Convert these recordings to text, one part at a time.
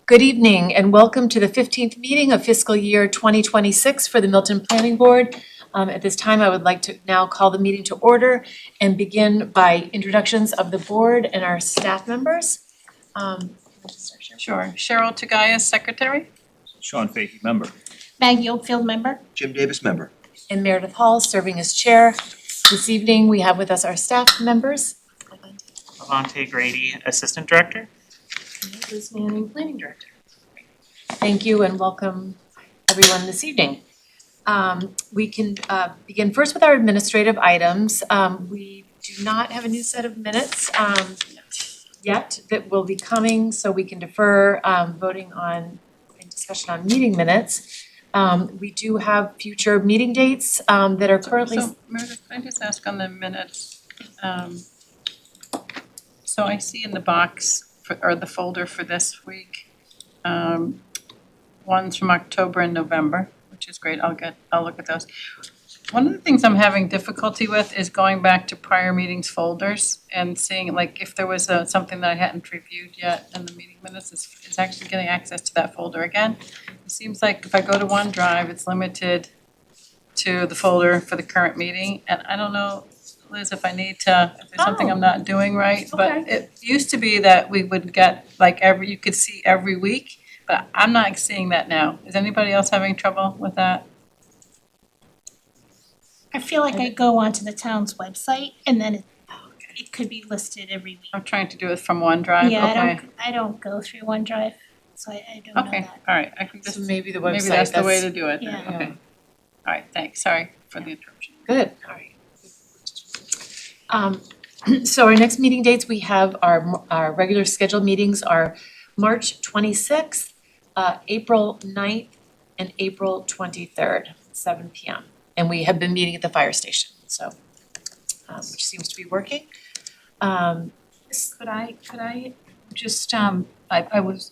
Good evening and welcome to the 15th meeting of fiscal year 2026 for the Milton Planning Board. At this time, I would like to now call the meeting to order and begin by introductions of the board and our staff members. Sure. Cheryl Tagaya, Secretary. Sean Fahey, member. Maggie Oldfield, member. Jim Davis, member. And Meredith Hall serving as chair. This evening, we have with us our staff members. Avante Grady, Assistant Director. Liz Manning, Planning Director. Thank you and welcome everyone this evening. We can begin first with our administrative items. We do not have a new set of minutes yet that will be coming, so we can defer voting on and discussion on meeting minutes. We do have future meeting dates that are currently. So Meredith, can I just ask on the minutes? So I see in the box or the folder for this week, ones from October and November, which is great. I'll look at those. One of the things I'm having difficulty with is going back to prior meetings folders and seeing like if there was something that I hadn't reviewed yet in the meeting minutes, is actually getting access to that folder again. It seems like if I go to OneDrive, it's limited to the folder for the current meeting, and I don't know, Liz, if if there's something I'm not doing right, but it used to be that we would get like you could see every week, but I'm not seeing that now. Is anybody else having trouble with that? I feel like I go onto the town's website and then it could be listed every week. I'm trying to do it from OneDrive, Yeah, okay. I don't go through OneDrive, so I don't know Okay, that. all right, I can just, So maybe the maybe website, that's the way to do it, Yeah. okay. All right, thanks, sorry for the interruption. Good, all right. So our next meeting dates, we have our regular scheduled meetings are March 26th, April 9th, and April 23rd, 7 p.m. And we have been meeting at the fire station, so, which seems to be working. Could I just, I was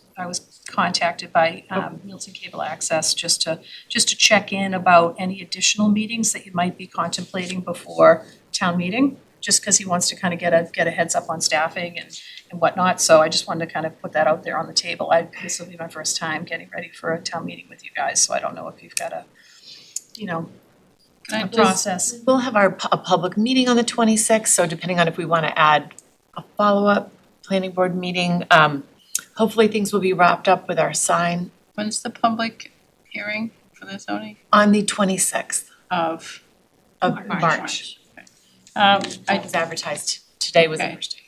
contacted by Milton Cable Access just to check in about any additional meetings that you might be contemplating before town meeting, just because he wants to kind of get a heads up on staffing and whatnot, so I just wanted to kind of put that out there on the table. This will be my first time getting ready for a town meeting with you guys, so I don't know if you've got a Can I just, process. We'll have a public meeting on the 26th, so depending on if we want to add a follow-up planning board meeting, hopefully things will be wrapped up with our sign when's the public hearing for the zoning on the 26th of? of March. Okay. I was advertised, today was the Okay. first day.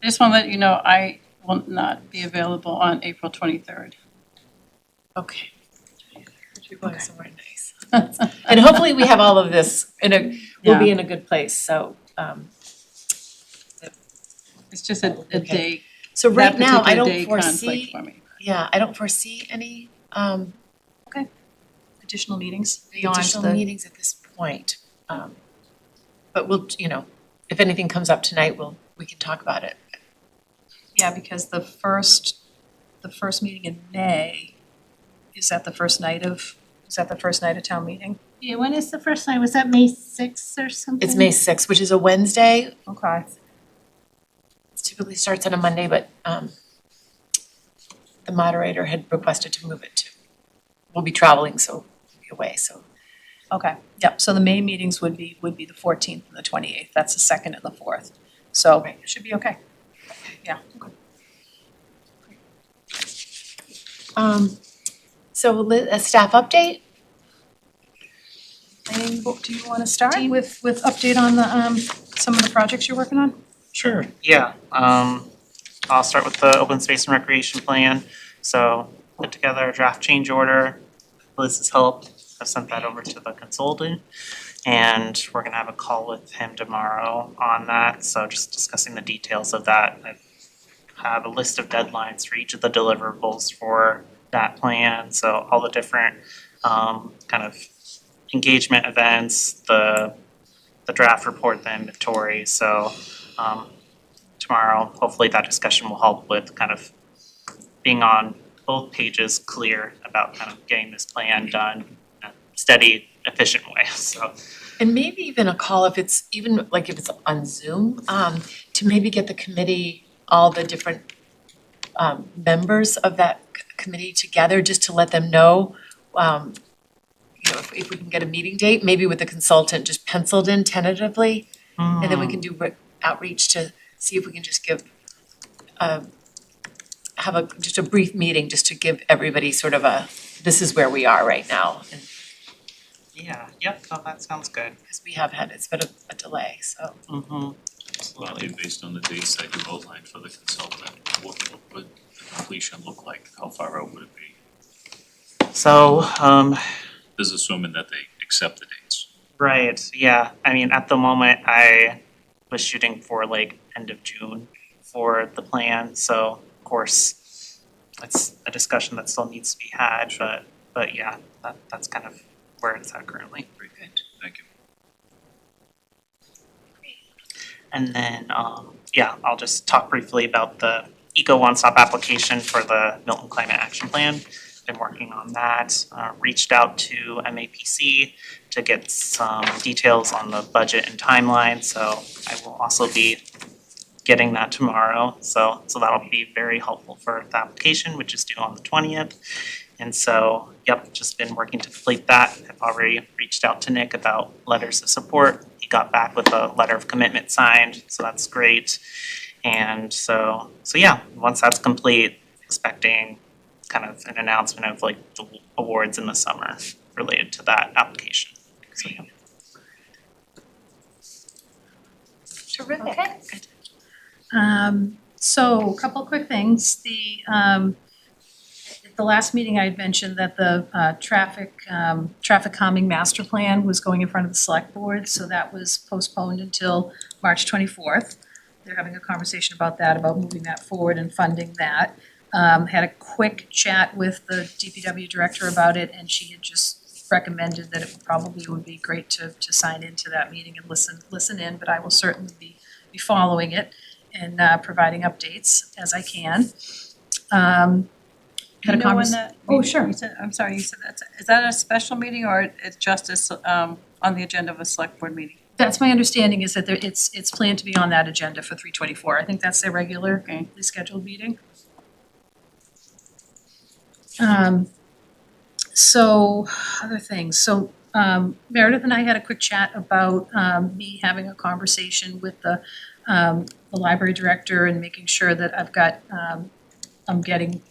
I just want to let you know, I will not be available on April 23rd. Okay. You're going somewhere nice. And hopefully we have all of this we'll be in a good place, so. It's just a Okay. day, So right that now, I particular don't day conflict foresee, for me. yeah, I don't foresee any Additional meetings beyond additional the, meetings at this point. But we'll, if anything comes up tonight, we can talk about it. yeah, because the first meeting in May, is that the first night of town meeting? Yeah, when is the first night? Was that May 6th or something? It's May 6th, which is a Wednesday. Okay. It typically starts on a Monday, but the moderator had requested to move it to. We'll be traveling, so we'll be away, so. Okay, yep, so the May meetings would be the 14th and the 28th, that's the 2nd and the 4th. So Right. it should be okay. Yeah. So a staff update? And do you want to start with update on the some of the projects you're working on? Sure, yeah. I'll start with the open space and recreation plan. So put together a draft change order. Liz's help. I've sent that over to the consultant. And we're gonna have a call with him tomorrow on that. So just discussing the details of that. I have a list of deadlines for each of the deliverables for that plan. So all the different kind of engagement events, the draft report, the inventory. So tomorrow, hopefully that discussion will help with kind of being on both pages clear about kind of getting this plan done in a steady, efficient way, so. And maybe even a call if it's even like if it's on Zoom, to maybe get the committee, all the different members of that committee together, just to let them know, if we can get a meeting date, maybe with the consultant just penciled in tentatively, and then we can do outreach to see if we can just give, just a brief meeting, just to give everybody sort of this is where we are right now. And Yeah, yep, no, that sounds good. because we have had, it's been a delay, so. Mm-hmm. Absolutely, based on the dates that you outlined for the consultant, what would the completion look like? How far out would it be? So, This is assuming that they accept the dates. right, yeah, I mean, at the moment, I was shooting for like end of June for the plan, so of course, it's a discussion that still needs to be had, but yeah, that's kind of where it's at currently. Very good, thank you. And then, yeah, I'll just talk briefly about the Eco One Stop application for the Milton Climate Action Plan. Been working on that, reached out to MAPC to get some details on the budget and timeline, so I will also be getting that tomorrow. So that'll be very helpful for the application, which is due on the 20th. And so, yep, just been working to complete that. I've already reached out to Nick about letters of support. He got back with a letter of commitment signed, so that's great. And so yeah, once that's complete, expecting kind of an announcement of like the awards in the summer related to that application. So, yeah. Terrific. Okay. So a couple quick things. At the last meeting, I had mentioned that the traffic calming master plan was going in front of the select board, so that was postponed until March 24th. They're having a conversation about that, about moving that forward and funding that. Had a quick chat with the DPW director about it, and she had just recommended that it probably would be great to sign into that meeting and listen in, but I will certainly be following it and providing updates as I can. Had a You know when convers- that Oh, meeting- sure. you said, I'm sorry, you said is that a special meeting or it's just on the agenda of a select board meeting? That's my understanding, is that it's planned to be on that agenda for 3/24. I think that's their regularly Okay. scheduled meeting. So, other things, so Meredith and I had a quick chat about me having a conversation with the library director and making sure that I'm getting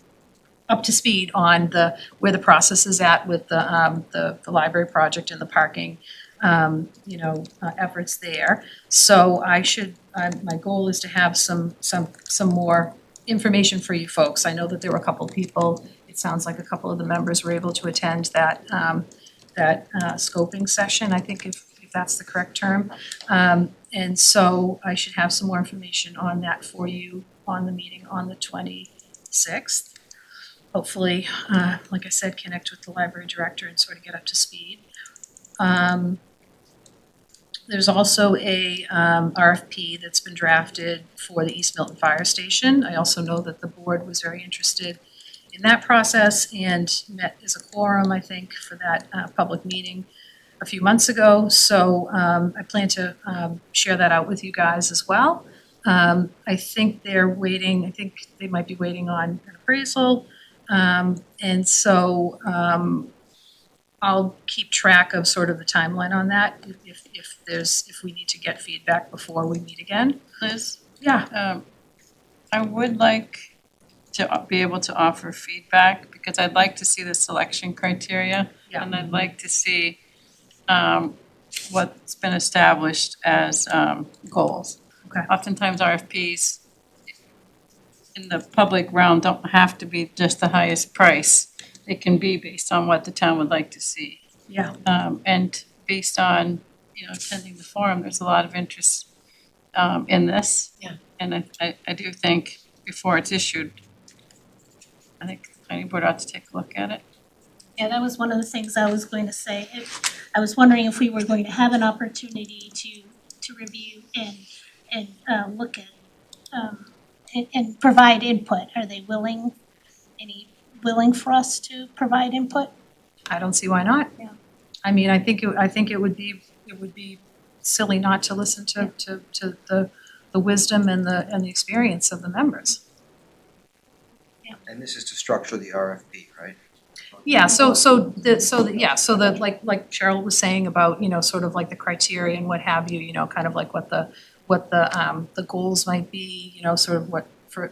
up to speed on where the process is at with the library project and the parking, efforts there. So my goal is to have some more information for you folks. I know that there were a couple of people, it sounds like a couple of the members were able to attend that scoping session, I think if that's the correct term. And so I should have some more information on that for you on the meeting on the 26th. Hopefully, like I said, connect with the library director and sort of get up to speed. There's also a RFP that's been drafted for the East Milton Fire Station. I also know that the board was very interested in that process and met as a quorum, I think, for that public meeting a few months ago. So I plan to share that out with you guys as well. I think they might be waiting on an appraisal. And so I'll keep track of sort of the timeline on that if we need to get feedback before we meet again. Liz, Yeah, I would like to be able to offer feedback because I'd like to see the selection criteria. Yeah. And I'd like to see what's been established as goals. Okay. Oftentimes RFPs in the public realm don't have to be just the highest price. It can be based on what the town would like to see. yeah, And based on, attending the forum, there's a lot of interest in this. Yeah. And I do think before it's issued, I think the planning board ought to take a look at it. Yeah, that was one of the things I was going to say. I was wondering if we were going to have an opportunity to review and look at and provide input. Are they willing for us to provide input? I don't see why not. Yeah. I mean, I think it would be silly not to listen to the wisdom and the experience of the members. And this is to structure the RFP, right? Yeah, so like Cheryl was saying about, sort of like the criteria and what have you, kind of like what the goals might be, sort of what for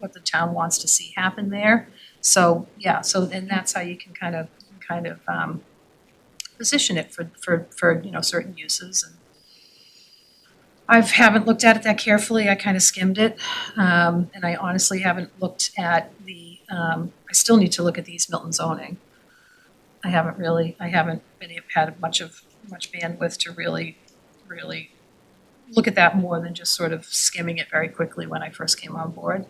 what the town wants to see happen there. So, yeah, and that's how you can kind of position it for certain uses. And I haven't looked at it that carefully, I kind of skimmed it. And I honestly haven't looked at I still need to look at the East Milton zoning. I haven't had much bandwidth to really look at that more than just sort of skimming it very quickly when I first came on board.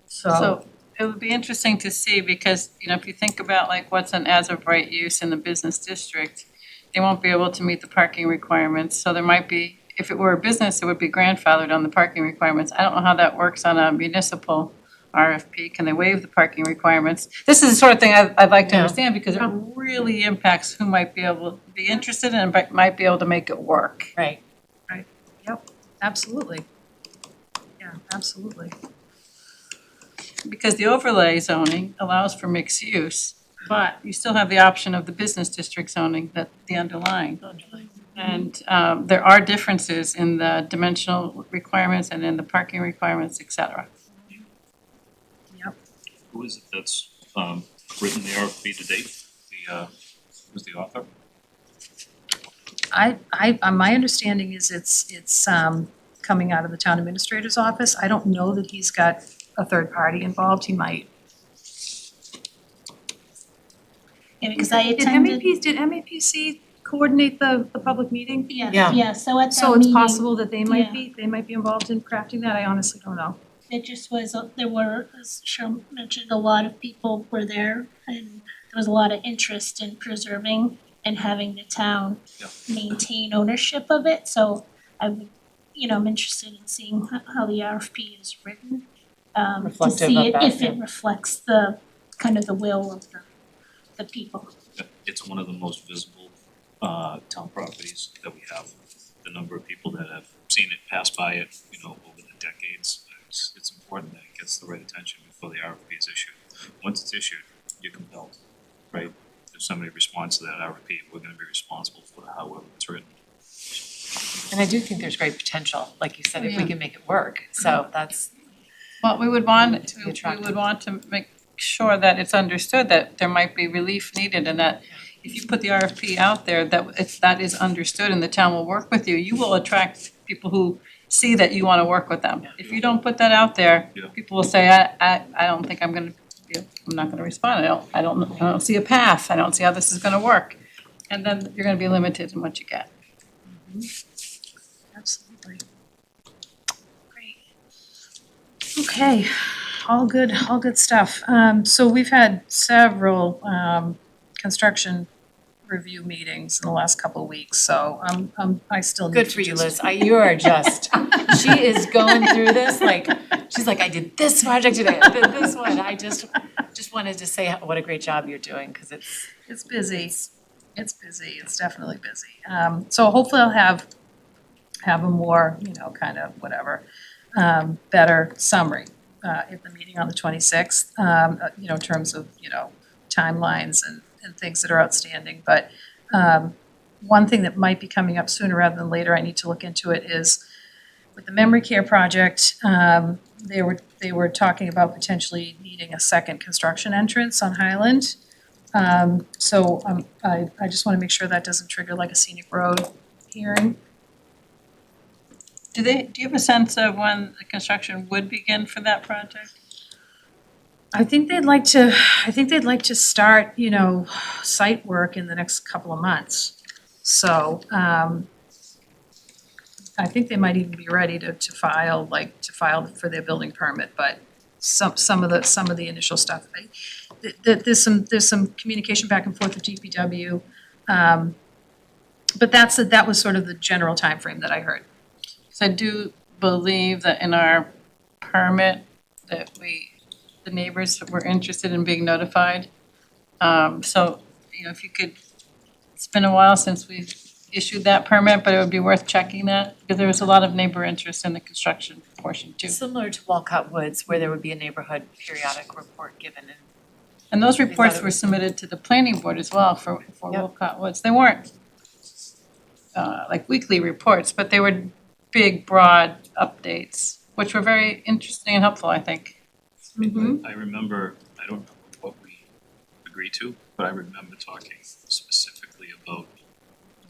So it would be interesting to see because, if you think about like what's an as-of-right use in the business district, they won't be able to meet the parking requirements. So there might be, if it were a business, it would be grandfathered on the parking requirements. I don't know how that works on a municipal RFP. Can they waive the parking requirements? This is the sort of thing I'd like to Yeah. understand because it really impacts who might be able to be interested and might be able to make it work. Right. Absolutely. Yeah, absolutely. Because the overlay zoning allows for mixed use, but you still have the option of the business district zoning, that the underlying. And there are differences in the dimensional requirements and in the parking requirements, et cetera. Who is it that's written the RFP to date? Who's the author? My understanding is it's coming out of the town administrator's office. I don't know that he's got a third party involved. He might. Yeah, because I attended. Did MAPC coordinate the public meeting? Yeah. Yeah, so at that So it's meeting, possible that they might yeah. be involved in crafting that. I honestly don't know. it just was, there were, as Cheryl mentioned, a lot of people were there and there was a lot of interest in preserving and having the town Yeah. maintain ownership of it, so I would, I'm interested in seeing how the RFP is written. To Reflective see of it, that, if yeah. it reflects the, kind of the will of the people. It's one of the most visible town properties that we have. The number of people that have seen it, pass by it, over the decades, it's important that it gets the right attention before the RFP is issued. Once it's issued, you're compelled, right? If somebody responds to that RFP, we're gonna be responsible for however it's written. And I do think there's great potential, like you said, if we Yeah. can make it work, so that's, Well, we would want To be we attractive. would want to make sure that it's understood that there might be relief needed and that if you put the RFP out there, that is understood and the town will work with you, you will attract people who see that you wanna work with them. If you don't put that out there, Yeah. people will say, I don't think I'm not gonna respond, I don't see a path, I don't see how this is gonna work. And then you're gonna be limited in what you get. Absolutely. Great. Okay, all good stuff. So we've had several construction review meetings in the last couple of weeks, so I still need to good for you, just- Liz, you are just, she is going through this, like, she's like, I did this project today, I did this one, I just wanted to say what a great job you're doing, cause It's busy. It's busy. It's definitely busy. So hopefully I'll have a more, kind of whatever, better summary at the meeting on the 26th, in terms of, timelines and things that are outstanding. But one thing that might be coming up sooner rather than later, I need to look into it, is with the memory care project, they were talking about potentially needing a second construction entrance on Highland. So I just wanna make sure that doesn't trigger like a scenic road hearing. Do you have a sense of when the construction would begin for that project? I think they'd like to start, site work in the next couple of months. So, I think they might even be ready to file for their building permit, but some of the initial stuff, there's some communication back and forth with DPW. But that was sort of the general timeframe that I heard. So I do believe that in our permit that the neighbors were interested in being notified. So, if you could, it's been a while since we've issued that permit, but it would be worth checking that, because there was a lot of neighbor interest in the construction portion too. Similar to Walcott Woods, where there would be a neighborhood periodic report given and And those thought reports it were was- submitted to the planning board as well for Yep. Wolcott Woods. They weren't like weekly reports, but they were big, broad updates, which were very interesting and helpful, I think. I remember, I don't know what we agreed to, but I remember talking specifically about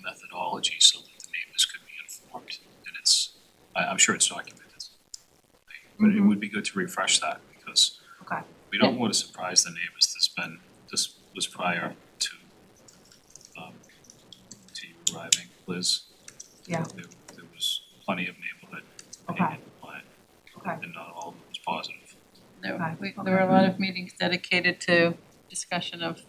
methodology so that the neighbors could be informed. And I'm sure it's documented. But it would be good to refresh that because Okay. we don't want to surprise the neighbors. This was prior to you arriving, Liz. Yeah. There was plenty of neighborhood Okay. opinion on it, Okay. and not all of it was positive. There were a lot of meetings dedicated to discussion of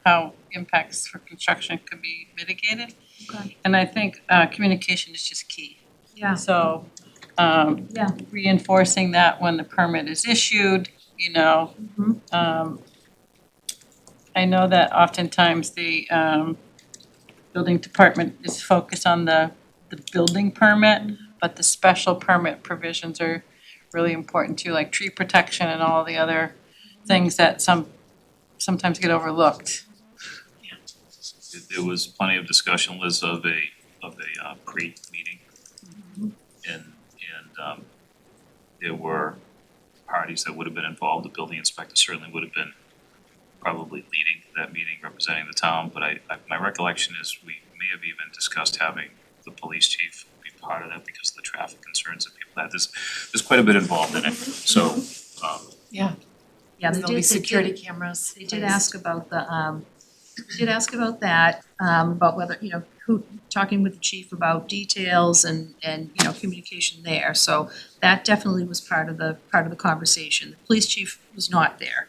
how impacts for construction could be mitigated. Okay. And I think communication is just key. Yeah. So Yeah. reinforcing that when the permit is issued, you know. Mhm. I know that oftentimes the building department is focused on the building permit, but the special permit provisions are really important too, like tree protection and all the other things that sometimes get overlooked. There was plenty of discussion, Liz, of a pre-meeting. And there were parties that would have been involved. The building inspector certainly would have been probably leading that meeting, representing the town. But my recollection is we may have even discussed having the police chief be part of that because of the traffic concerns that people had. There's quite a bit involved in it, so, Yeah. Yeah, they There'll be did, security cameras. they did ask about that, about whether, talking with the chief about details and, communication there. So that definitely was part of the conversation. The police chief was not there.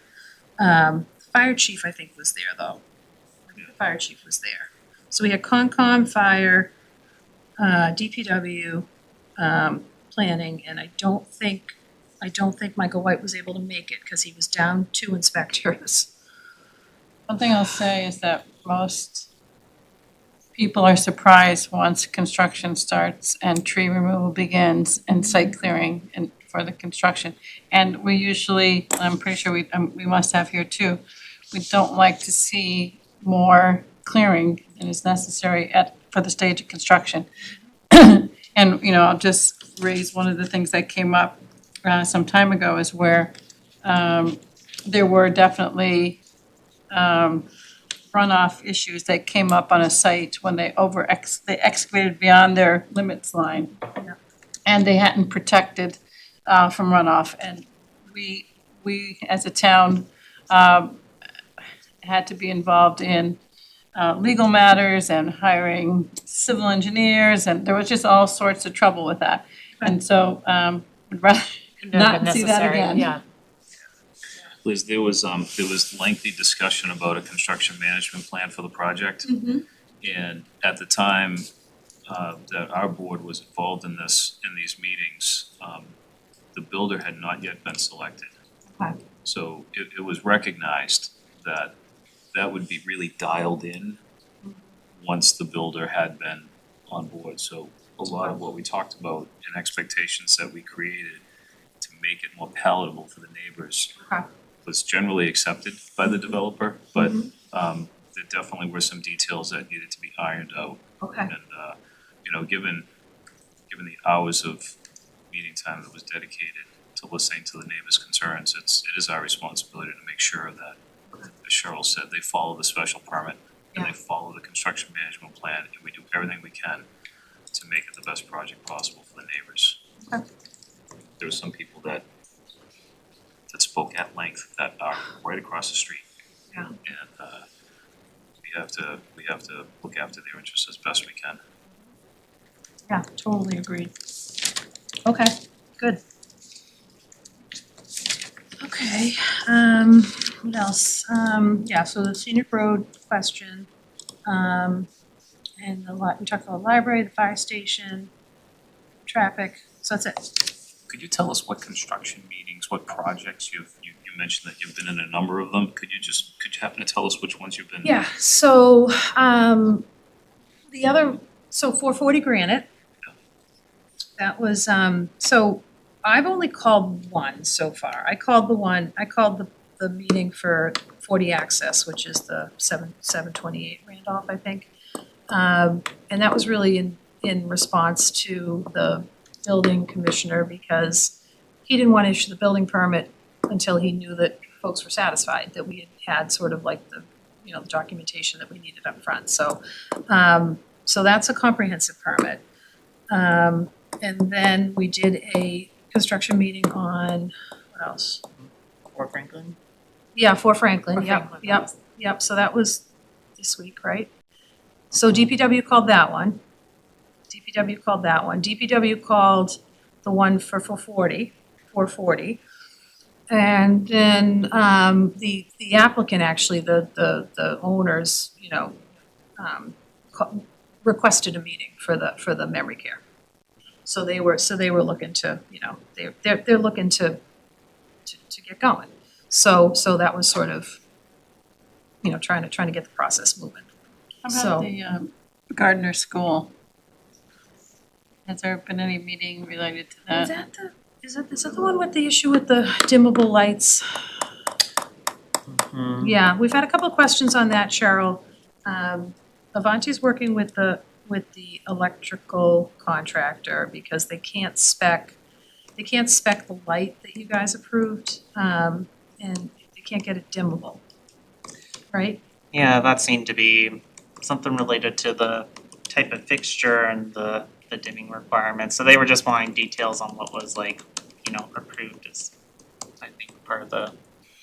Fire chief, I think, was there though. I think the fire chief was there. So we had Concom, fire, DPW, planning, and I don't think Michael White was able to make it because he was down 2 inspectors. One thing I'll say is that most people are surprised once construction starts and tree removal begins and site clearing and for the construction. And we usually, I'm pretty sure we must have here too, we don't like to see more clearing than is necessary for the stage of construction. And, I'll just raise one of the things that came up some time ago is where there were definitely runoff issues that came up on a site when they they excavated beyond their limits line. Yeah. And they hadn't protected from runoff, and we as a town had to be involved in legal matters and hiring civil engineers, and there was just all sorts of trouble with that. And so we'd rather Couldn't have been not see that necessary, again. Yeah. Liz, there was lengthy discussion about a construction management plan for the project. And at the time that our board was involved in these meetings, the builder had not yet been selected. Okay. So it was recognized that would be really dialed in once the builder had been on board. So a lot of what we talked about and expectations that we created to make it more palatable for the neighbors Okay. was generally accepted by the developer, but there definitely were some details that needed to be ironed out. Okay. And given the hours of meeting time that was dedicated to listening to the neighbors' concerns, it is our responsibility to make sure that, as Cheryl said, they follow the special permit and they follow the construction management plan, and we do everything we can to make it the best project possible for the neighbors. Okay. There were some people that spoke at length that are right across the street. Yeah. And we have to look after their interests as best we can. Yeah, totally agreed. Okay, good. Okay, what else? Yeah, so the scenic road question, and we talked about the library, the fire station, traffic, so that's it. Could you tell us what construction meetings, what projects you mentioned that you've been in a number of them? Could you happen to tell us which ones you've been? Yeah, so, The other, so 440 Granite. That was, so I've only called one so far. I called the meeting for 40 Access, which is the 728 Randolph, I think. And that was really in response to the building commissioner because he didn't want to issue the building permit until he knew that folks were satisfied, that we had sort of like the, you know, the documentation that we needed up front. So, so that's a comprehensive permit. And then we did a construction meeting on, what else? Or Franklin? Yeah, for Franklin, For yep, Franklin, yep, so that was this week, right? So DPW called that one. DPW called the one for 440. And then, the applicant, actually, the owners, you know, requested a meeting for the memory care. So they were looking to, you know, they're looking to get going. So that was sort of, you know, trying to get the process moving. How So- about the Gardner School? Has there been any meeting related to that? Is that the one with the issue with the dimmable lights? Mhm. Yeah, we've had a couple of questions on that, Cheryl. Avanti's working with the electrical contractor because they can't spec the light that you guys approved, and they can't get it dimmable, right? Yeah, that seemed to be something related to the type of fixture and the dimming requirements. So they were just wanting details on what was like, you know, approved as, I think, part of the,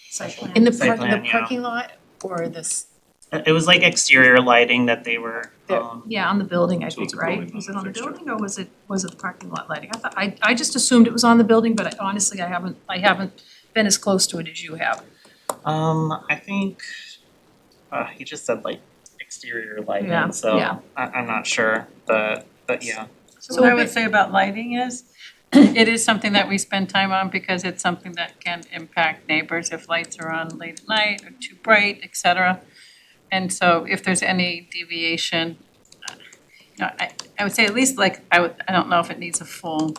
Site plan. In the Site plan, yeah. parking lot or this, it was like exterior lighting that they were, There- Yeah, on the building, I So think, it's a right? building, Was not it a on the fixture. building or was it the parking lot lighting? I just assumed it was on the building, but honestly, I haven't been as close to it as you have. I think, he just said like exterior Yeah, lighting, so yeah. I'm not sure, but yeah. So what I would say about lighting is, it is something that we spend time on because it's something that can impact neighbors if lights are on late at night or too bright, et cetera. And so if there's any deviation, you know, I would say at least like, I don't know if it needs a full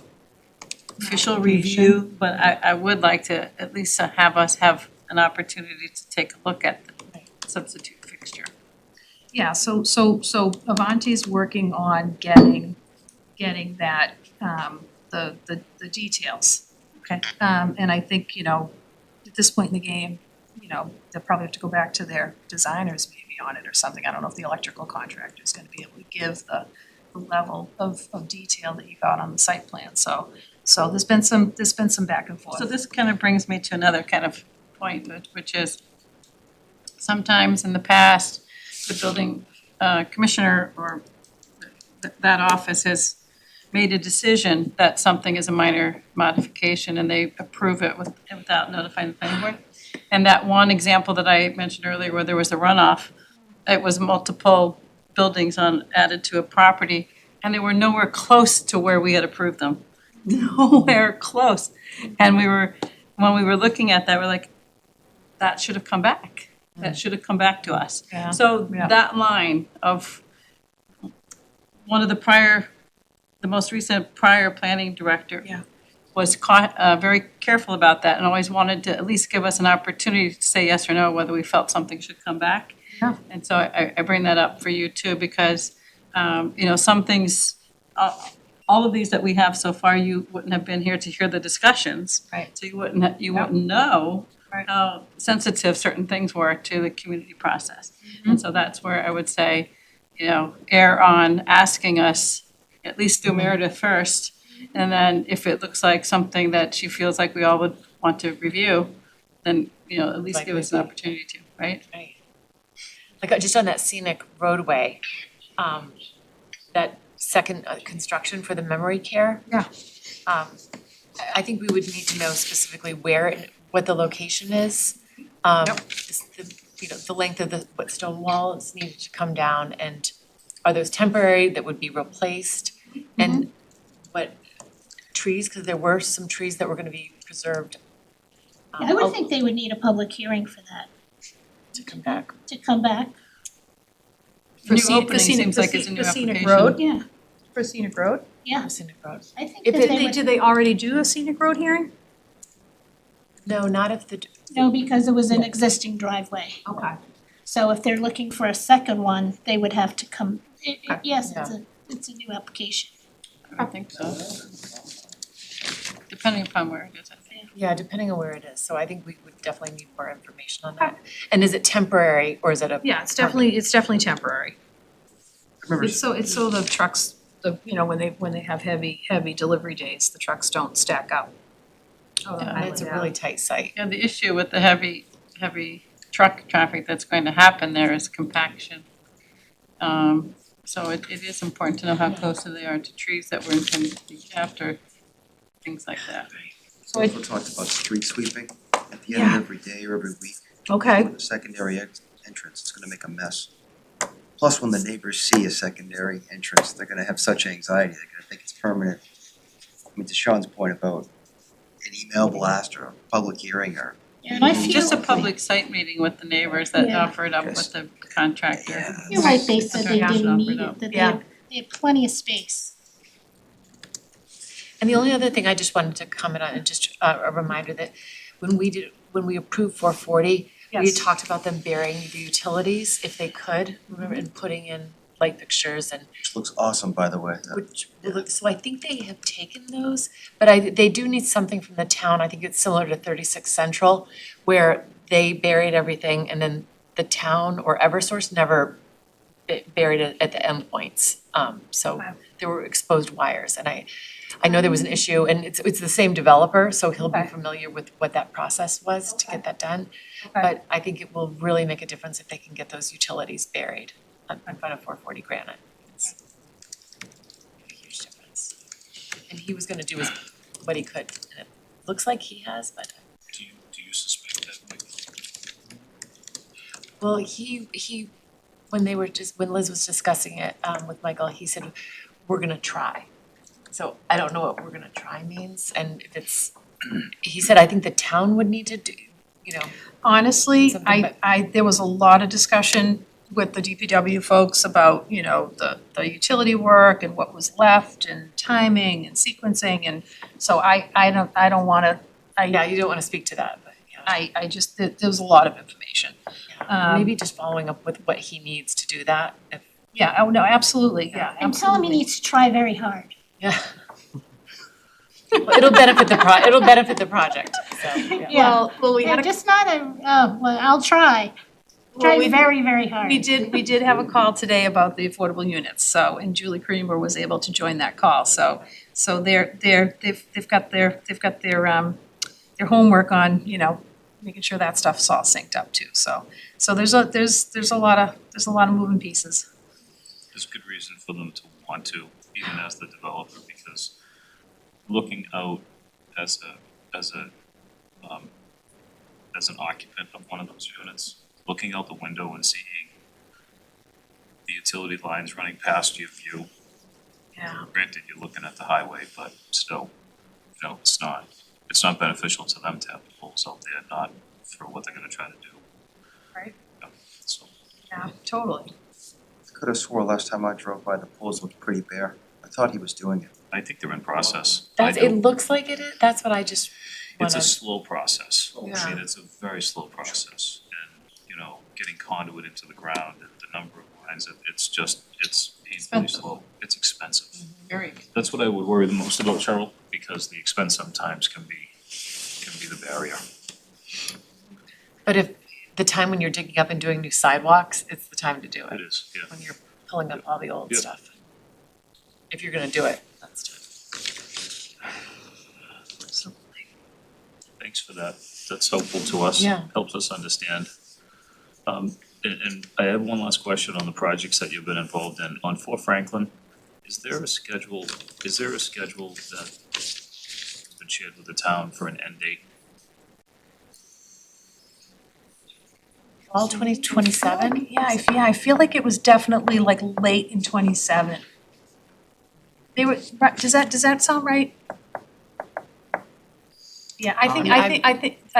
official review, but I would like to at least have us have an opportunity to take a look at the substitute fixture. Yeah, so Avanti's working on getting that, the details. Okay. And I think, you know, at this point in the game, you know, they'll probably have to go back to their designers maybe on it or something. I don't know if the electrical contractor is gonna be able to give the level of detail that you got on the site plan, so there's been some back and forth. So this kind of brings me to another kind of point, which is sometimes in the past, the building commissioner or that office has made a decision that something is a minor modification and they approve it without notifying the planning board. And that one example that I mentioned earlier where there was a runoff, it was multiple buildings added to a property and they were nowhere close to where we had approved them. Nowhere close. And when we were looking at that, we're like, that should have come back. That should have come back to us. Yeah. So Yeah. that line of one of the most recent prior planning director Yeah. was very careful about that and always wanted to at least give us an opportunity to say yes or no, whether we felt something should come back. Yeah. And so I bring that up for you too, because, you know, some things, all of these that we have so far, you wouldn't have been here to hear the discussions. Right. So you wouldn't know how sensitive certain things were to the community process. And so that's where I would say, you know, err on asking us, at least through Meredith first. And then if it looks like something that she feels like we all would want to review, then, you know, at least give us an opportunity to, right? right? Like just on that scenic roadway, that second construction for the memory care. Yeah. I think we would need to know specifically what the location is. Is the length of what stone wall is needed to come down, and are those temporary that would be replaced? And what trees, because there were some trees that were gonna be preserved. I would think they would need a public hearing for that, To come back. to come back. The new opening seems like it's a new For scenic application. road, Yeah, for scenic road? yeah, Scenic road. I think If that they they, would, did they already do a scenic road hearing? No, not if the, no, because it was an existing driveway. Okay. So if they're looking for a second one, they would have to come, yes, it's a new application. I think so. Depending upon where it is, I think. yeah, depending on where it is. So I think we would definitely need more information on that. And is it temporary or is it a? Yeah, it's definitely temporary. It's so the trucks, when they have heavy delivery days, the trucks don't stack up. Oh, And it's a really tight site. Yeah, the issue with the heavy truck traffic that's going to happen there is compaction. So it is important to know how close they are to trees that were intended to be after, things like that. We also talked about street sweeping at the end of every day or every week. Okay. With the secondary entrance, it's gonna make a mess. Plus, when the neighbors see a secondary entrance, they're gonna have such anxiety, they're gonna think it's permanent. I mean, to Sean's point about an email blast or a public hearing or. And I feel. Just a public site meeting with the neighbors that Yeah. offered up with the contractor. Yeah. You're right, they said they That's what didn't need offered up. it, that they had plenty of space. And the only other thing I just wanted to comment on, and just a reminder that when we approved 440, we had talked about them burying the utilities if they could, remember, and putting in light fixtures and Which looks awesome, by the way. which, so I think they have taken those, but they do need something from the town, I think it's similar to 36 Central, where they buried everything and then the town or Eversource never buried it at the endpoints. So Wow. there were exposed wires, and I know there was an issue, and it's the same developer, so he'll be Okay. familiar with what that process was to get that done. Okay. But I think it will really make a difference if they can get those utilities buried in front of 440 Granite. It's a huge difference. And he was gonna do what he could, and it looks like he has, but, Do you suspect that, Michael? well, he, when Liz was discussing it, with Michael, he said, we're gonna try. So I don't know what we're gonna try means, and if it's, he said, I think the town would need to do, Honestly, Something there was a lot of discussion with the DPW folks about, the utility work and what was left and timing and sequencing, and so I don't wanna, yeah, you don't wanna speak to that, but, yeah. I just, there was a lot of information. Maybe just following up with what he needs to do that, if, Yeah, oh, no, absolutely, yeah, And tell him he absolutely. needs to try very hard. yeah. It'll benefit the project, so, yeah. Well, we had Yeah, a, just not well, I'll try. Try very, very hard. we did have a call today about the affordable units, so, and Julie Creamer was able to join that call, so they've got their homework on, making sure that stuff's all synced up too, so there's a lot of moving pieces. There's good reason for them to want to, even as the developer, because looking out as an occupant of one of those units, looking out the window and seeing the utility lines running past your view. Yeah. Granted, you're looking at the highway, but still, it's not beneficial to them to have the poles out there, not for what they're gonna try to do. Right. Yeah, so, Yeah, totally. Could have swore last time I drove by, the poles looked pretty bare. I thought he was doing it. I think they're in process. It looks like it is, that's what I just It's wanna, a slow process. I Yeah. mean, it's a very slow process. And, getting conduit into the ground and the number of lines, it's painfully Expensive. slow. It's expensive. Very. That's what I would worry the most about, Cheryl, because the expense sometimes can be the barrier. but if the time when you're digging up and doing new sidewalks, it's the time to do It it, is, yeah. when you're pulling up all the old Yep. stuff. If you're gonna do it, let's do it. Absolutely. Thanks for that. That's helpful to us. Yeah. Helps us understand. And I have one last question on the projects that you've been involved in. On 4 Franklin, is there a schedule that's been shared with the town for an end date? Fall 2027? Yeah, I feel like it was definitely like late in 27. They were, does that sound right? Yeah, I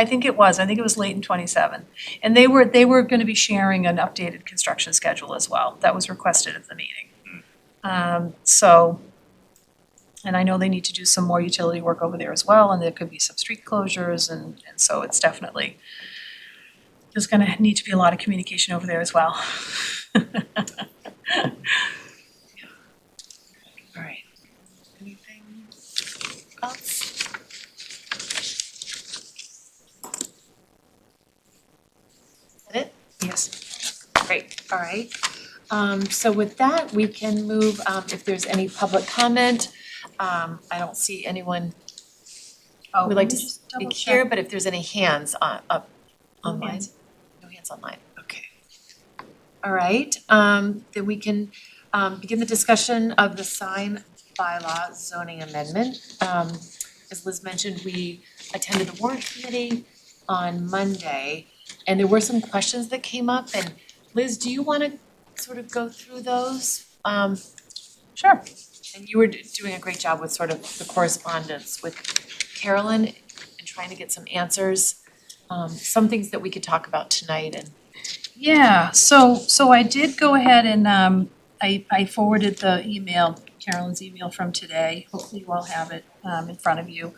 think it was late in '27. And they were gonna be sharing an updated construction schedule as well, that was requested at the meeting. So, and I know they need to do some more utility work over there as well, and there could be some street closures, and so it's definitely, there's gonna need to be a lot of communication over there as well. All right. Anything else? Is that it? Yes. Great, all right. So with that, we can move, if there's any public comment. I don't see anyone who would like to speak here, but if there's any hands up online. hands. No hands online, okay. All right, then we can begin the discussion of the sign bylaw zoning amendment. As Liz mentioned, we attended the warrant committee on Monday, and there were some questions that came up, and Liz, do you wanna sort of go through those? Sure. And you were doing a great job with sort of the correspondence with Carolyn and trying to get some answers. Some things that we could talk about tonight and. Yeah, so I did go ahead and I forwarded the email, Carolyn's email from today. Hopefully you all have it in front of you.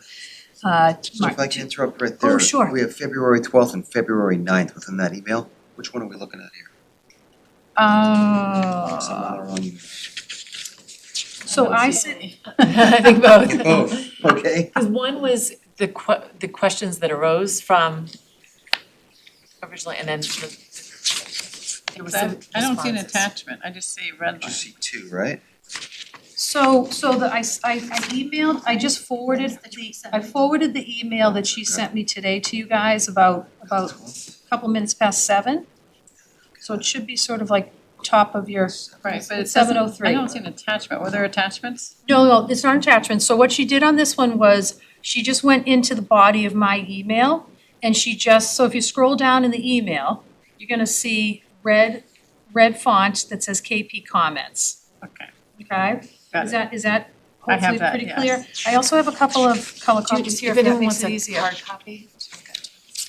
So if I can interrupt right there. Oh, sure. We have February 12th and February 9th within that email. Which one are we looking at here? Some on the wrong email. So I said. I think both. Both, okay. Because one was the questions that arose from originally, and then there was some I don't see an responses. attachment, I just see red line. Just see two, right? So I emailed, I just forwarded I forwarded the email that she sent me today to you guys about a couple minutes past 7. So it should be sort of like top of your, Right, but it it's doesn't, 7:03. I don't see an attachment, were there attachments? No, it's not attachment. So what she did on this one was, she just went into the body of my email, and she just, so if you scroll down in the email, you're gonna see red font that says KP comments, Okay, okay? got it. Is that I have hopefully that, pretty yes. clear? I also have a couple of color copies here, If if that anyone makes wants it a easier. hard copy,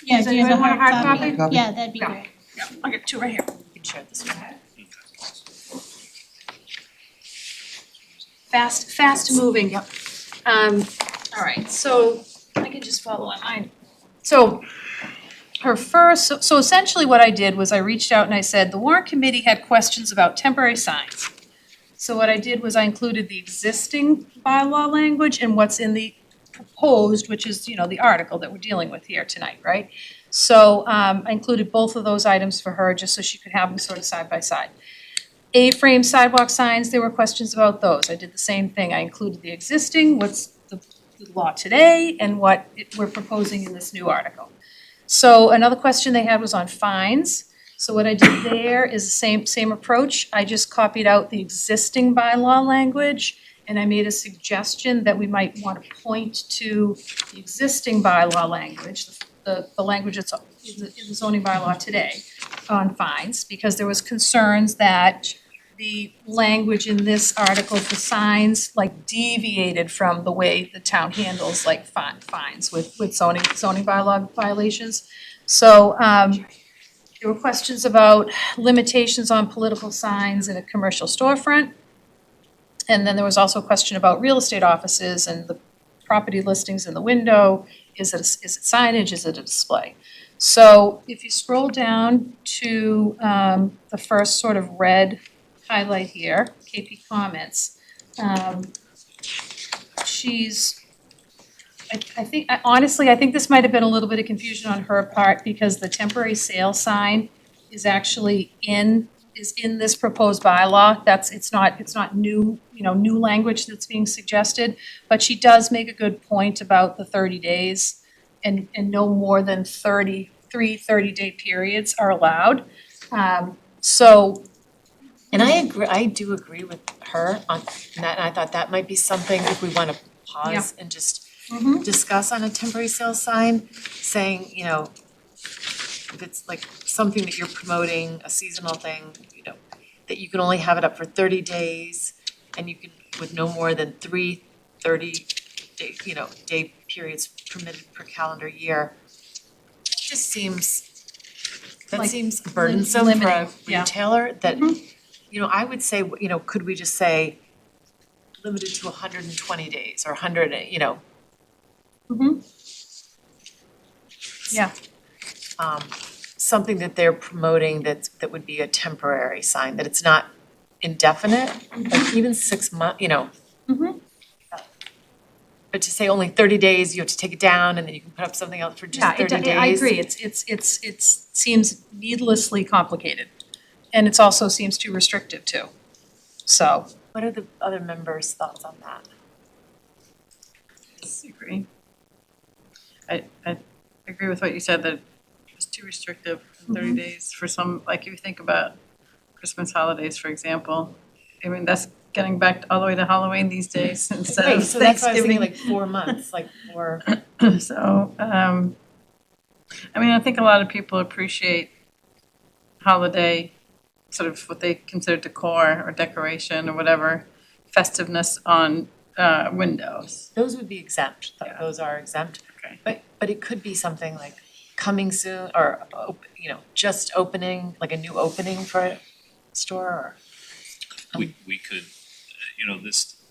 Yeah, Does do you have a anyone hard want a hard copy? copy? Yeah, that'd be Yeah. great. Yeah, I'll get 2 right here. you can share this one. Fast moving. Yep. All right, so I can just follow on mine. So so essentially what I did was I reached out and I said, the warrant committee had questions about temporary signs. So what I did was I included the existing bylaw language and what's in the proposed, which is, the article that we're dealing with here tonight, right? So I included both of those items for her, just so she could have them sort of side by side. A-frame sidewalk signs, there were questions about those. I did the same thing. I included the existing, what's the law today, and what we're proposing in this new article. So another question they had was on fines. So what I did there is the same approach. I just copied out the existing bylaw language, and I made a suggestion that we might want to point to the existing bylaw language, the language that's in the zoning bylaw today on fines, because there was concerns that the language in this article for signs like deviated from the way the town handles like fines with zoning bylaw violations. So there were questions about limitations on political signs in a commercial storefront. And then there was also a question about real estate offices and the property listings in the window. Is it signage, is it a display? So if you scroll down to the first sort of red highlight here, KP comments, I think this might have been a little bit of confusion on her part, because the temporary sale sign is actually in this proposed bylaw. It's not new, new language that's being suggested, but she does make a good point about the 30 days and no more than 3 30-day periods are allowed. And I do agree with her on that, and I thought that might be something if we wanna pause and just discuss on a temporary sales sign, saying, if it's like something that you're promoting, a seasonal thing, that you can only have it up for 30 days, and you can, with no more than 3 30-day day, day periods permitted per calendar year. Just seems, that Like seems burdensome for a limiting, yeah. retailer that, Mhm. I would say, could we just say limited to 120 days or 100, Mhm. Yeah. something that they're promoting that would be a temporary sign, that it's not indefinite, like even 6 months, Mhm. but to say only 30 days, you have to take it down and then you can put up something else for just 30 days. I agree, it seems needlessly complicated, and it also seems too restrictive too, so. What are the other members' thoughts on that? Disagree. I agree with what you said, that it's too restrictive, 30 days for some, like if you think about Christmas holidays, for example. I mean, that's getting back all the way to Halloween these days instead Right, of so that's why I was thinking Thanksgiving. like 4 months, like 4. So, I mean, I think a lot of people appreciate holiday, sort of what they consider decor or decoration or whatever, festiveness on windows. Those would be exempt, Yeah. those are exempt. Okay. But it could be something like coming soon, or, just opening, like a new opening for a store, or. We could,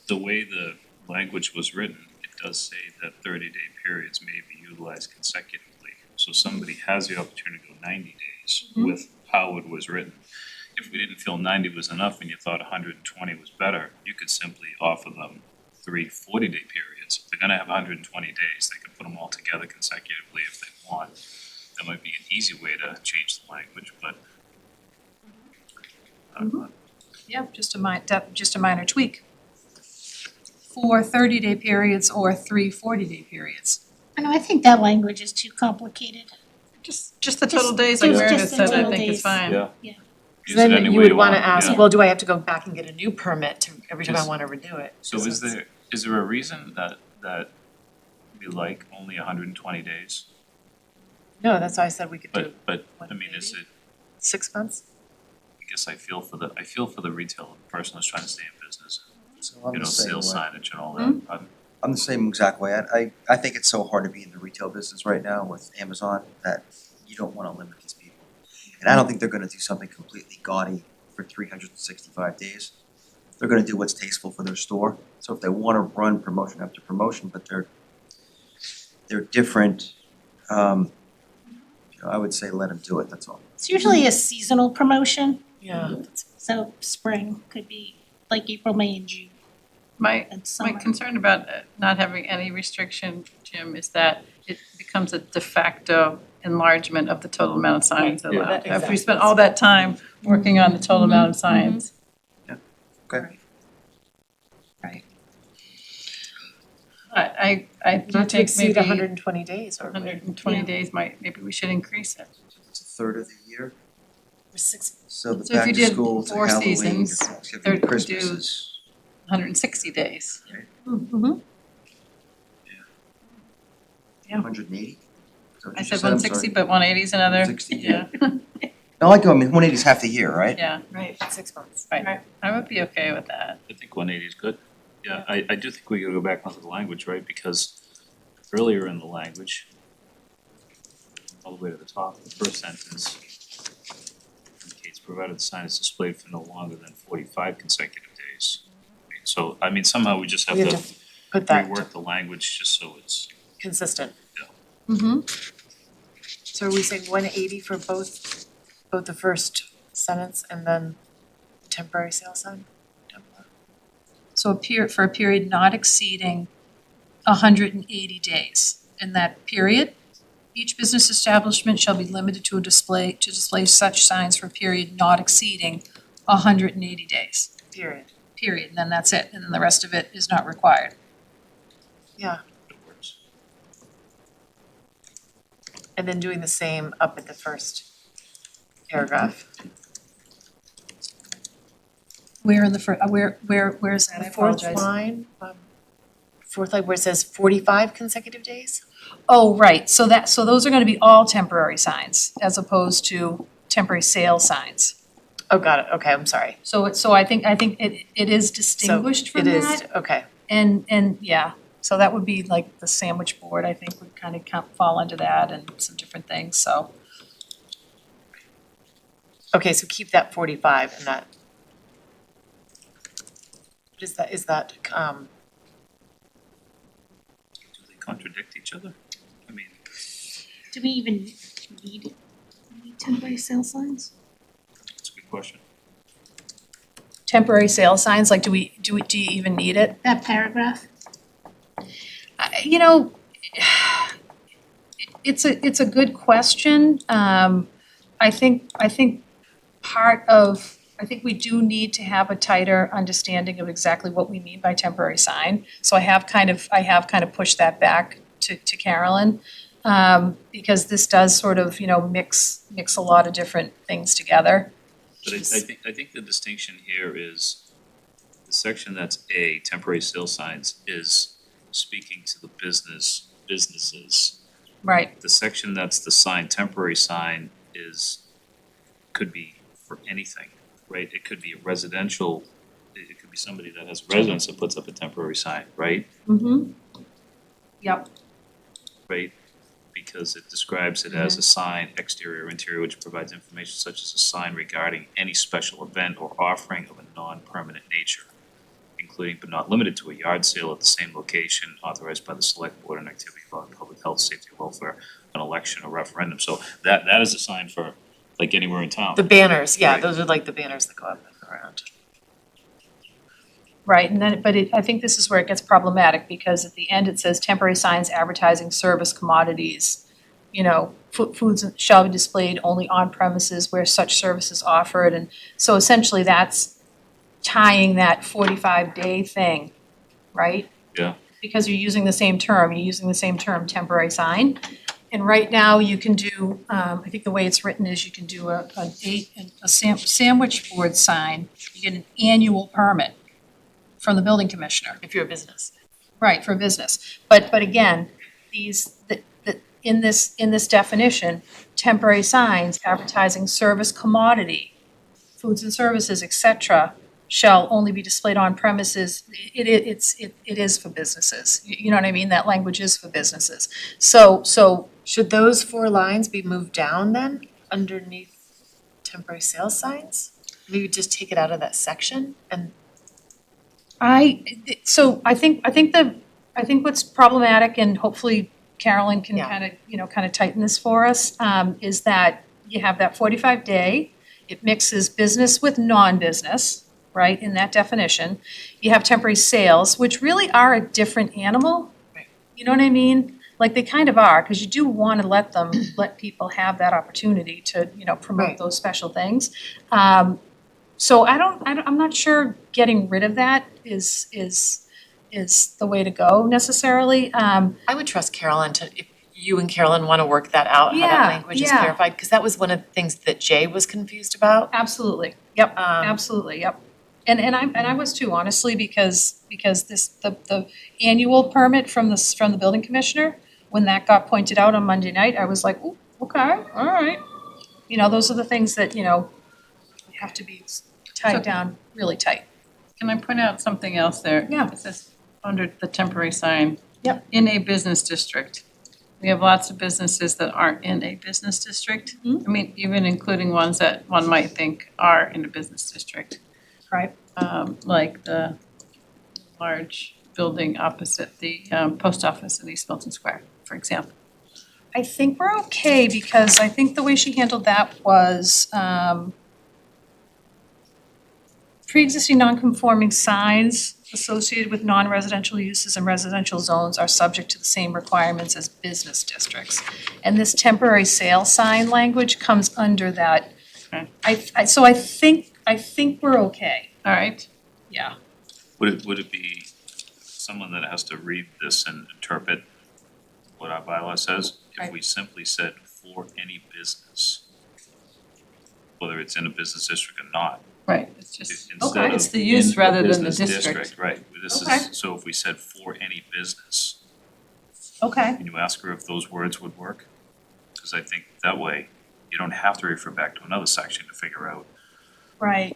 the way the language was written, it does say that 30-day periods may be utilized consecutively. So somebody has the opportunity to go 90 days with how it was written. If we didn't feel 90 was enough and you thought 120 was better, you could simply offer them 3 40-day periods. If they're gonna have 120 days, they can put them all together consecutively if they want. That might be an easy way to change the language, but Yeah, just a minor tweak. 4 30-day periods or 3 40-day periods. And I think that language is too complicated. Just the total days, like just Meredith the said, I total think is days. fine. yeah. Yeah. Use Then it any you way would wanna want, ask, yeah. well, do I have to go back and get a new permit every time I Is- wanna renew it? So is there a reason that we like only 120 days? No, that's why I said we could do But I mean, is it, 6 months? I guess I feel for the retail person who's trying to stay in business, So I'm the same sales way. signage and all that. I'm the same exact way. I think it's so hard to be in the retail business right now with Amazon that you don't wanna limit these people. And I don't think they're gonna do something completely gaudy for 365 days. They're gonna do what's tasteful for their store. So if they wanna run promotion after promotion, but they're different, I would say let them do it, that's all. It's usually a seasonal promotion, Yeah. so spring could be like April, May, and June, My and My summer. concern about not having any restriction, Jim, is that it becomes a de facto enlargement of the total amount of signs Right, yeah. allowed. After we Exactly. spent all that time working on the total amount of signs. Okay. I do Not to think exceed maybe 120 days or 120 Yeah. days maybe we should increase it. It's a third of the year, or 6. so the So if back you to did school to 4 Halloween, seasons, to Thanksgiving, they're Christmas due- is. 160 days. Mhm. Yeah. 180? I said 160, but 180 is another, 160, yeah, No, I mean, 180 is half the year, right? yeah, Right, 6 months. right. I would be okay with that. I think 180 is good. Yeah, I do think we gotta go back onto the language, right, because earlier in the language, all the way to the top, the first sentence indicates provided the sign is displayed for no longer than 45 consecutive days. So, I mean, somehow we just have We to have to put that rework the language just so it's, consistent. Mm-hmm. So are we saying 180 for both the first sentence and then temporary sale sign? So for a period not exceeding 180 days. In that period, each business establishment shall be limited to display such signs for a period not exceeding 180 days. Period. Period, and then that's it, and then the rest of it is not required. Yeah, it works. and then doing the same up at the first paragraph. Where in the where is that? I The fourth apologize. line, fourth line where it says 45 consecutive days? Oh, right, so those are gonna be all temporary signs as opposed to temporary sale signs. Oh, got it, okay, I'm sorry. So I think it is distinguished from So that. it is, okay. And yeah, So that would be like the sandwich board, I think would kind of fall under that and some different things, so. Okay, so keep that 45 and that. What is that, Do they contradict each other? I mean, Do we even need temporary sale signs? it's a good question. Temporary sale signs, like do you even need it? That paragraph? You know, it's a good question. I think I think we do need to have a tighter understanding of exactly what we mean by temporary sign. So I have kind of pushed that back to Carolyn. Because this does sort of, mix a lot of different things together. But I think the distinction here is the section that's A, temporary sale signs, is speaking to the businesses. Right. The section that's the sign, temporary sign, could be for anything, right? It could be a residential, it could be somebody that has a residence that puts up a temporary sign, right? Mm-hmm. Yep. Right? Because it describes it as a sign, exterior or interior, which provides information such as a sign regarding any special event or offering of a non-permanent nature, including but not limited to a yard sale at the same location authorized by the select board, an activity involving public health, safety, welfare, an election or referendum. So that is a sign for like anywhere in town. the banners, yeah, Right. those are like the banners that go up and around. Right, and then, I think this is where it gets problematic, because at the end it says temporary signs advertising service commodities. Foods shall be displayed only on premises where such service is offered, and so essentially that's tying that 45-day thing, right? Yeah. Because you're using the same term, temporary sign. And right now you can do, I think the way it's written is you can do a sandwich board sign, you get an annual permit from the building commissioner. If you're a business. Right, for business. But again, in this definition, temporary signs advertising service commodity, foods and services, et cetera, shall only be displayed on premises. It is for businesses. You know what I mean? That language is for businesses. So Should those 4 lines be moved down then, underneath temporary sales signs? Maybe just take it out of that section and, I think what's problematic, and hopefully Carolyn can Yeah. kind of tighten this for us, is that you have that 45-day, it mixes business with non-business, right, in that definition. You have temporary sales, which really are a different animal. Right. You know what I mean? Like they kind of are, because you do want to let people have that opportunity to, promote Right. those special things. So I'm not sure getting rid of that is the way to go necessarily. I would trust Carolyn if you and Carolyn wanna work that out, how Yeah, that language is yeah. clarified, cause that was one of the things that Jay was confused about. Absolutely, yep, Um, absolutely, yep. And I was too, honestly, because the annual permit from the building commissioner, when that got pointed out on Monday night, I was like, ooh, okay, all right. Those are the things that, have to be tied down really tight. Can I point out something else there? Yeah. It says under the temporary sign. Yep. In a business district. We have lots of businesses that aren't in a business district. Mhm. I mean, even including ones that one might think are in a business district. Right. Like the large building opposite the post office in East Milton Square, for example. I think we're okay, because I think the way she handled that was, pre-existing non-conforming signs associated with non-residential uses in residential zones are subject to the same requirements as business districts. And this temporary sale sign language comes under that. Okay. So I think we're okay, All right, yeah. Would it be someone that has to read this and interpret what our bylaw says? If Right. we simply said for any business, whether it's in a business district or not, right, it's just, instead of it's the use in a rather than the business district. Right, this Okay. is, so if we said for any business, Okay, can you ask her if those words would work? Cause I think that way, you don't have to refer back to another section to figure out Right.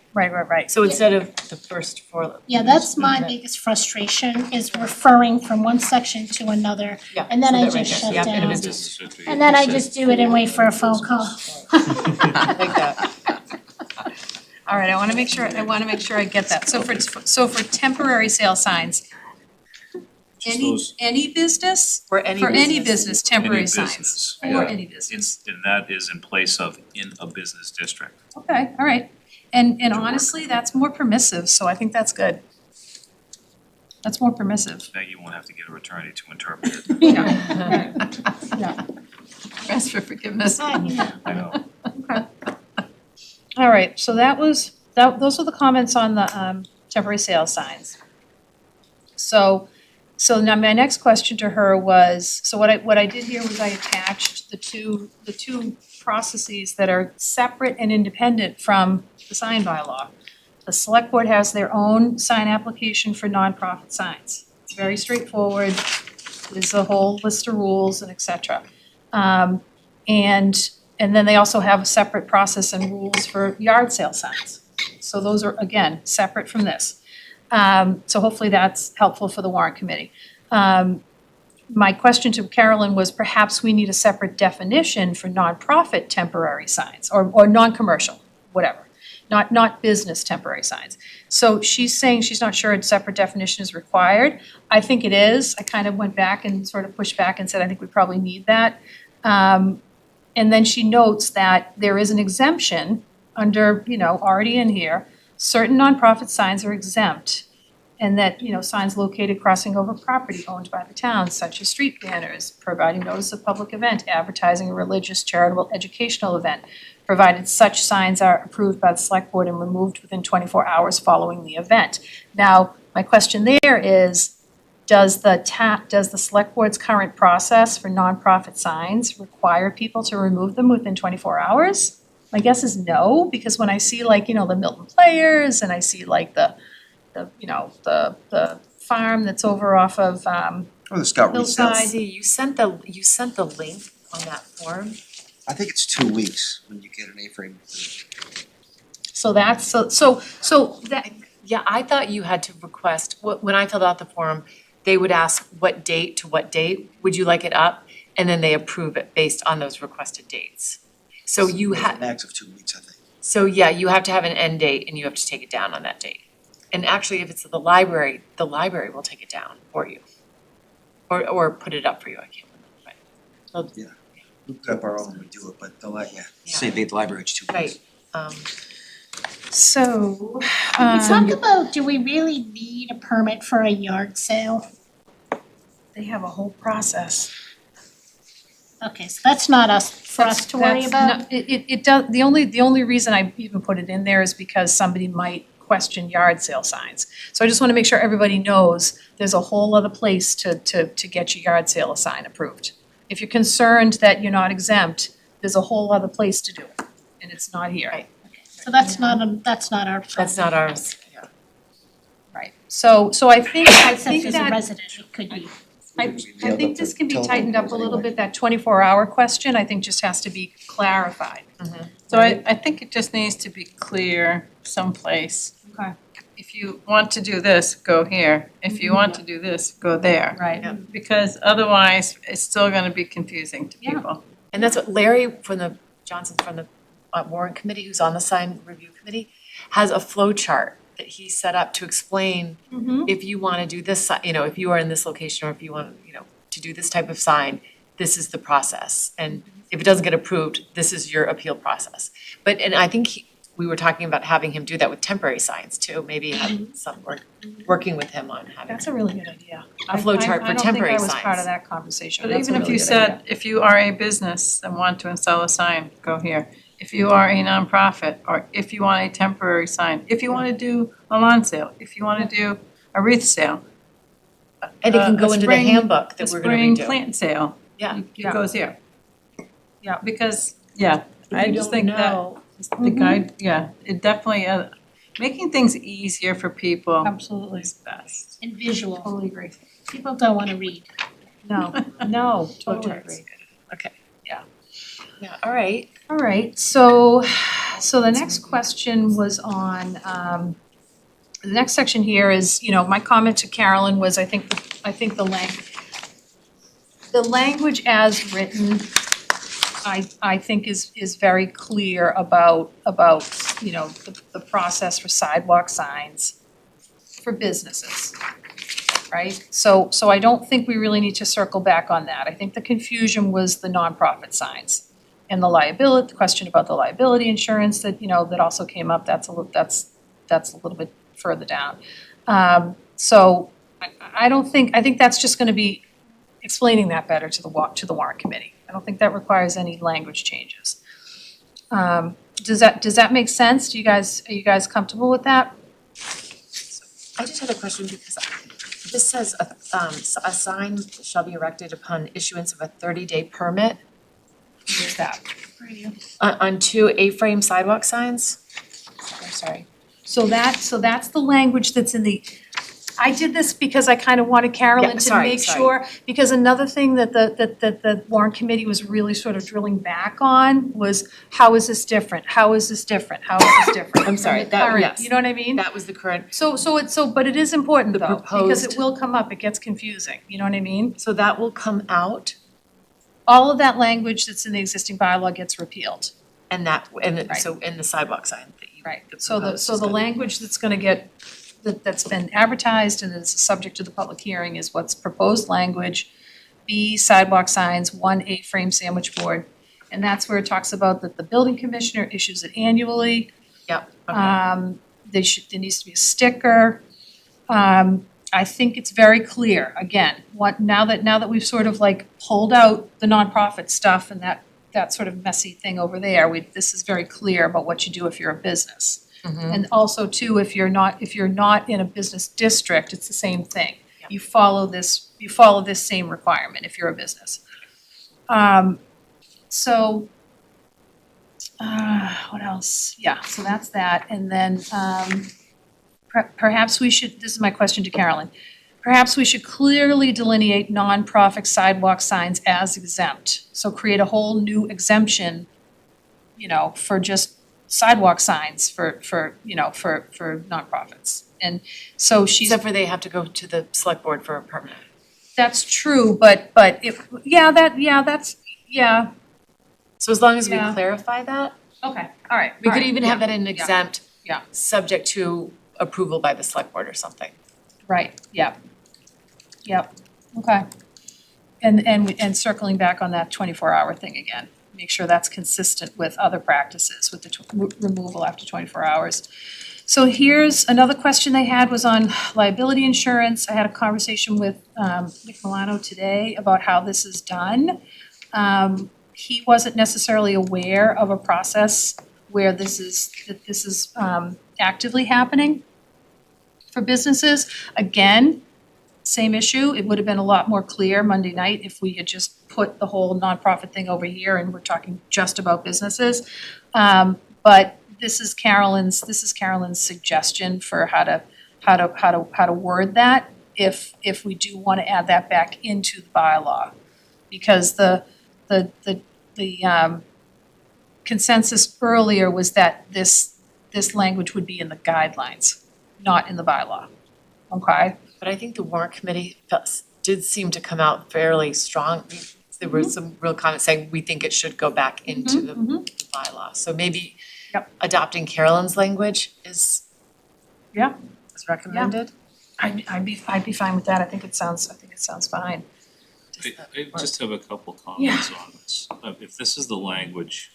So instead of the first four. Yeah, that's my biggest frustration, is referring from one section to another, Yeah, and then so I that right just there. shut Yep, and down. it was And then I just do it and wait for a phone call. like that. All right, I wanna make sure I get that. So for temporary sale signs, Just any those, business? For any For any business. business, temporary any signs. business, For yeah. any business. And that is in place of in a business district. Okay, all right. And Would you work? honestly, that's more permissive, so I think that's good. That's more permissive. Now you won't have to get an attorney to interpret it. Yeah. Ask for forgiveness. I know. All right, so those were the comments on the temporary sale signs. So now my next question to her was, so what I did here was I attached the two processes that are separate and independent from the sign bylaw. The select board has their own sign application for nonprofit signs. It's very straightforward. There's a whole list of rules and et cetera. And then they also have a separate process and rules for yard sale signs. So those are, again, separate from this. So hopefully that's helpful for the warrant committee. My question to Carolyn was perhaps we need a separate definition for nonprofit temporary signs or non-commercial, whatever, not business temporary signs. So she's saying she's not sure a separate definition is required. I think it is. I kind of went back and sort of pushed back and said, I think we probably need that. And then she notes that there is an exemption under, already in here, certain nonprofit signs are exempt. And that, signs located crossing over property owned by the town, such as street banners, providing notice of public event, advertising a religious, charitable, educational event, provided such signs are approved by the select board and removed within 24 hours following the event. Now, my question there is, does the select board's current process for nonprofit signs require people to remove them within 24 hours? My guess is no, because when I see the Milton Players and I see the farm that's over off of Or the Scout Hillside. resale. See, you sent the link on that form. I think it's 2 weeks when you get an A-frame. So that's, so that, Yeah, I thought you had to request, when I filled out the form, they would ask what date to what date, would you like it up? And then they approve it based on those requested dates. So you There's a have, max of 2 weeks, I think. so yeah, you have to have an end date and you have to take it down on that date. And actually, if it's the library will take it down for you. Or put it up for you, I can't remember, We put up our own when we do it, but Yeah. same date, the library, it's 2 weeks. right. so, We talked about, do we really need a permit for a yard sale? they have a whole process. Okay, so that's not for us to worry That's about? not- It does, the only reason I even put it in there is because somebody might question yard sale signs. So I just wanna make sure everybody knows there's a whole other place to get your yard sale sign approved. If you're concerned that you're not exempt, there's a whole other place to do it, and it's not here. Right. So that's not our problem. That's not ours, yeah. Right, so I think Except as a that, resident, it could be. I think this can be tightened up a little bit, that 24-hour question, I think just has to be clarified. So I think it just needs to be clear someplace. Okay. If you want to do this, go here. If you want to do this, go there. Right. Yeah. Because otherwise, it's still gonna be confusing to Yeah. people. And that's what Larry Johnson from the warrant committee, who's on the sign review committee, has a flow chart that he set up to explain if you wanna do this, if you are in this location or if you want, to do this type of sign, this is the process. And if it doesn't get approved, this is your appeal process. And I think we were talking about having him do that with temporary signs too, maybe have working with him on having. That's a really good idea. A flow chart for temporary I don't think I was signs. part of that conversation, But that's a even if really you good idea. said, if you are a business and want to install a sign, go here. If you are a nonprofit, or if you want a temporary sign, if you wanna do a lawn sale, if you wanna do a wreath sale. And it can a go into the spring- handbook that we're gonna redo. A spring plant sale, Yeah. it goes here. Yeah. Because, I just think that the guide, it definitely, making things easier for people Absolutely. is best. And visual. Totally agree. People don't wanna read. No, totally agree. Okay. Yeah, all right. All right, so the next question was on, the next section here is, my comment to Carolyn was, I think the language as written, I think is very clear about, the process for sidewalk signs for businesses, right? So I don't think we really need to circle back on that. I think the confusion was the nonprofit signs and the question about the liability insurance that, that also came up, that's a little bit further down. So I think that's just gonna be explaining that better to the warrant committee. I don't think that requires any language changes. Does that make sense? Are you guys comfortable with that? I just had a question because this says a sign shall be erected upon issuance of a 30-day permit Here's that. on 2 A-frame sidewalk signs. I'm sorry. So that's the language that's in the, I did this because I kind of wanted Carolyn Yeah, to sorry, make sorry. sure, because another thing that the warrant committee was really sort of drilling back on was, how is this different? How is this different? How is this different? I'm sorry, from the that- current, yes. You know what I mean? That was the current, But it is important The though, because it proposed- will come up, it gets confusing, you know what I mean? so that will come out All of that language that's in the existing bylaw gets repealed. and so in the sidewalk sign that you. Right, the so proposed the is gonna be- language that's gonna get, that's been advertised and is subject to the public hearing is what's proposed language. B, sidewalk signs, 1 A-frame sandwich board. And that's where it talks about that the building commissioner issues it annually. Yep, okay. There needs to be a sticker. I think it's very clear, again, now that we've sort of like pulled out the nonprofit stuff and that sort of messy thing over there, this is very clear about what you do if you're a business. Mhm. And also too, if you're not in a business district, it's the same thing. Yeah. You follow this same requirement if you're a business. So, what else? Yeah, so that's that, and then, perhaps we should, this is my question to Carolyn. Perhaps we should clearly delineate nonprofit sidewalk signs as exempt. So create a whole new exemption, for just sidewalk signs for nonprofits. And so she's, Except for they have to go to the select board for a permit. that's true, but if, that's. So as long as we Yeah. clarify that, Okay, all right. we all could right, even yeah, have that in exempt. Yeah. Subject to approval by the select board or something. Right, yep. Yep, okay. And circling back on that 24-hour thing again, make sure that's consistent with other practices with the removal after 24 hours. So here's another question they had was on liability insurance. I had a conversation with Nick Milano today about how this is done. He wasn't necessarily aware of a process where this is actively happening for businesses. Again, same issue, it would have been a lot more clear Monday night if we had just put the whole nonprofit thing over here and we're talking just about businesses. But this is Carolyn's suggestion for how to word that if we do want to add that back into the bylaw. Because the consensus earlier was that this language would be in the guidelines, not in the bylaw. Okay? But I think the warrant committee did seem to come out fairly strong. There were some real comments saying we think it should go back into the bylaw. So maybe Yep. adopting Carolyn's language is Yeah. is recommended. I'd be fine with that, I think it sounds fine. I just have a couple comments on this. If this is the language,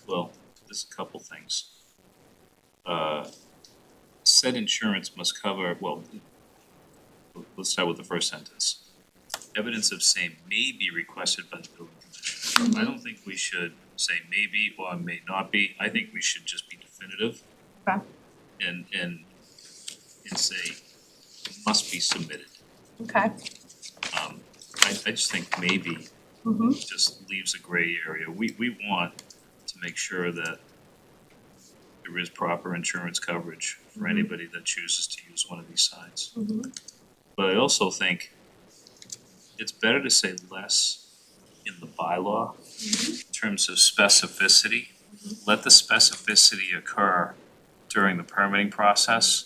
well, there's a couple things. Said insurance must cover, well, let's start with the first sentence. Evidence of same may be requested by the building commissioner. I don't think we should say maybe or may not be. I think we should just be definitive. Okay. And say must be submitted. Okay. I just think maybe just leaves a gray area. We want to make sure that there is proper insurance coverage for anybody that chooses to use one of these signs. But I also think it's better to say less in the bylaw in terms of specificity. Let the specificity occur during the permitting process.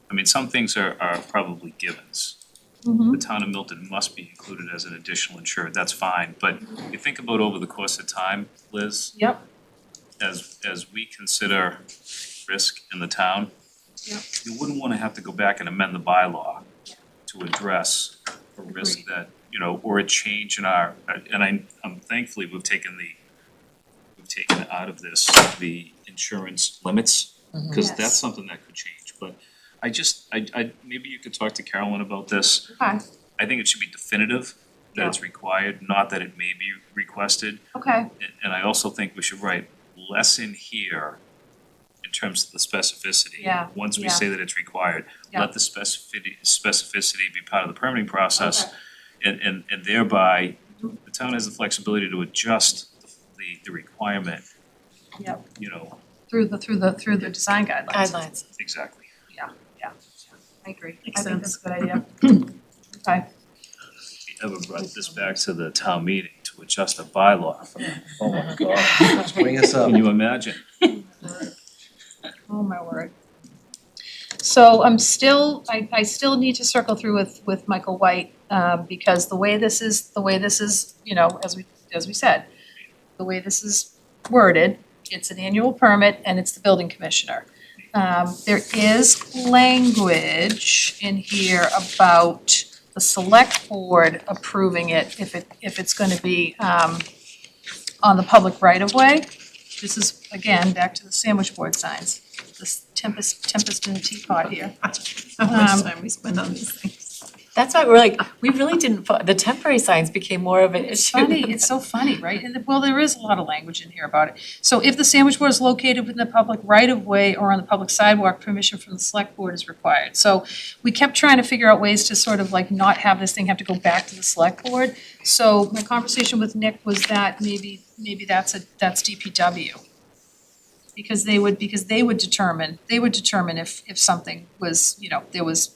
I mean, some things are probably givens. The town of Milton must be included as an additional insured, that's fine, but you think about over the course of time, Liz, Yep. as we consider risk in the town, Yep. you wouldn't wanna have to go back and amend the bylaw to address a risk Agreed. that, you know, or a change in our, and I'm thankfully, we've taken out of this the insurance limits, cause Yes. that's something that could change, but I maybe you could talk to Carolyn about this. Okay, I think it should be definitive that it's required, not that it may be requested. okay, And I also think we should write less in here in terms of the specificity. Yeah, Once we yeah. say that it's required, Yeah. let the specificity be part of the permitting process. And thereby, the town has the flexibility to adjust the requirement. Yep. You know, through the design guidelines. Guidelines. exactly. I agree. Makes I think sense. that's a good idea. Okay. If we ever brought this back to the town meeting to adjust a bylaw, oh my God, Let's bring us up. can you imagine? Oh, my word. So I'm still, I still need to circle through with Michael White, because the way this is, you know, as we said, the way this is worded, it's an annual permit and it's the building commissioner. There is language in here about the select board approving it if it's gonna be, on the public right of way. This is, again, back to the sandwich board signs, this tempest in the teapot here. How much time we spend on these things. That's why we're like, we really didn't, the temporary signs became more of an issue. It's funny, it's so funny, right? And well, there is a lot of language in here about it. So if the sandwich board is located within the public right of way or on the public sidewalk, permission from the select board is required. So we kept trying to figure out ways to sort of like not have this thing have to go back to the select board. So my conversation with Nick was that maybe that's DPW. Because they would determine if something was, you know, there was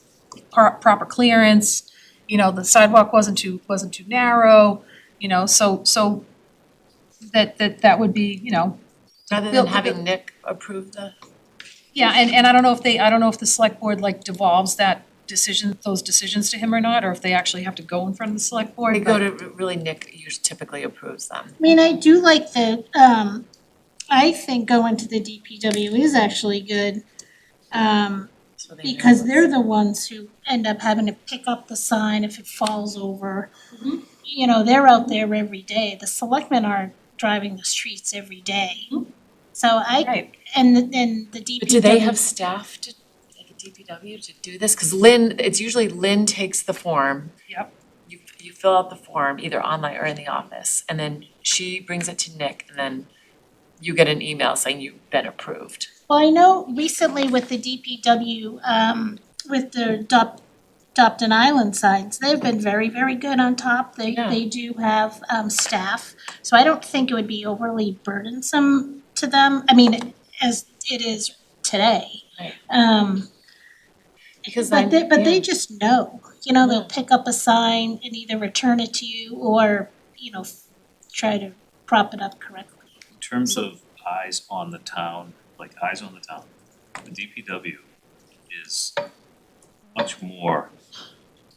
proper clearance, you know, the sidewalk wasn't too narrow, you know, so that would be, you know, Rather Bill- than having Nick approve the. yeah, and I don't know if the select board like devolves those decisions to him or not, or if they actually have to go in front of the select board. They go but- to, really Nick usually typically approves them. I mean, I do like the, I think going to the DPW is actually good. So they know Because what's- they're the ones who end up having to pick up the sign if it falls over. Mhm. You know, they're out there every day. The selectmen are driving the streets every day. So Right. and the DPW. But do they have staff to, like a DPW to do this? Cause it's usually Lynn takes the form. Yep. You fill out the form either online or in the office, and then she brings it to Nick, and then you get an email saying you've been approved. Well, I know recently with the DPW, with the Adopt an Island signs, they've been very, very good on top. Yeah. They do have staff, so I don't think it would be overly burdensome to them. I mean, as it is today. Right. Because But then, they yeah. just know, you know, they'll pick up a sign and either return it to you or, you know, try to prop it up correctly. In terms of eyes on the town, the DPW is much more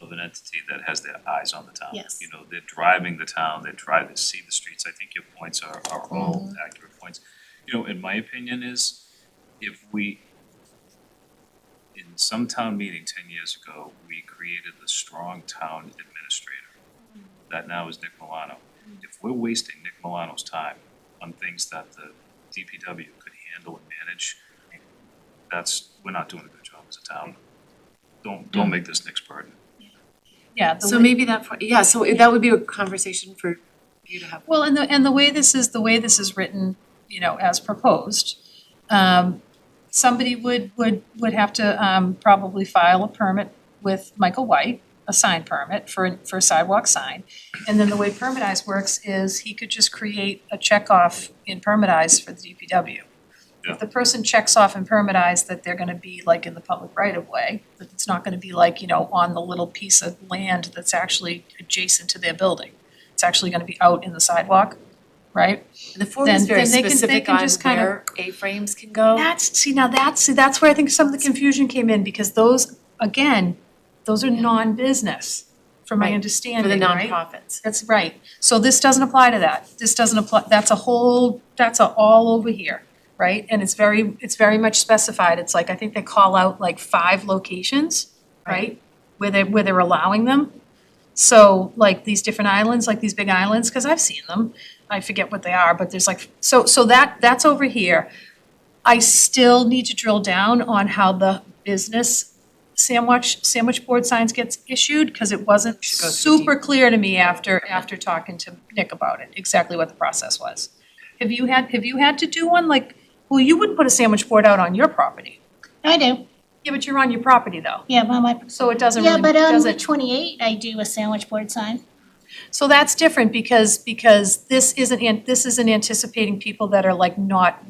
of an entity that has their eyes on the town. Yes. You know, they're driving the town, they see the streets, I think your points are all accurate points. You know, in my opinion is, if we, in some town meeting 10 years ago, we created the strong town administrator. That now is Nick Milano. If we're wasting Nick Milano's time on things that the DPW could handle and manage, we're not doing a good job as a town. Don't make this Nick's burden. Yeah, So maybe so that would be a conversation for you to have. well, and the way this is written, you know, as proposed, somebody would have to probably file a permit with Michael White, a sign permit for a sidewalk sign. And then the way Permitize works is he could just create a checkoff in Permitize for the DPW. Yeah. If the person checks off in Permitize that they're gonna be like in the public right of way, that it's not gonna be like, you know, on the little piece of land that's actually adjacent to their building. it's actually gonna be out in the sidewalk, right? And the form is Then- very then they can specific on just kinda- where A-frames can go. That's where I think some of the confusion came in, because those, again, those are non-business, from my Right, understanding, For the right? nonprofits. That's right. So this doesn't apply to that. This doesn't apply, that's all over here, right? And it's very much specified. It's like, I think they call out like 5 locations, right? Where they're allowing them. So like these different islands, like these big islands, because I've seen them. I forget what they are, but there's like, so that's over here. I still need to drill down on how the business sandwich board signs gets issued, because it wasn't Should go through super clear to me after talking to Nick about it, exactly what the process was. Have you had to do one, like, well, you wouldn't put a sandwich board out on your property. I do, Yeah, but you're on your property though, yeah, well, my, so it doesn't yeah, really, but on Route doesn't. 28, I do a sandwich board sign. So that's different because this isn't anticipating people that are like not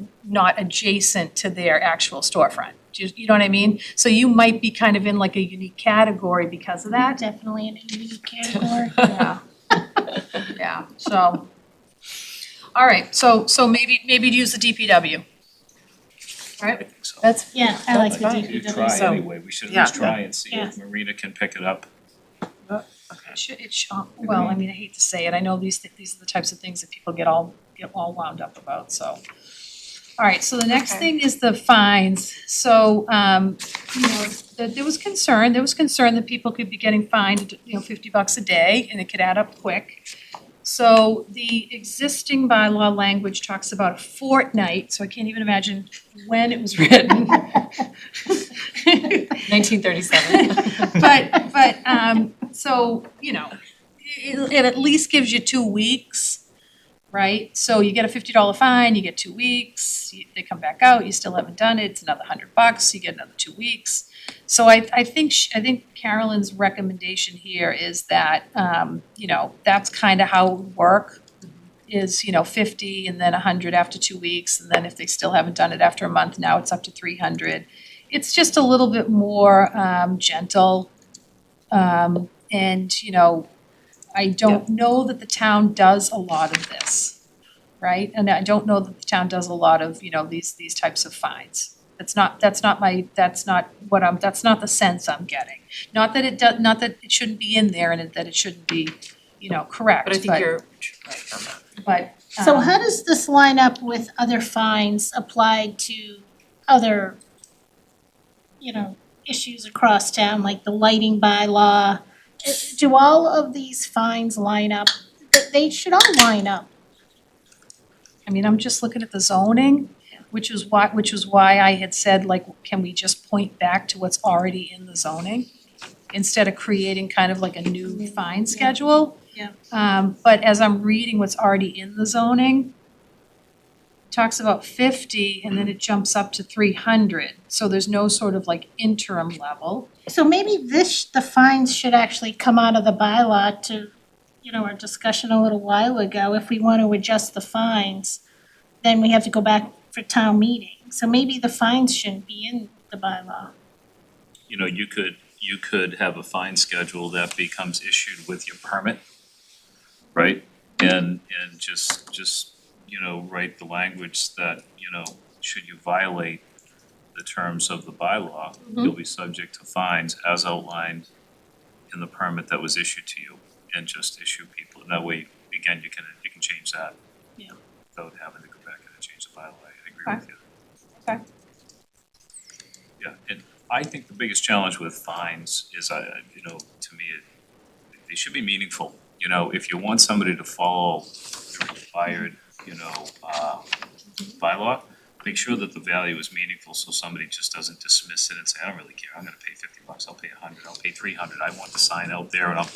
adjacent to their actual storefront. Do you know what I mean? So you might be kind of in like a unique category because of that. Definitely in a unique category. Yeah. Yeah, so. All right, so maybe to use the DPW. I think so. That's, Yeah, I like the fine. You DPW. try So- anyway, we should at Yeah. least try and see Yeah. if Marina can pick it up. It should, well, I mean, I hate to say it, I know these are the types of things that people get all wound up about, so. All right, so the next Okay. thing is the fines. So, you know, there was concern that people could be getting fined, $50 a day, and it could add up quick. So the existing bylaw language talks about a fortnight, so I can't even imagine when it was written. 1937. So, it at least gives you 2 weeks, right? So you get a $50 fine, you get 2 weeks, they come back out, you still haven't done it, it's another $100, you get another 2 weeks. So I think Carolyn's recommendation here is that, that's kind of how it would work, is, 50 and then 100 after 2 weeks, and then if they still haven't done it after a month, now it's up to 300. It's just a little bit more gentle. And, I don't know that the town does a lot of this, right? And I don't know that the town does a lot of, these types of fines. That's not the sense I'm getting. Not that it shouldn't be in there and that it shouldn't be, correct, But I think you're right on that. but, So how does this line up with other fines applied to other, issues across town, like the lighting bylaw? Do all of these fines line up? They should all line up. I mean, I'm just looking at the zoning, which was why I had said, like, can we just point back to what's already in the zoning? Instead of creating kind of like a new fine schedule. Yeah. But as I'm reading what's already in the zoning, it talks about 50 and then it jumps up to 300. So there's no sort of like interim level. So maybe the fines should actually come out of the bylaw to, our discussion a little while ago. If we want to adjust the fines, then we have to go back for town meeting. So maybe the fines shouldn't be in the bylaw. You could have a fine schedule that becomes issued with your permit, right? And just write the language that, should you violate the terms of the bylaw, you'll be subject to fines as outlined in the permit that was issued to you, and just issue people. That way, again, you can change that. Yeah. Without having to go back and change the bylaw. I agree with you. Okay. Yeah, and I think the biggest challenge with fines is, to me, they should be meaningful. If you want somebody to follow the required, bylaw, make sure that the value is meaningful, so somebody just doesn't dismiss it and say, I don't really care, I'm gonna pay $50, I'll pay 100, I'll pay 300, I want the sign out there and I'll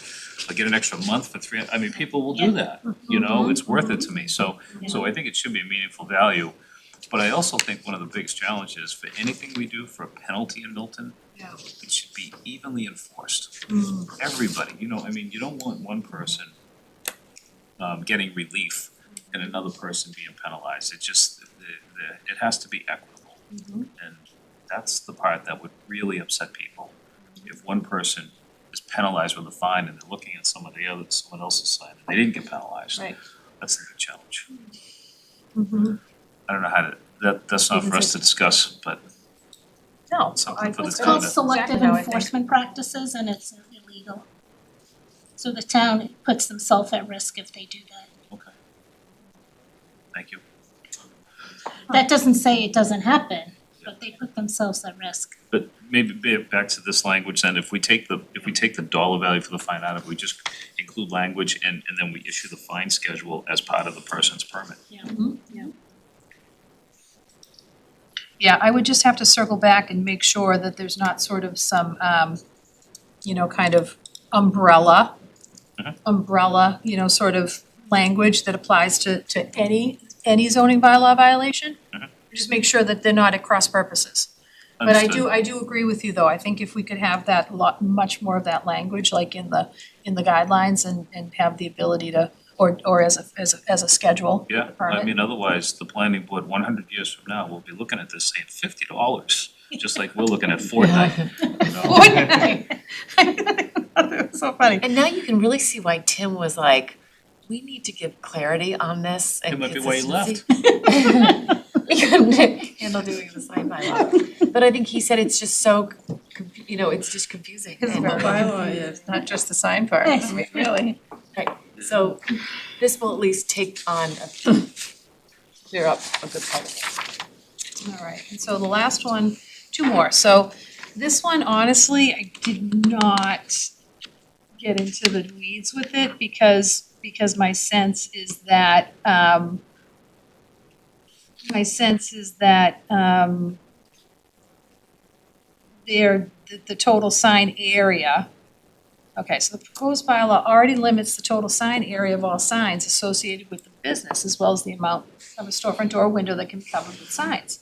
get an extra month for 300. I mean, people will do that, it's worth it to me, so I think it should be a meaningful value. But I also think one of the biggest challenges for anything we do for a penalty in Milton, it should be evenly enforced. Everybody, you don't want one person getting relief and another person being penalized. It just, it has to be equitable. And that's the part that would really upset people. If one person is penalized with a fine and they're looking at someone else's sign and they didn't get penalized. Right. That's the big challenge. Mhm. I don't know how to, that's not for us to discuss, but No, something for the It's town called to- selective Exactly how I think. enforcement practices and it's illegal. So the town puts themselves at risk if they do that. Okay. Thank you. That doesn't say it doesn't happen, but they put themselves at risk. But maybe back to this language then, if we take the dollar value for the fine out of it, we just include language and then we issue the fine schedule as part of the person's permit. Yeah, I would just have to circle back and make sure that there's not sort of some, kind of umbrella, sort of language that applies to any zoning bylaw violation. Just make sure that they're not at cross purposes. But I do agree with you, though. I think if we could have that much more of that language, like in the guidelines and have the ability to, or as a schedule. Yeah, I permit. mean, otherwise, the planning board, 100 years from now, will be looking at this saying $50, just like we're looking at Fortnite, you know? That's so funny. And now you can really see why Tim was like, we need to give clarity on this and It might be why he left. consistency." He couldn't handle doing the sign bylaw. But I think he said it's just so, it's just confusing. Because and- the bylaw is not just the sign part, I mean, really. So this will at least clear up a good part of it. All right, and so the last one, two more. So this one, honestly, I did not get into the weeds with it because my sense is that the total sign area. Okay, so the proposed bylaw already limits the total sign area of all signs associated with the business, as well as the amount of a storefront or window that can be covered with signs.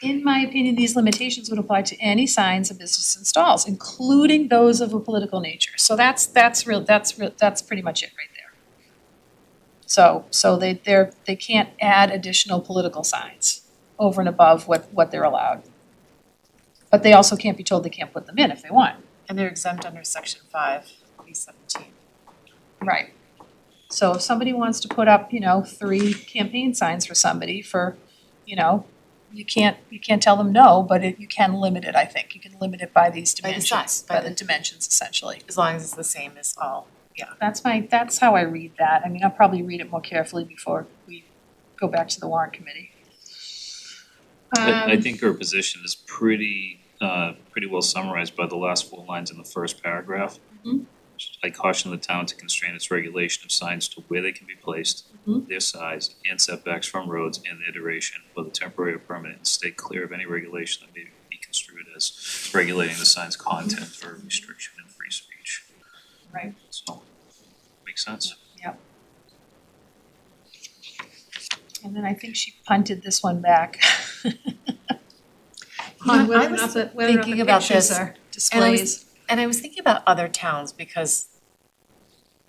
In my opinion, these limitations would apply to any signs a business installs, including those of a political nature. So that's pretty much it right there. So they can't add additional political signs over and above what they're allowed. But they also can't be told they can't put them in if they want. And they're exempt under section 5, B17. Right. So if somebody wants to put up, 3 campaign signs for somebody for, you can't tell them no, but you can limit it, I think. You can limit it by these By the dimensions, size, by the dimensions essentially. As long as it's the same as all. That's how I read that. I mean, I'll probably read it more carefully before we go back to the warrant committee. I think her position is pretty well summarized by the last 4 lines in the first paragraph. Mhm. I caution the town to constrain its regulation of signs to where they can be placed, their size, and setbacks from roads and their duration, whether temporary or permanent, and stay clear of any regulation that may be construed as regulating the sign's content or restriction in free speech. Right. So, makes sense. And then I think she punted this one back. I On whether or was not the thinking about pictures this, are displays. And I was thinking about other towns because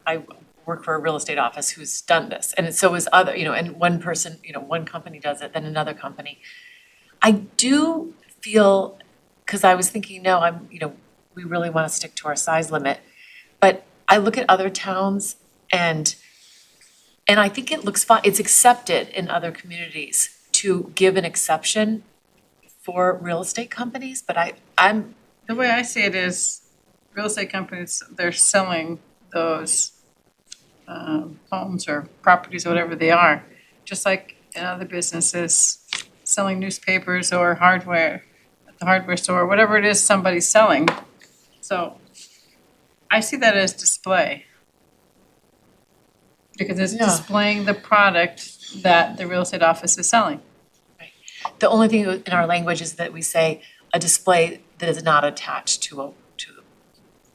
I work for a real estate office who's done this. And so is other, and one person, one company does it, then another company. I do feel, because I was thinking, no, we really want to stick to our size limit. But I look at other towns and I think it looks fine. It's accepted in other communities to give an exception for real estate companies, but I'm The way I see it is, real estate companies, they're selling those homes or properties, whatever they are, just like in other businesses, selling newspapers or hardware at the hardware store, whatever it is somebody's selling. So I see that as display. Because it's Yeah. displaying the product that the real estate office is selling. the only thing in our language is that we say a display that is not attached to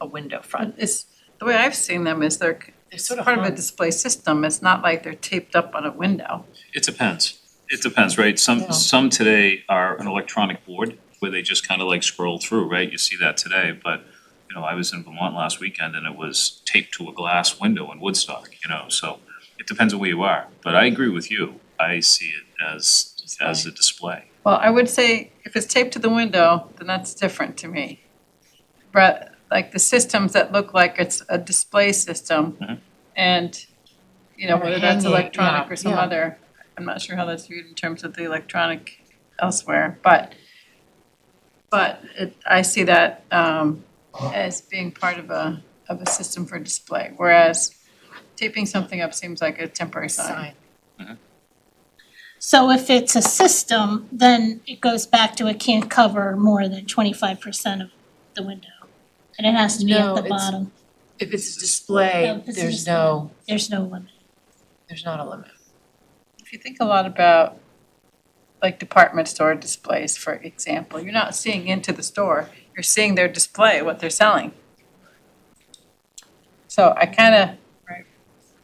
a window front. It's, the way I've seen them is they're sort of part of a hung. display system, it's not like they're taped up on a window. It depends, right? Yeah. Some today are an electronic board where they just kind of like scroll through, right? You see that today, but, I was in Vermont last weekend and it was taped to a glass window in Woodstock, so it depends on where you are. But I agree with you, I see it as a display. Well, I would say if it's taped to the window, then that's different to me. But like the systems that look like it's a display system. Mhm. And, you know, Or whether that's hanging, electronic yeah, or some yeah. other, I'm not sure how that's viewed in terms of the electronic elsewhere, but I see that as being part of a system for display, whereas taping something up seems like a temporary sign. So if it's a system, then it goes back to it can't cover more than 25% of the window. And it has to be No, at the it's- bottom. If it's a display, Oh, if it's a there's display. no, There's no limit. there's not a limit. If you think a lot about like department store displays, for example, you're not seeing into the store, you're seeing their display, what they're selling. So I kinda,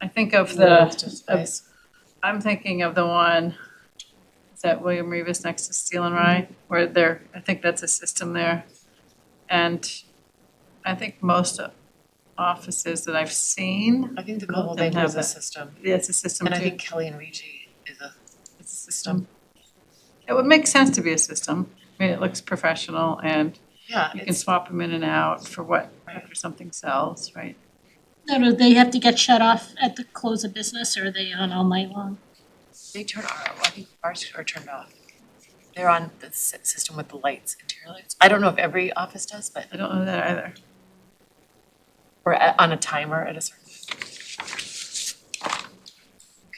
I think of Those displays. I'm thinking of the one, is that William Revis next to Steel and Rye, where there, I think that's a system there. And I think most offices that I've seen, I think the Most Global of them Bank have is a that. system, yeah, it's a system too. and I think Kelly and Regi is a It's a system. It would make sense to be a system. I mean, it looks professional and yeah, you can it's, swap them in and out for after something sells, right? No, they have to get shut off at the close of business, or are they on all night long? they turn, I think ours are turned off. They're on the system with the lights, interior lights. I don't know if every office does, but, I don't know that either. or on a timer at a certain.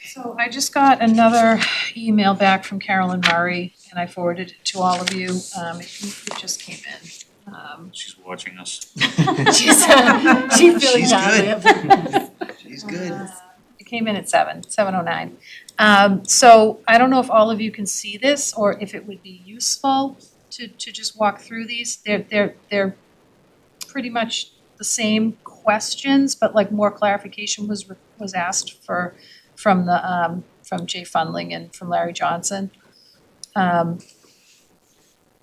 So I just got another email back from Carolyn Murray, and I forwarded it to all of you. It just came in. She's watching us. She's feeling She's badly. She's good. It came in at 7:09. So I don't know if all of you can see this, or if it would be useful to just walk through these. They're pretty much the same questions, but like more clarification was asked from Jay Fundling and from Larry Johnson. How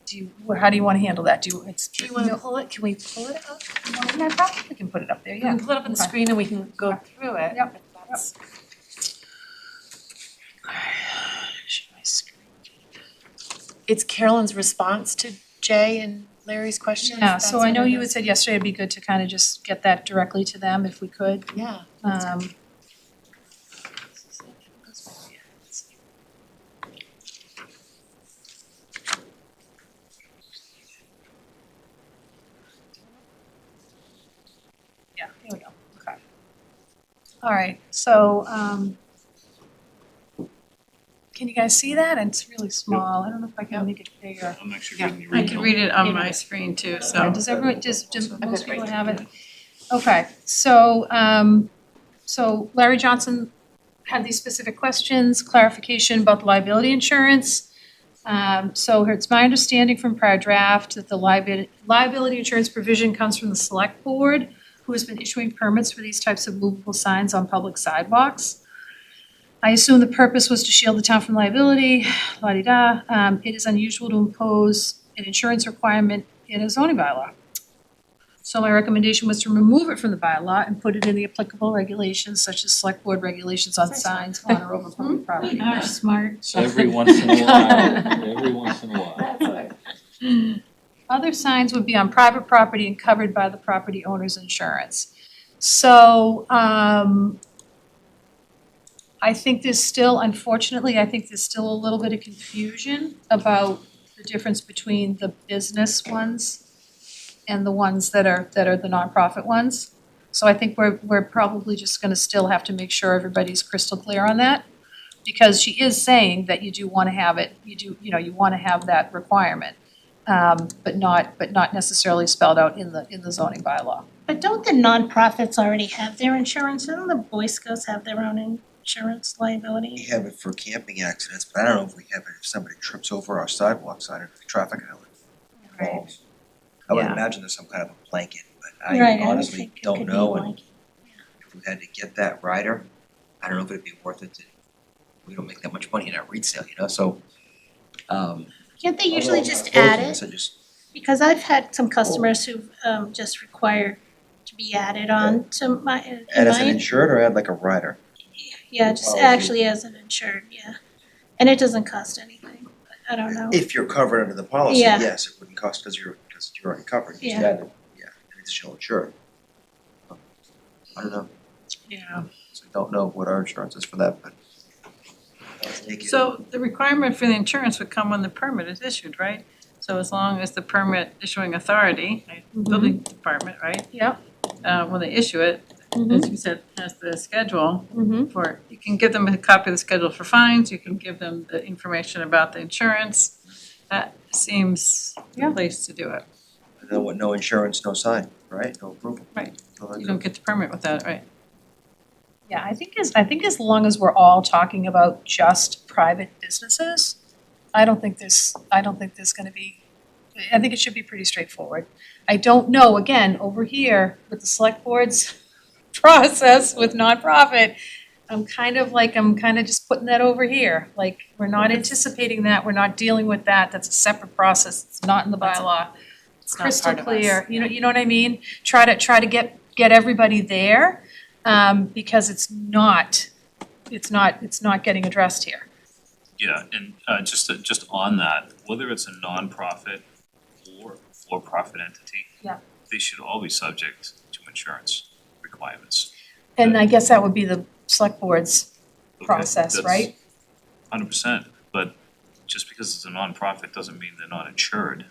do you wanna handle that? Do you wanna pull it? Can we pull it up? I probably can put it up there, We yeah. can pull it up on the Okay. screen and we can go through it. Yep, if that's- Share my screen. It's Carolyn's response to Jay and Larry's questions. Yeah, so I know That's you what had said yesterday it'd be good to kind of just get that directly to them if we could. it is. Yeah. Yeah, here we go, okay. All right, so, can you guys see that? And it's really small, I don't know if I can make it bigger. I'm actually Yeah. reading your I email. can read it on my screen too, Okay, so. does everyone, does most Okay, people great. have it? Okay, so, so Larry Johnson had these specific questions, clarification about the liability insurance. So it's my understanding from prior draft that the liability insurance provision comes from the select board, who has been issuing permits for these types of movable signs on public sidewalks. I assume the purpose was to shield the town from liability, la-di-da. It is unusual to impose an insurance requirement in a zoning bylaw. So my recommendation was to remove it from the bylaw and put it in the applicable regulations, such as select board regulations on signs on or over public property. We are smart. So every once in a while, every once in a while. Other signs would be on private property and covered by the property owner's insurance. So, I think there's still, unfortunately, I think there's still a little bit of confusion about the difference between the business ones and the ones that are the nonprofit ones. So I think we're probably just gonna still have to make sure everybody's crystal clear on that. Because she is saying that you do wanna have it, you wanna have that requirement. But not necessarily spelled out in the zoning bylaw. But don't the nonprofits already have their insurance? Don't the Boy Scouts have their own insurance We liability? have it for camping accidents, but I don't know if we have it if somebody trips over our sidewalk sign or if the traffic island falls. I would Yeah. imagine there's some kind of a blanket, but Right, I would honestly think it don't could be know, and like- if we had to get that rider, I don't know if it'd be worth it to, we don't make that much money in our resale, so, Can't they usually although just those add ones it? are just- Because I've had some customers who've just required to be added on to my, add as an insured or add like a rider? yeah, just policy. actually as an insured, yeah. And it doesn't cost anything, but I don't know. If you're covered under the policy, Yeah. yes, it wouldn't cost, because you're already covered, just Yeah. add it, yeah, an additional insured. I don't know, Yeah. so I don't know what our insurance is for that, but. Take it. So the requirement for the insurance would come when the permit is issued, right? So as long as the permit issuing authority, right, building department, right? Yep. When they issue it, as you said, has the schedule Mm-hmm. for, you can give them a copy of the schedule for fines, you can give them the information about the insurance. That seems the place to do it. No insurance, no sign, right? No approval. Right. So that's You don't get the permit without it, right? Yeah, I think as long as we're all talking about just private businesses, I don't think there's gonna be, I think it should be pretty straightforward. I don't know, again, over here with the select board's process with nonprofit, I'm kind of just putting that over here, like, we're not anticipating that, we're not dealing with that, that's a separate process, it's not in the bylaw. It's not Crystal part of us. clear, you know what I mean? Try to get everybody there, because it's not getting addressed here. Yeah, and just on that, whether it's a nonprofit or for-profit entity. Yeah. They should all be subject to insurance requirements. And I guess that would be the select board's Okay, process, that's right? 100%, but just because it's a nonprofit doesn't mean they're not insured.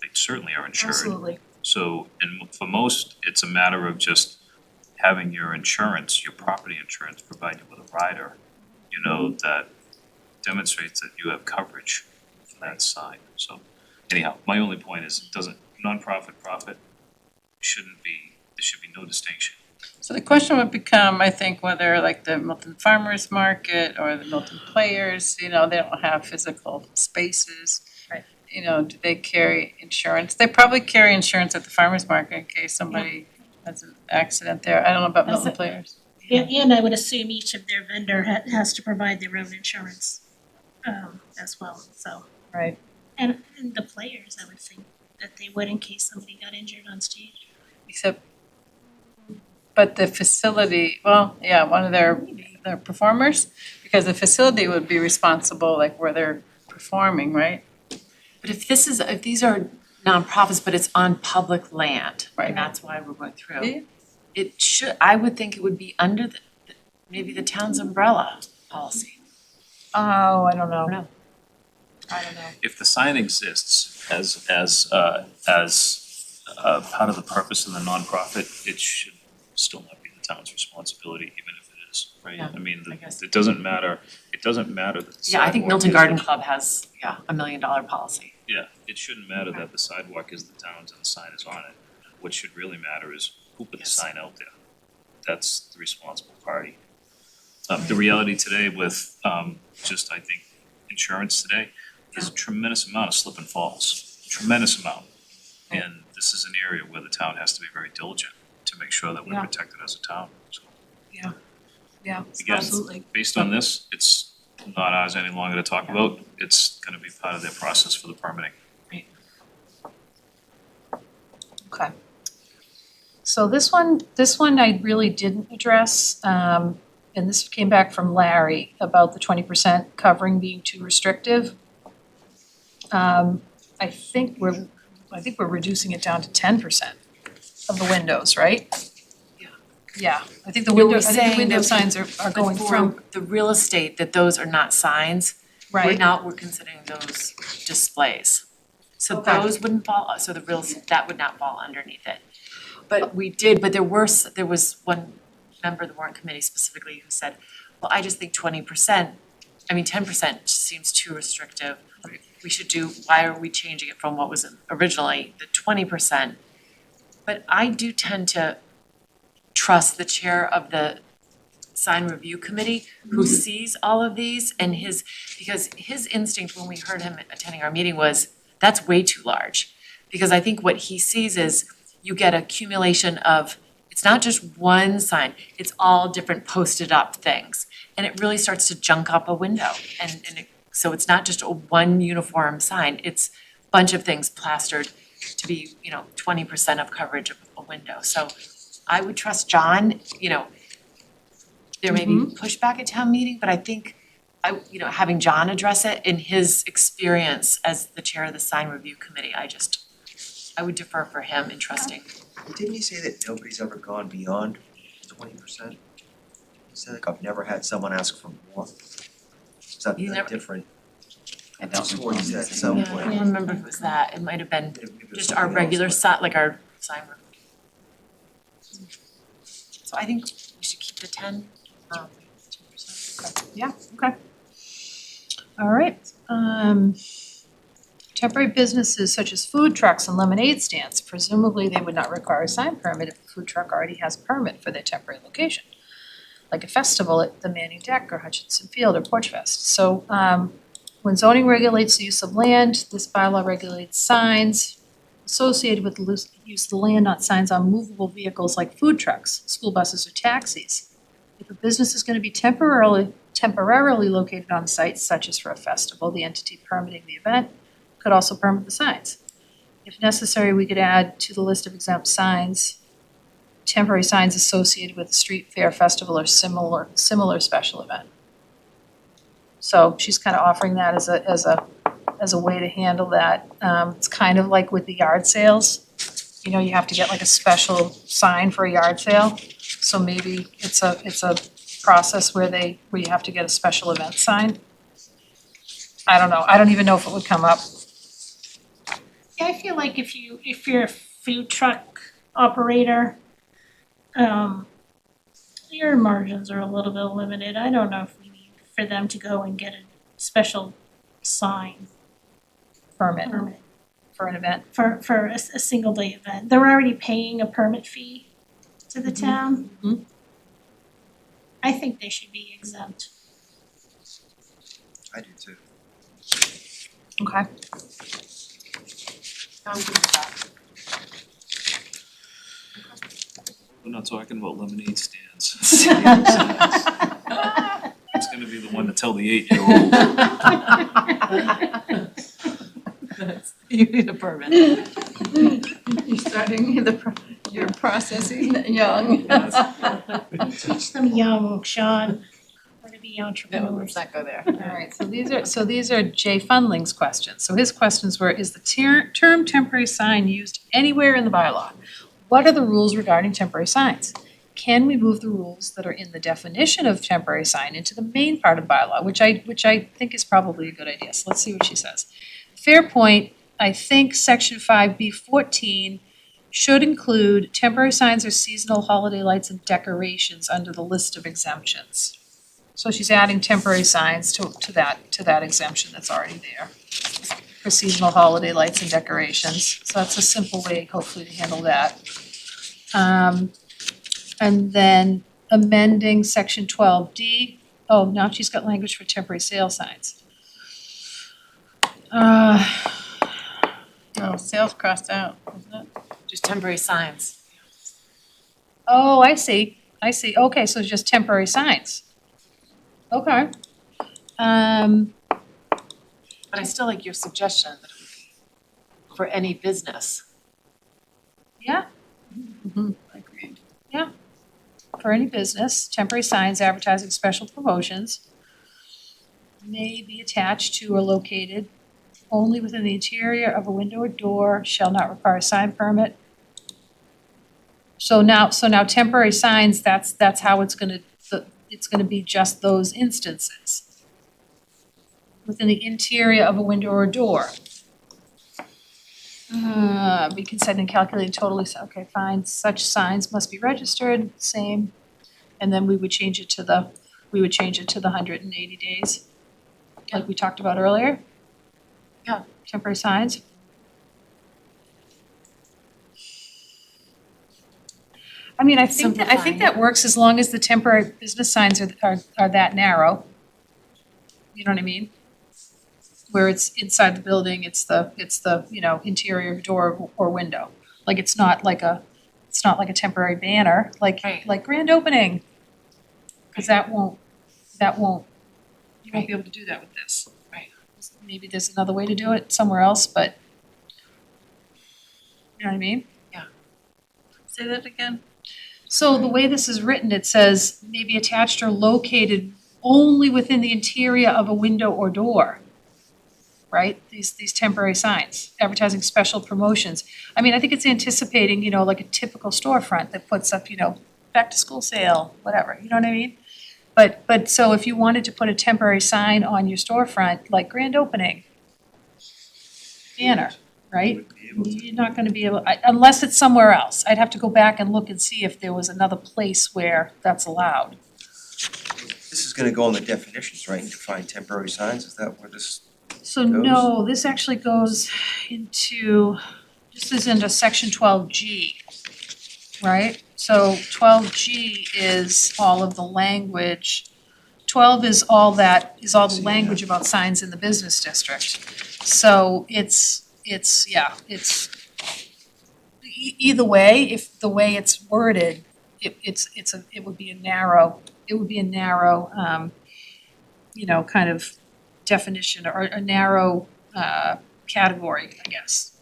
They certainly are insured. Absolutely. So, and for most, it's a matter of just having your insurance, your property insurance, provide you with a rider, you know, that demonstrates that you have coverage for that sign. So anyhow, my only point is, it doesn't, nonprofit, profit, shouldn't be, there should be no distinction. So the question would become, I think, whether like the Milton Farmers Market or the Milton Players, you know, they don't have physical spaces. Right. You know, do they carry insurance? They probably carry insurance at the farmer's market in case somebody has an accident there. I don't know about That's Milton it. Players. And I would assume each of their vendor has to provide their own insurance, as well, so. Right. And the players, I would think that they would in case somebody got injured on stage. Except, but the facility, well, yeah, one of their performers, because the facility would be responsible, like where they're performing, right? But if these are nonprofits, but it's on public land, Right. and that's why we're going through. Yeah. It should, I would think it would be under maybe the town's umbrella policy. Oh, I don't know. No. I don't know. If the sign exists as part of the purpose of the nonprofit, it should still not be the town's responsibility, even if it is, right? Yeah, I mean, I guess. it doesn't matter that the Yeah, I think sidewalk Milton is Garden the- Club has, $1 million policy. Yeah, it shouldn't matter that the sidewalk is the town's and the sign is on it. What should really matter is who put the Yes. sign out there. That's the responsible party. The reality today with just, I think, insurance today, there's a tremendous amount of slip and falls, tremendous amount. And this is an area where the town has to be very diligent to make sure that we're Yeah. protected as a town, so. Yeah, Again, absolutely. based on this, it's not ours any longer to talk about, it's gonna be part of their process for the permitting. Okay. So this one I really didn't address, and this came back from Larry about the 20% covering being too restrictive. I think we're reducing it down to 10% of the windows, right? Yeah. Yeah, I think the You're window saying that signs are going But from, for the real estate, that those are not signs, right? we're considering those displays. So Okay. those wouldn't fall, so that would not fall underneath it. But there was one member of the warrant committee specifically who said, well, I just think 10% seems too restrictive. We should why are we changing it from what was originally the 20%? But I do tend to trust the chair of the sign review committee who sees all of these and because his instinct when we heard him attending our meeting was, that's way too large. Because I think what he sees is you get accumulation of, it's not just one sign, it's all different posted up things. And it really starts to junk up a window so it's not just a one uniform sign, it's a bunch of things plastered to be, 20% of coverage of a window. So I would trust John, there may be pushback at town meeting, but I think having John address it in his experience as the chair of the sign review committee, I I would defer for him in trusting. Didn't you say that nobody's ever gone beyond 20%? You said like I've never had someone ask for more. Is that You never- different? I don't Swore you said at some Yeah, I point. don't remember if it was that, it might have been Maybe it was just our something regular else, like our sign room. So I think we should keep the 10, 10%. Yeah, okay. All right, temporary businesses such as food trucks and lemonade stands, presumably they would not require a sign permit if the food truck already has a permit for their temporary location. Like a festival at the Manning Deck or Hutchinson Field or Porch Fest. So, when zoning regulates the use of land, this bylaw regulates signs associated with the use of the land, not signs on movable vehicles like food trucks, school buses, or taxis. If a business is gonna be temporarily located on the site, such as for a festival, the entity permitting the event could also permit the signs. If necessary, we could add to the list of exempt signs, temporary signs associated with a street fair, festival, or similar special event. So she's kind of offering that as a way to handle that. It's kind of like with the yard sales. You know, you have to get like a special sign for a yard sale. So maybe it's a process where you have to get a special event sign. I don't know. I don't even know if it would come up. Yeah, I feel like if you're a food truck operator, your margins are a little bit limited. I don't know if we need for them to go and get a special sign Permit permit for an event. for a single day event. They're already paying a permit fee to the town. Mhm. I think they should be exempt. I do too. Okay. I'm good with that. We're not talking about lemonade stands. It's gonna be the one to tell the 8-year-old. You need a permit. You're starting you're processing young. Teach them young, Sean, how to be No, entrepreneurs. let's not go there. All right, so these are Jay Fundling's questions. So his questions were, is the term temporary sign used anywhere in the bylaw? What are the rules regarding temporary signs? Can we move the rules that are in the definition of temporary sign into the main part of bylaw, which I think is probably a good idea. So let's see what she says. Fair point, I think section 5B14 should include temporary signs or seasonal holiday lights and decorations under the list of exemptions. So she's adding temporary signs to that exemption that's already there for seasonal holiday lights and decorations. So that's a simple way, hopefully, to handle that. And then amending section 12D. Oh, now she's got language for temporary sale signs. Oh, sales crossed out, isn't it? Just temporary signs. Oh, I see. Okay, so it's just temporary signs. Okay. But I still like your suggestion that it would be for any business. Yeah, Agreed. for any business, temporary signs advertising special promotions may be attached to or located only within the interior of a window or door, shall not require a sign permit. So now temporary signs, that's how it's gonna be just those instances. Within the interior of a window or door. Be considered and calculated totally, okay, fine, such signs must be registered, same. And then we would change it to the 180 days, like we talked about earlier. Yeah. Temporary signs. I mean, I think that works as long as the temporary business signs are that narrow. You know what I mean? Where it's inside the building, it's the interior door or window. Like it's not like a temporary banner, like Right. grand opening. Cause that won't, you won't be able to do that with this. Right. Maybe there's another way to do it somewhere else, but you know what I mean? Say that again? So the way this is written, it says may be attached or located only within the interior of a window or door. right? These temporary signs, advertising special promotions. I mean, I think it's anticipating, you know, like a typical storefront that puts up, you know, back to school sale, whatever, you know what I mean? But so if you wanted to put a temporary sign on your storefront, like grand opening, banner, right? Would be able to. You're not gonna be able, unless it's somewhere else. I'd have to go back and look and see if there was another place where that's allowed. This is gonna go in the definitions, right, and define temporary signs, is that where this, So no, this actually goes into, this is into section 12G, right? So 12G is all of the language. 12 is all the language about signs in the business district. So it's either way, if the way it's worded, it would be a narrow, you know, kind of definition or a narrow category, I guess.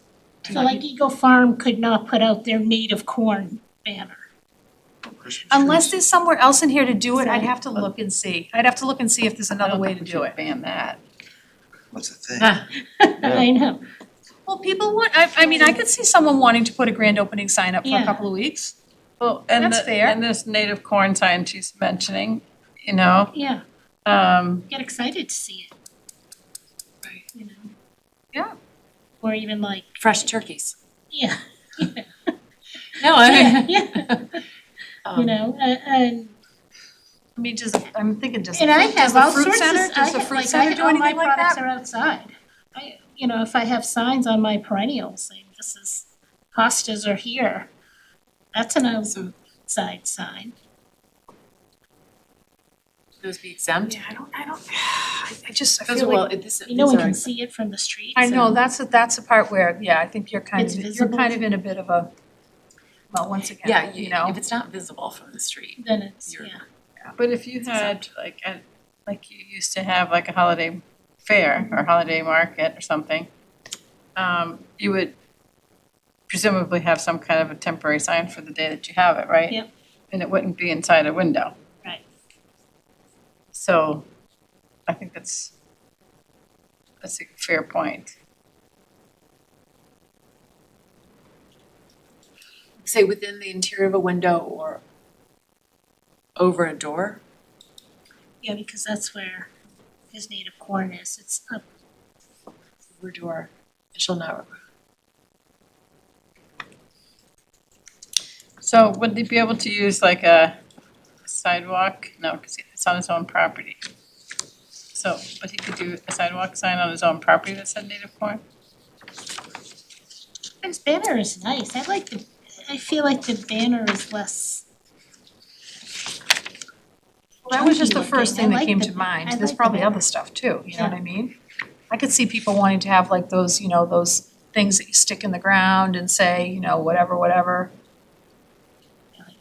So like Eagle Farm could not put out their native corn banner. Christmas Unless trees? there's somewhere else in here to do it, I'd have to look and see. I'd have to look and see if there's another way to do it. Ban that. What's the thing? I know. Well, people want, I mean, I could see someone wanting to put a grand opening sign up for a Yeah. couple of weeks. Well, and That's fair. and this native corn sign she's mentioning, you know, Yeah, um, get excited to see it. Right. You know? Yeah. Or even like, Fresh turkeys. yeah, No, I mean. yeah, you um, know, and I mean, I'm thinking, does and I does have the all fruit sorts of, center, I does the have, fruit like, center do all my anything like products that? are outside. You know, if I have signs on my perennials saying this is, hostas are here, that's an outside sign. Those be exempt? Yeah, I just, I Those feel are, well, like, No one these can are, see it from the streets. I know, and- that's the part where, yeah, I think you're kind It's of, you're visible kind to- of in a bit of a, well, once again, yeah, you know. if it's not visible from the street. Then it's, You're- yeah. but if you had like you used to have like a holiday fair or holiday market or something, you would presumably have some kind of a temporary sign for the day that you have it, right? Yep. And it wouldn't be inside a window. Right. So I think that's a fair point. Say within the interior of a window or over a door? Yeah, because that's where his native corn is, it's up. Over a door, it shall not. So would they be able to use like a sidewalk? No, because it's on his own property. So, but he could do a sidewalk sign on his own property that said native corn? His banner is nice, I feel like the banner is less, Well, that was just the chunky first looking. thing I that like came the- to mind. I There's like the probably banner. other stuff too, you know what Yeah. I mean? I could see people wanting to have like those, you know, those things that you stick in the ground and say, you know, whatever,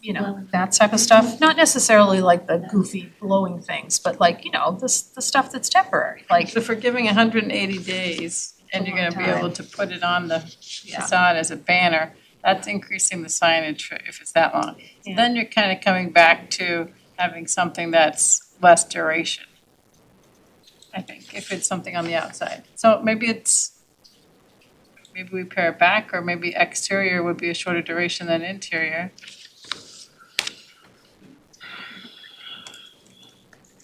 you know, that type of stuff. Not necessarily like the goofy blowing things, but like, you know, the stuff that's temporary, like, So for giving 180 days and you're It's a gonna long be able to put it on the yeah. facade as a banner, that's increasing the signage for if it's that long. So Yeah. then you're kind of coming back to having something that's less duration. I think, if it's something on the outside. So maybe we pare it back, or maybe exterior would be a shorter duration than interior.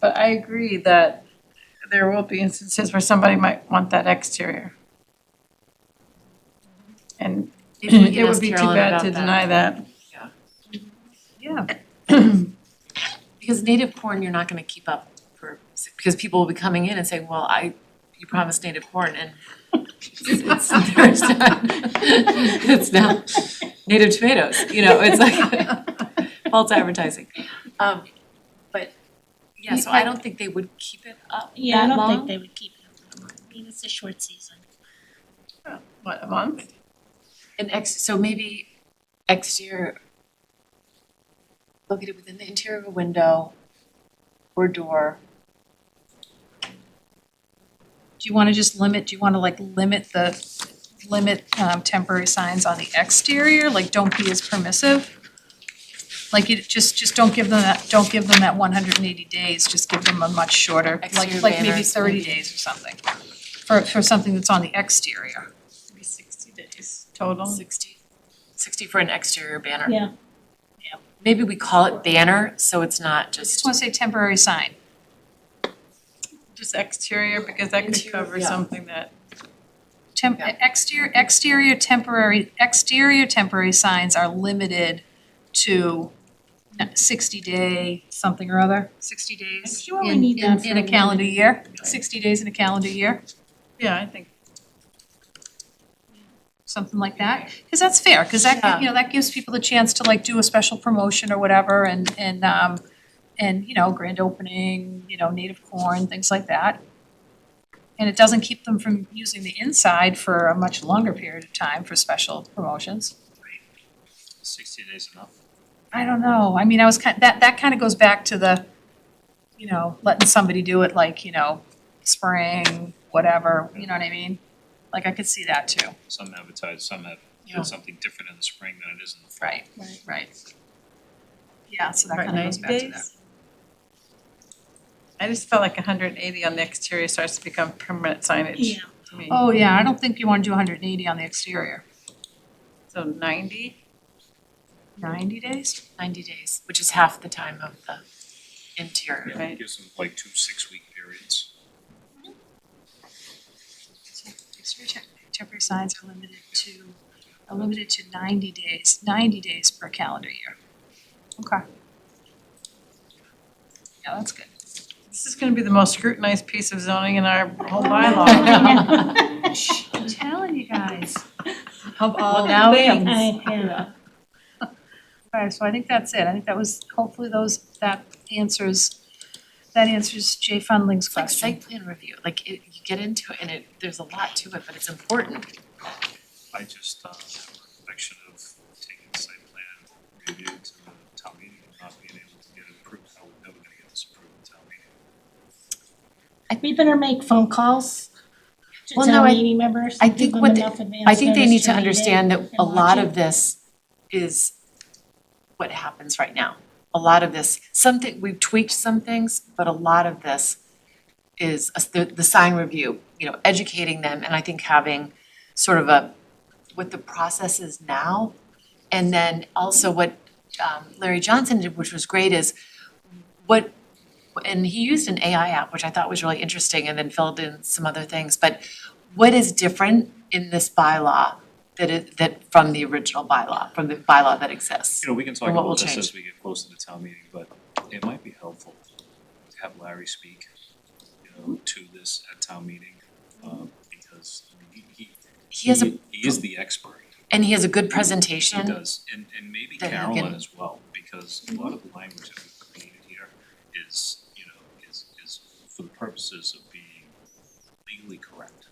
But I agree that there will be instances where somebody might want that exterior. And Maybe we can it would ask be too Carolyn bad about to that. deny that. Yeah. Because native corn, you're not gonna keep up because people will be coming in and saying, well, you promised native corn and it's now native tomatoes, you know, it's like false advertising. But yeah, so I don't think they would keep it up yeah, I that don't long. think they would keep it up that long. I mean, it's a short season. What, a month? So maybe exterior, located within the interior of a window or door. Do you wanna just limit, do you wanna like limit temporary signs on the exterior, like don't be as permissive? Like you just don't give them that 180 days, just give them a much shorter, Exterior like maybe banners, 30 maybe. days or something. for something that's on the exterior. Maybe 60 days total. 60 for an exterior banner. Yeah. Maybe we call it banner, so it's not I just just, wanna say temporary sign. Just exterior, because that could Interior, cover yeah. something that, Yeah. Exterior temporary signs are limited to 60-day something or other, 60 days You only need that in a for calendar limited year, 60 days in a calendar year, yeah, I think, something like that. Cause that's fair, cause that, Yeah. you know, that gives people the chance to like do a special promotion or whatever and you know, grand opening, you know, native corn, things like that. And it doesn't keep them from using the inside for a much longer period of time for special promotions. 60 days enough. I don't know, I mean, I was that kind of goes back to the, you know, letting somebody do it like, you know, spring, whatever, you know what I mean? Like, I could see that too. Some advertise, some have Yeah. did something different in the spring than it is in the fall. Right. Yeah, so that Right, kind of goes 90 back to that. days? I just felt like 180 on the exterior starts to become permanent signage Yeah. to me. Oh, yeah, I don't think you wanna do 180 on the exterior. So 90? 90 days? 90 days, which is half the time of the interior. Yeah, Right. gives them like 2 6-week periods. Exterior temporary signs are limited to 90 days per calendar year. Okay. Yeah, that's good. This is gonna be the most scrutinized piece of zoning in our whole bylaw. I'm telling you guys. Of all now we have- things. Alright, so I think that's it. I think that was, hopefully that answers Jay Fundling's It's like question. site plan review, like you get into it and there's a lot to it, but it's important. I just have a recollection of taking the site plan review to the town meeting and not being able to get it approved. I was never gonna get this approved at town meeting. We better make phone calls to Well, no, town I- meeting members, I give think them what enough advance I think they notice need to read it understand that and a lot watch of it. this is what happens right now. A lot of this, we've tweaked some things, but a lot of this is the sign review, you know, educating them and I think having sort of what the process is now. And then also what Larry Johnson did, which was great, is and he used an AI app, which I thought was really interesting, and then filled in some other things, but what is different in this bylaw that from the original bylaw, from the bylaw that exists? You know, we can talk And what will about this change? as we get close to the town meeting, but it might be helpful to have Larry speak, you know, to this at town meeting. Because I mean, He has he is the expert. and he has a good He presentation. does, and maybe that he Carolyn can- as well, because a lot of the language that we've created here is, you know, is for the purposes of being legally correct.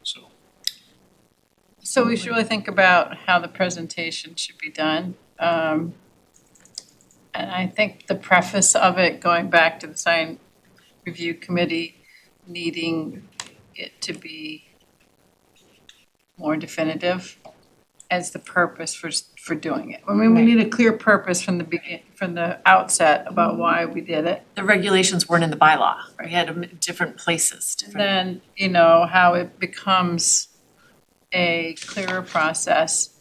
So, So we should really think about how the presentation should be done. And I think the preface of it, going back to the sign review committee, needing it to be more definitive as the purpose for doing it. I mean, we need a clear purpose from the outset about why we did it. The regulations weren't in the bylaw, we had them in different places, And different. then, you know, how it becomes a clearer process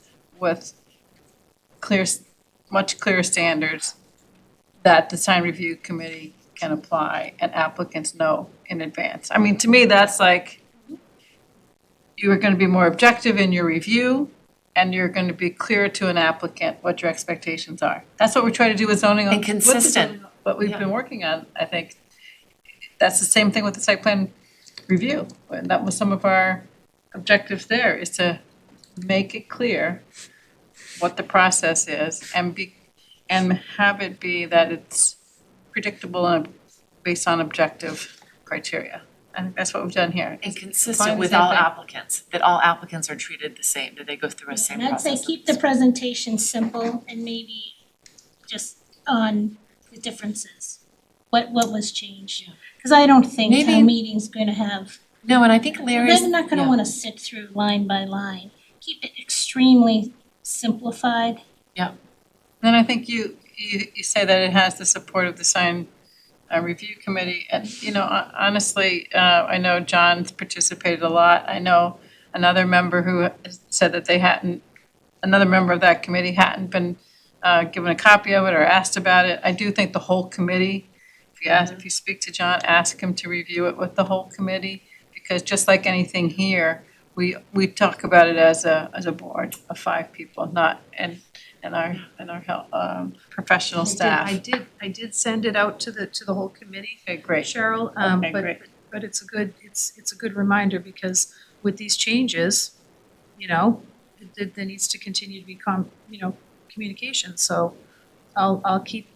with much clearer standards that the sign review committee can apply and applicants know in advance. I mean, to me, that's like, you are gonna be more objective in your review, and you're gonna be clear to an applicant what your expectations are. That's what we're trying to do with zoning. And with the consistent. zoning, what we've been working on, I think. That's the same thing with the site plan review. And that was some of our objectives there, is to make it clear what the process is and have it be that it's predictable and based on objective criteria. I think that's what we've done here. And Find consistent the with same all thing. applicants, that all applicants are treated the same, that they go through a same And I'd process. say keep the presentation simple and maybe just on the differences, what was changed. Yeah. Cause I don't think Maybe- town meeting's gonna have, No, and I think Larry's. they're not gonna yeah. wanna sit through line by line. Keep it extremely simplified. Then I think you say that it has the support of the sign review committee, and, honestly, I know John's participated a lot. I know another member who said that another member of that committee hadn't been given a copy of it or asked about it. I do think the whole committee, if you speak to John, ask him to review it with the whole committee, because just like anything here, we talk about it as a board of 5 people, not in our professional staff. I did send it out to the whole committee, Okay, great. Cheryl, Okay, but great. but it's a good reminder, because with these changes, there needs to continue to be communication, so I'll keep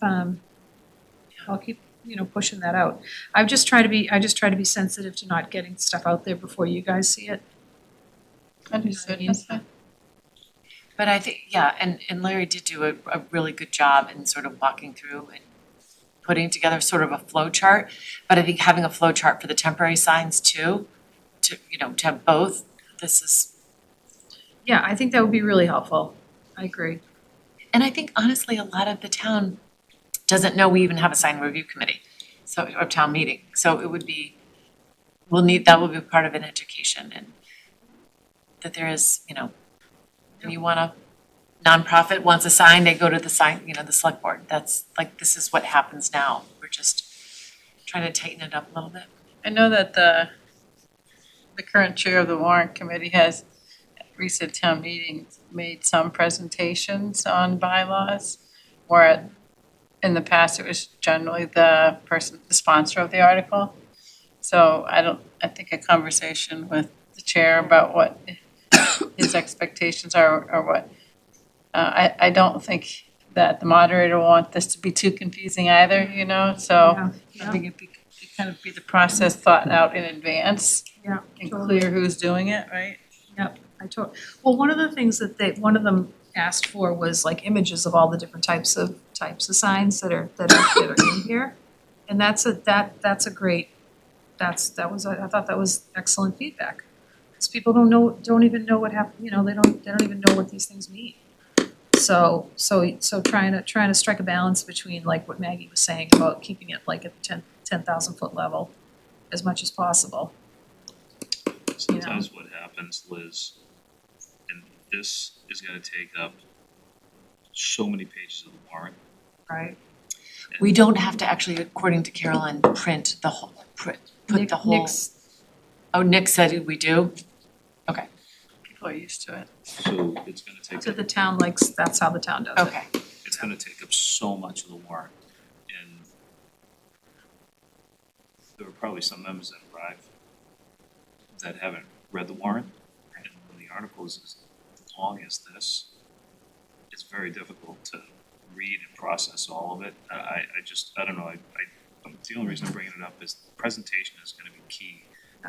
pushing that out. I just try to be sensitive to not getting stuff out there before you guys see it. Understood. mean? That's fine. But I think, yeah, and Larry did do a really good job in sort of walking through and putting together sort of a flow chart. But I think having a flow chart for the temporary signs too, to have both, this is, Yeah, I think that would be really helpful. I agree. and I think honestly, a lot of the town doesn't know we even have a sign review committee, or town meeting. So it would be, that will be part of an education, and that there is, when you want a nonprofit wants a sign, they go to the the select board. That's like, this is what happens now. We're just trying to tighten it up a little bit. I know that the current chair of the warrant committee has, at recent town meetings, made some presentations on bylaws, where in the past it was generally the sponsor of the article. So I think a conversation with the chair about what his expectations are, or what, I don't think that the moderator will want this to be too confusing either, so I think it'd kind of be the process thought out in advance. Yeah, And totally. clear who's doing it, right? Well, one of the things that one of them asked for was like images of all the different types of signs that are in here. And I thought that was excellent feedback. Because people don't even know what happened, they don't even know what these things mean. So trying to strike a balance between like what Maggie was saying about keeping it like at the 10,000 foot level as much as possible. Sometimes what happens, Liz, and this is gonna take up so many pages of the warrant. Right. We don't have to actually, according to Carolyn, print the whole, put the whole. Nick's- Oh, Nick said we do? Okay, People are used to it. So it's gonna take So up, the town likes, that's how the town does it. okay. it's gonna take up so much of the warrant. And there were probably some members that arrived that haven't read the warrant. And when the article is as long as this, it's very difficult to read and process all of it. I don't know, the only reason I'm bringing it up is the presentation is gonna be key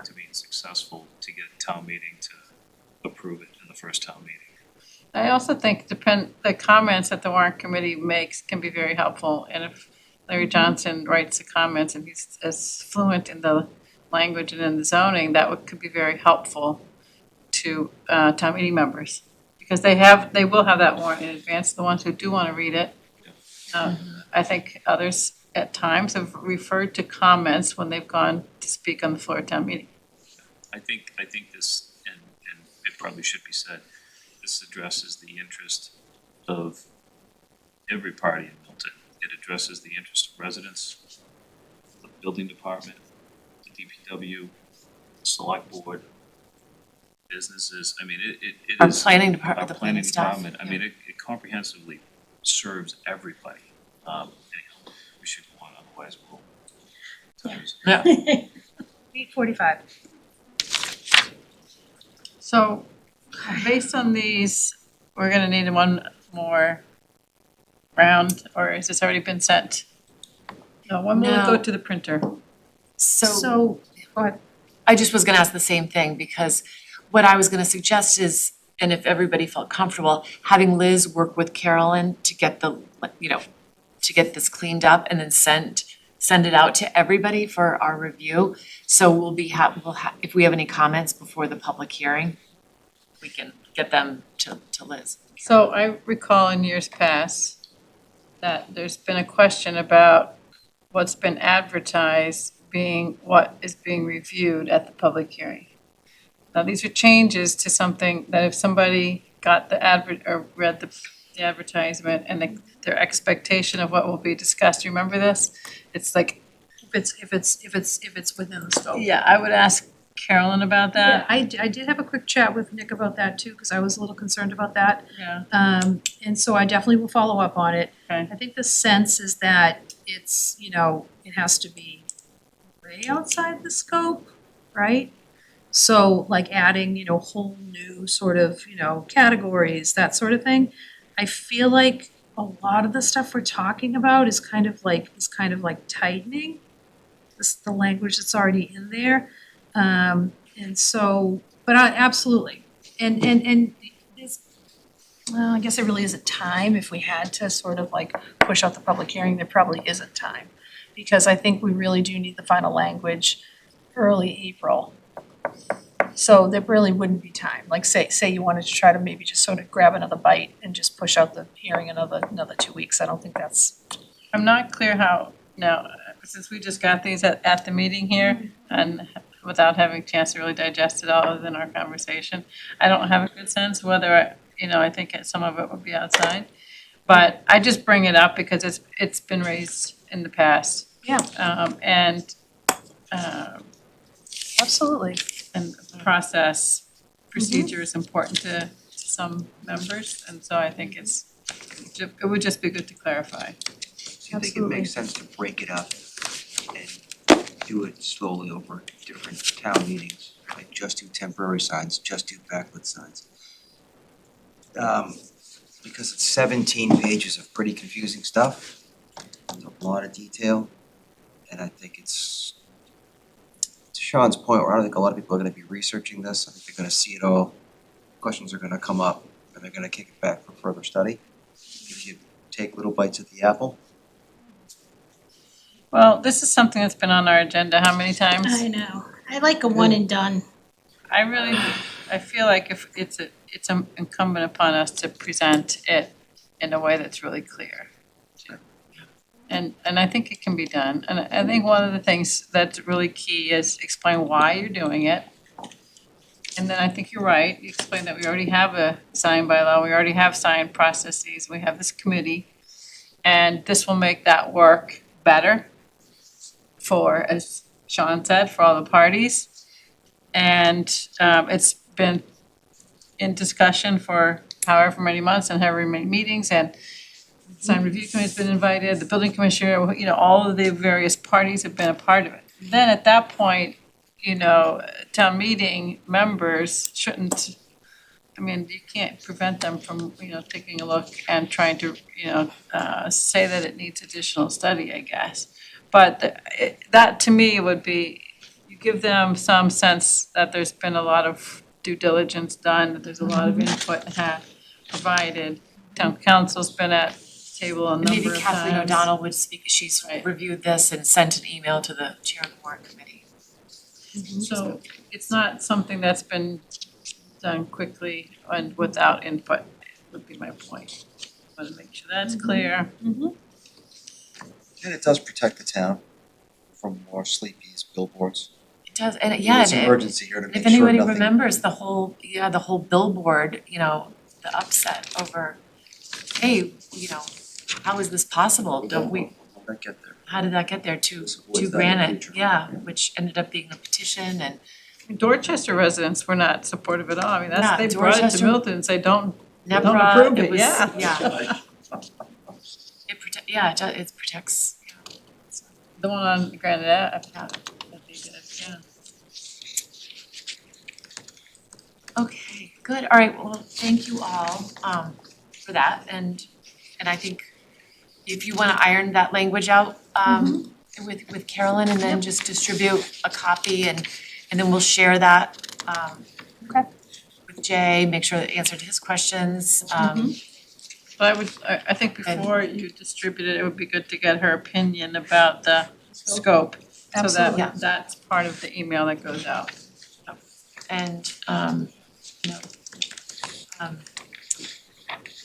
to being successful, to get town meeting to approve it in the first town meeting. I also think the comments that the warrant committee makes can be very helpful, and if Larry Johnson writes the comments and he's as fluent in the language and in the zoning, could be very helpful to town meeting members. Because they will have that warrant in advance, the ones who do wanna read it. I think others at times have referred to comments when they've gone to speak on the floor of town meeting. I think this, and it probably should be said, this addresses the interest of every party in Milton. It addresses the interest of residents, the building department, the DPW, select board, businesses. I mean, it Our is. planning department, Our the planning planning staff. department, I mean, it comprehensively serves everybody. Anyhow, we should go on, otherwise we'll. Yeah. 8:45. So, based on these, we're gonna need one more round, or has this already been sent? No, when will it go No. to the printer? So Go ahead. I just was gonna ask the same thing, because what I was gonna suggest is, and if everybody felt comfortable, having Liz work with Carolyn to get to get this cleaned up and then send it out to everybody for our review. So we'll if we have any comments before the public hearing, we can get them to Liz. So I recall in years past that there's been a question about what's been advertised being what is being reviewed at the public hearing. Now, these are changes to something that if somebody got the or read the advertisement and their expectation of what will be discussed, you remember this? It's like, If it's within the scope. yeah, I would ask Carolyn about Yeah, that. I did have a quick chat with Nick about that too, because I was a little concerned about that. Yeah, And so I definitely will follow up on it. okay. I think the sense is that it's, it has to be way outside the scope, right? So like adding, whole new sort of, categories, that sort of thing. I feel like a lot of the stuff we're talking about is kind of like tightening the language that's already in there. And so, but absolutely. And it's, well, I guess there really isn't time. If we had to sort of like push out the public hearing, there probably isn't time. Because I think we really do need the final language early April. So there really wouldn't be time. Like say you wanted to try to maybe just sort of grab another bite and just push out the hearing another 2 weeks. I don't think that's. I'm not clear how, now, since we just got these at the meeting here and without having a chance to really digest it all other than our conversation, I don't have a good sense whether, I think some of it would be outside. But I just bring it up because it's been raised in the past. Yeah. Absolutely. And the process procedure is important to some members, and so I think it would just be good to clarify. Do you think it makes sense to break it up and do it slowly over different town meetings? Like just do temporary signs, just do backlit signs? Because it's 17 pages of pretty confusing stuff. There's a lot of detail. And I think it's, to Sean's point, where I don't think a lot of people are gonna be researching this. I think they're gonna see it all. Questions are gonna come up and they're gonna kick it back for further study. If you take little bites at the apple. Well, this is something that's been on our agenda how many times? I know. I like a one and done. I feel like if it's incumbent upon us to present it in a way that's really clear. And I think it can be done. And I think one of the things that's really key is explain why you're doing it. And then I think you're right, you explain that we already have a sign bylaw, we already have sign processes, we have this committee. And this will make that work better for, as Sean said, for all the parties. And it's been in discussion for however many months and however many meetings, and sign review committee's been invited, the building commissioner, all of the various parties have been a part of it. Then at that point, town meeting members shouldn't, you can't prevent them from, taking a look and trying to, say that it needs additional study, I guess. But that to me would be, you give them some sense that there's been a lot of due diligence done, that there's a lot of input provided. Town council's been at table a number of times. Maybe Kathleen O'Donnell would speak, she's reviewed this and sent an email to the chair of the warrant committee. So it's not something that's been done quickly and without input, would be my point. Want to make sure that's clear. And it does protect the town from more sleepies, billboards. It does, and It's an emergency here to make if sure anybody nothing. remembers the whole billboard, the upset over, hey, how is this possible? Don't we, How'd that get there? how did that get there? Two Let's avoid that in the granite, future. yeah, which ended up being a petition and Dorchester residents were not supportive at all. Yeah, They brought it to Dorchester- Milton and say, don't NEPRA, approve it it, was, yeah. yeah. It protects, The one on Granite Ave. Yeah. That they did, yeah. Okay, good, all right, well, thank you all for that, and I think if you wanna iron that language out with Carolyn and then just distribute a copy and then we'll share that with Jay, make sure that answered his questions, But I think before you distribute it, it would be good to get her opinion about the scope. Absolutely. Yeah. So that's part of the email that goes out. and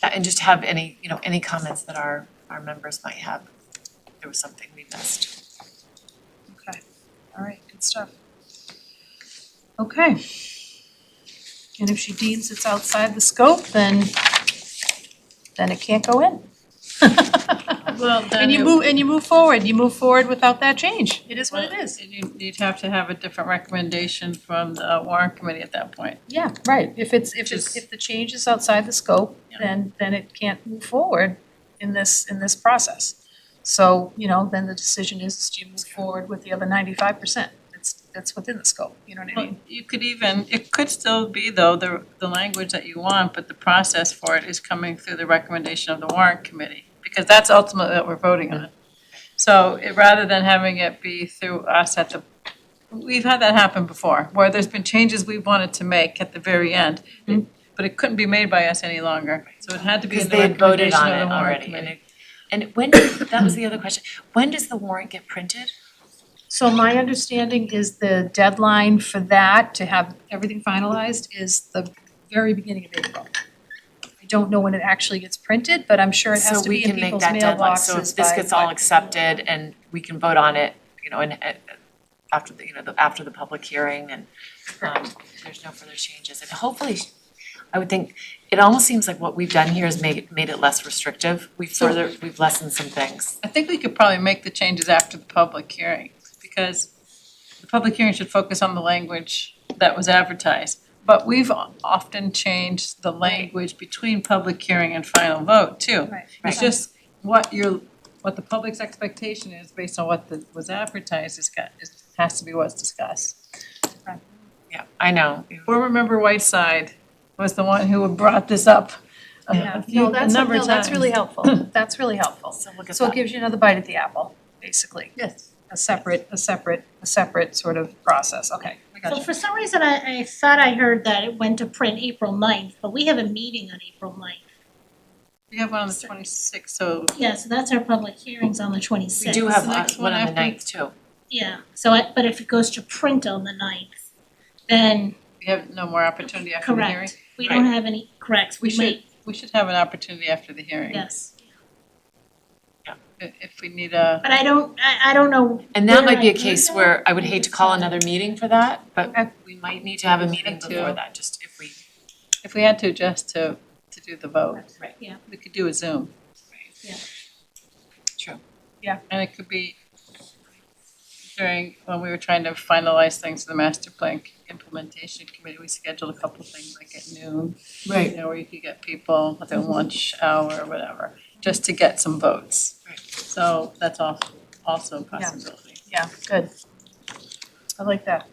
and just have any comments that our members might have. If there was something we missed. All right, good stuff. Okay. And if she deems it's outside the scope, then it can't go in. Well, then And you move forward without that change. It is what it is. You'd have to have a different recommendation from the warrant committee at that point. Yeah, right. If the change is outside the scope, then it can't move forward in this process. So, then the decision is do you move forward with the other 95%? That's within the scope, you know what I mean? You could even, it could still be though, the language that you want, but the process for it is coming through the recommendation of the warrant committee, because that's ultimately what we're voting on. So rather than having it be through us we've had that happen before, where there's been changes we wanted to make at the very end, but it couldn't be made by us any longer. So it had to be in Because the they had voted recommendation on of it the warrant already, committee. and when, that was the other question, when does the warrant get printed? So my understanding is the deadline for that, to have everything finalized, is the very beginning of April. I don't know when it actually gets printed, but I'm sure it has to be in people's mailboxes So we can make that deadline, so if this gets all by- accepted and we can vote on it, and after after the public hearing and there's no further changes, and hopefully, I would think, it almost seems like what we've done here is made it less restrictive, we've lessened some things. I think we could probably make the changes after the public hearing, because the public hearing should focus on the language that was advertised. But we've often changed the language between public hearing and final vote too. Right. It's just what the public's expectation is based on what was advertised has to be what's discussed. Yeah, I know. Board Member Whiteside was the one who brought this up a number of times. That's really helpful, that's really helpful. So look at So it that. gives you another bite at the apple, basically. Yes. A separate sort of process, okay, I got So you. for some reason, I thought I heard that it went to print April 9th, but we have a meeting on April 9th. We have one on the 26th, so Yeah, so that's our public hearings on the 26th. We do have the next one one on the after- 9th too. Yeah, but if it goes to print on the 9th, then we have no more opportunity after the hearing. correct, we don't have any, correct, we might, We should have an opportunity after the hearing. yes. If we need a, But I don't know. And that might be a where I case heard where that. I would hate to call another meeting for that, but Okay. we might need to have a meeting Me too. before that, just if we. had to, just to do the vote. Right. Yeah. We could do a Zoom. True. And it could be when we were trying to finalize things for the master plan implementation committee, we scheduled a couple of things like at noon. Right. Where you could get people at their lunch hour or whatever, just to get some votes. Right. So that's also a possibility. Yeah, good. I like that.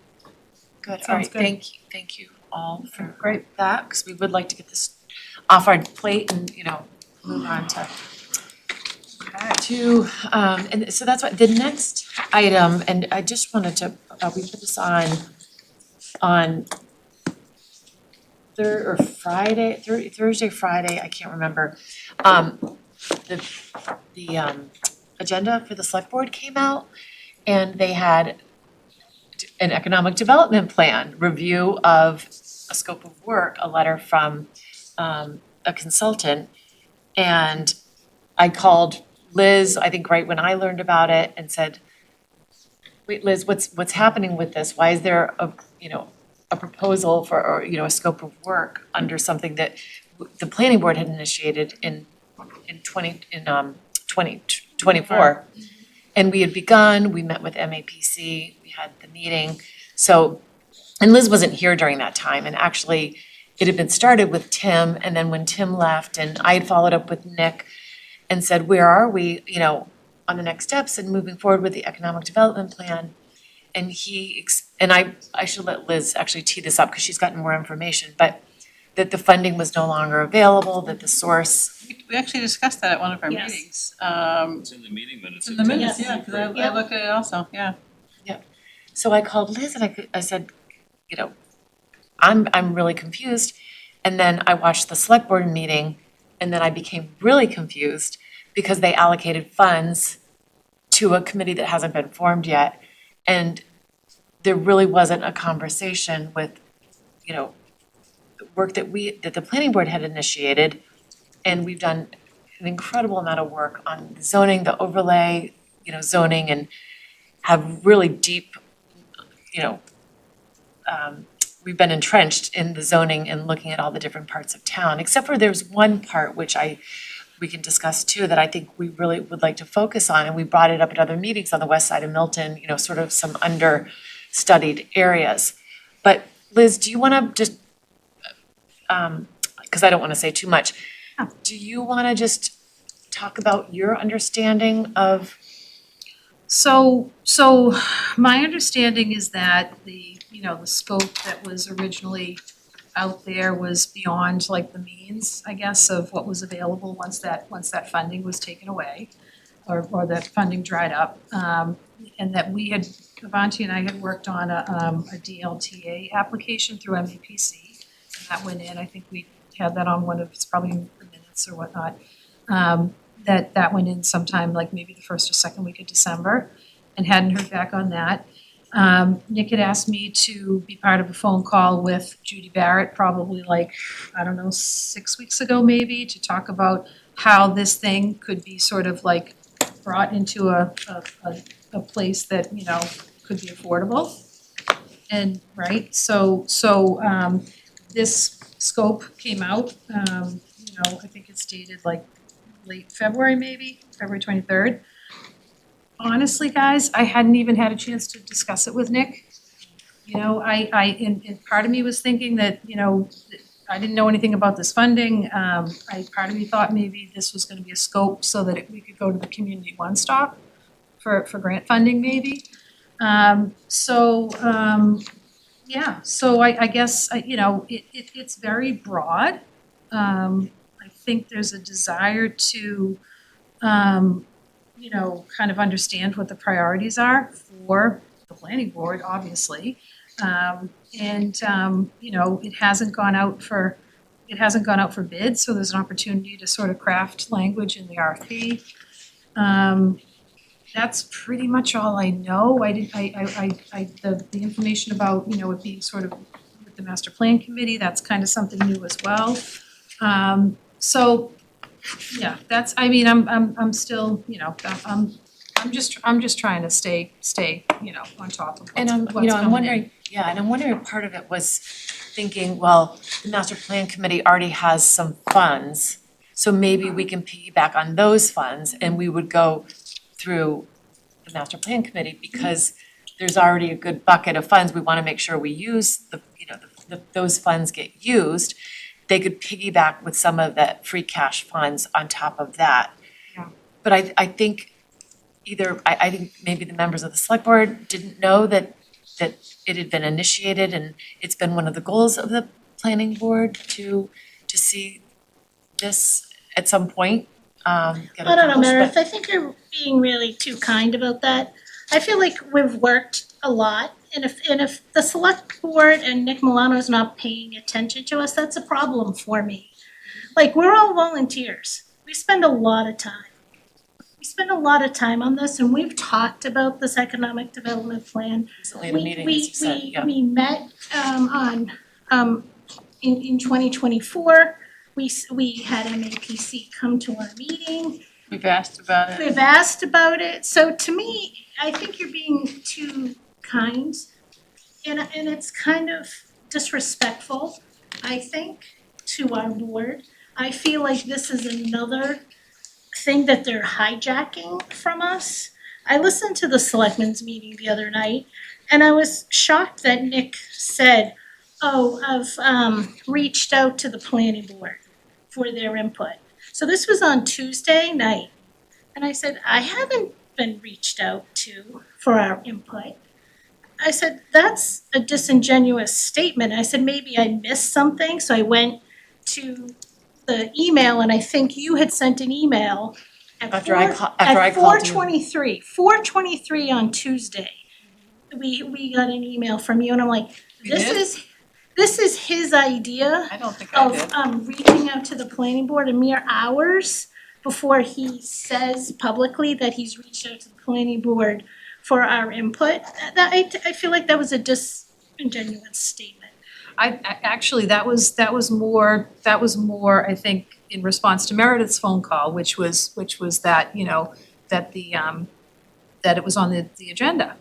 Good, all Sounds right, good. thank you all for Great. that, because we would like to get this off our plate and, move on to, and so that's what, the next item, and I just wanted to, we put this on Thursday, Friday, I can't remember. The agenda for the select board came out, and they had an economic development plan, review of a scope of work, a letter from a consultant. And I called Liz, I think right when I learned about it, and said, wait, Liz, what's happening with this? Why is there a proposal for, or, a scope of work under something that the planning board had initiated in 2024? And we had begun, we met with MAPC, we had the meeting. So, and Liz wasn't here during that time, and actually it had been started with Tim, and then when Tim left, and I had followed up with Nick and said, where are we, on the next steps and moving forward with the economic development plan? And I should let Liz actually tee this up because she's gotten more information, but that the funding was no longer available, that the source. We actually discussed that at one of our Yes. meetings. It's in the meeting minutes. In the minutes, Yes. yeah, because I Yeah. looked at it also, yeah. So I called Liz and I said, I'm really confused. And then I watched the select board meeting, and then I became really confused because they allocated funds to a committee that hasn't been formed yet. And there really wasn't a conversation with, the work that the planning board had initiated. And we've done an incredible amount of work on zoning, the overlay, zoning, and have really deep you know, we've been entrenched in the zoning and looking at all the different parts of town, except for there's one part which we can discuss too, that I think we really would like to focus on, and we brought it up at other meetings on the west side of Milton, you know, sort of some understudied areas. But Liz, do you wanna just, cause I don't wanna say too much, do you wanna just talk about your understanding of? So my understanding is that the scope that was originally out there was beyond like the means, I guess, of what was available once that funding was taken away or that funding dried up. And that Avanti and I had worked on a DLTA application through MAPC. And that went in, I think we had that on one of, it's probably in the minutes or whatnot. That went in sometime like maybe the first or second week of December and hadn't heard back on that. Nick had asked me to be part of a phone call with Judy Barrett, probably like, I don't know, 6 weeks ago maybe, to talk about how this thing could be sort of like brought into a place that, you know, could be affordable. And, right, so this scope came out, you know, I think it's dated like late February maybe, February 23rd. Honestly, guys, I hadn't even had a chance to discuss it with Nick. You know, and part of me was thinking that, you know, I didn't know anything about this funding. Part of me thought maybe this was gonna be a scope so that we could go to the community one-stop for grant funding maybe. Yeah, so I guess, you know, it's very broad. I think there's a desire to, you know, kind of understand what the priorities are for the planning board, obviously. You know, it hasn't gone out for bid, so there's an opportunity to sort of craft language in the RFP. That's pretty much all I know. The information about, you know, it being sort of with the master plan committee, that's kind of something new as well. So, yeah, that's, I mean, I'm still, you know, I'm just trying to stay, you know, on top of And what's I'm coming wondering, in. yeah, and I'm wondering if part of it was thinking, well, the master plan committee already has some funds, so maybe we can piggyback on those funds and we would go through the master plan committee because there's already a good bucket of funds. We wanna make sure we use those funds get used. They could piggyback with some of that free cash funds on top of that. Yeah. But I think I think maybe the members of the select board didn't know that it had been initiated and it's been one of the goals of the planning board to see this at some point get accomplished. I don't know, But- Meredith, I think you're being really too kind about that. I feel like we've worked a lot, and if the select board and Nick Milano's not paying attention to us, that's a problem for me. Like, we're all volunteers. We spend a lot of time. We spend a lot of time on this, and we've talked about this economic development plan. Recently in a meeting, as you said, yeah. We met in 2024. We had MAPC come to our meeting. We've asked about it. We've asked about it. So to me, I think you're being too kind. And it's kind of disrespectful, I think, to our board. I feel like this is another thing that they're hijacking from us. I listened to the selectmen's meeting the other night, and I was shocked that Nick said, oh, I've reached out to the planning board for their input. So this was on Tuesday night, and I said, I haven't been reached out to for our input. I said, that's a disingenuous statement. I said, maybe I missed something, so I went to the email, and I think you had sent an email at After I called you. 4:23 on Tuesday. We got an email from you, and I'm like, We this did? is his idea I don't think I did. of reaching out to the planning board a mere hours before he says publicly that he's reached out to the planning board for our input. I feel like that was a disingenuous statement. I actually, that was more, I think, in response to Meredith's phone call, which was that, you know, that it was on the agenda.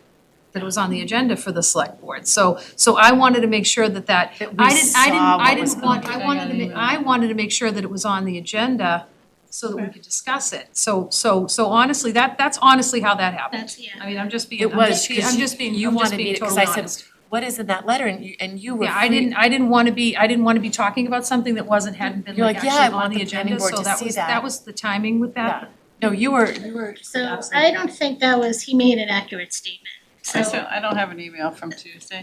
that it was on the agenda for the select board. So I wanted to make sure that That we I saw what was didn't want, going on. I wanted to make sure that it was on the agenda so that we could discuss it. So honestly, that's honestly how that happened. That's, yeah. I mean, I'm just being, It I'm was, just being, I'm just being, you I'm just wanted me being to, because totally I honest. said, what is in that letter? And you were Yeah, I free- didn't want to be talking about something that hadn't been You're like like, yeah, I actually want on the the planning agenda, board so to that see was, that. that was the timing with that. Yeah. No, you were So absolutely. I don't think that was, he made an accurate statement. I don't have an email from Tuesday.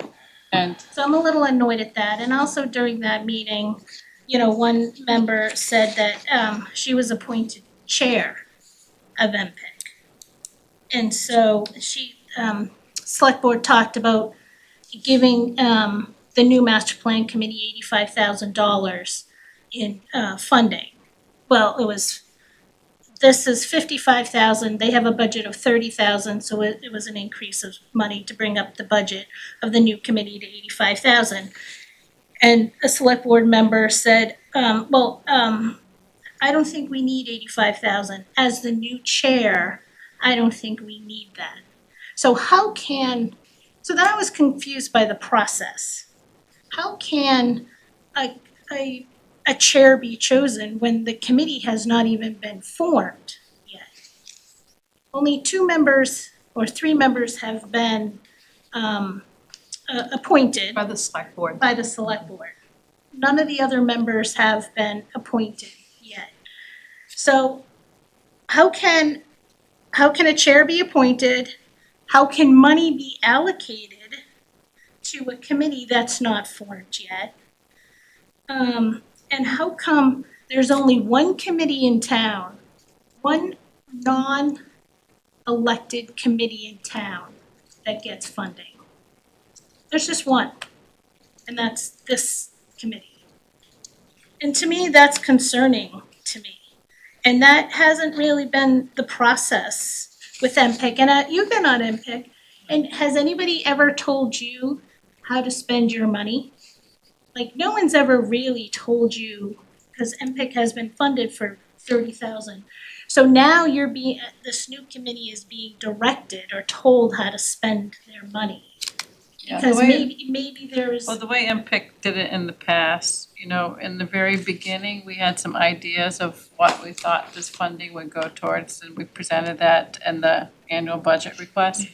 And So I'm a little annoyed at that, and also during that meeting, one member said that she was appointed chair of MPIC. And so select board talked about giving the new master plan committee $85,000 in funding. Well, this is $55,000, they have a budget of $30,000, so it was an increase of money to bring up the budget of the new committee to $85,000. And a select board member said, I don't think we need $85,000. As the new chair, I don't think we need that. So so then I was confused by the process. How can a chair be chosen when the committee has not even been formed yet? Only 2 members or 3 members have been appointed By the select board. by the select board. None of the other members have been appointed yet. So how can a chair be appointed? How can money be allocated to a committee that's not formed yet? And how come there's only one committee in town, one non-elected committee in town that gets funding? There's just one, and that's this committee. And to me, that's concerning to me. And that hasn't really been the process with MPIC. And you've been on MPIC, and has anybody ever told you how to spend your money? Like, no one's ever really told you, because MPIC has been funded for $30,000. So now this new committee is being directed or told how to spend their money. Yeah, Because maybe there's. Well, the way MPIC did it in the past, in the very beginning, we had some ideas of what we thought this funding would go towards, and we presented that in the annual budget request.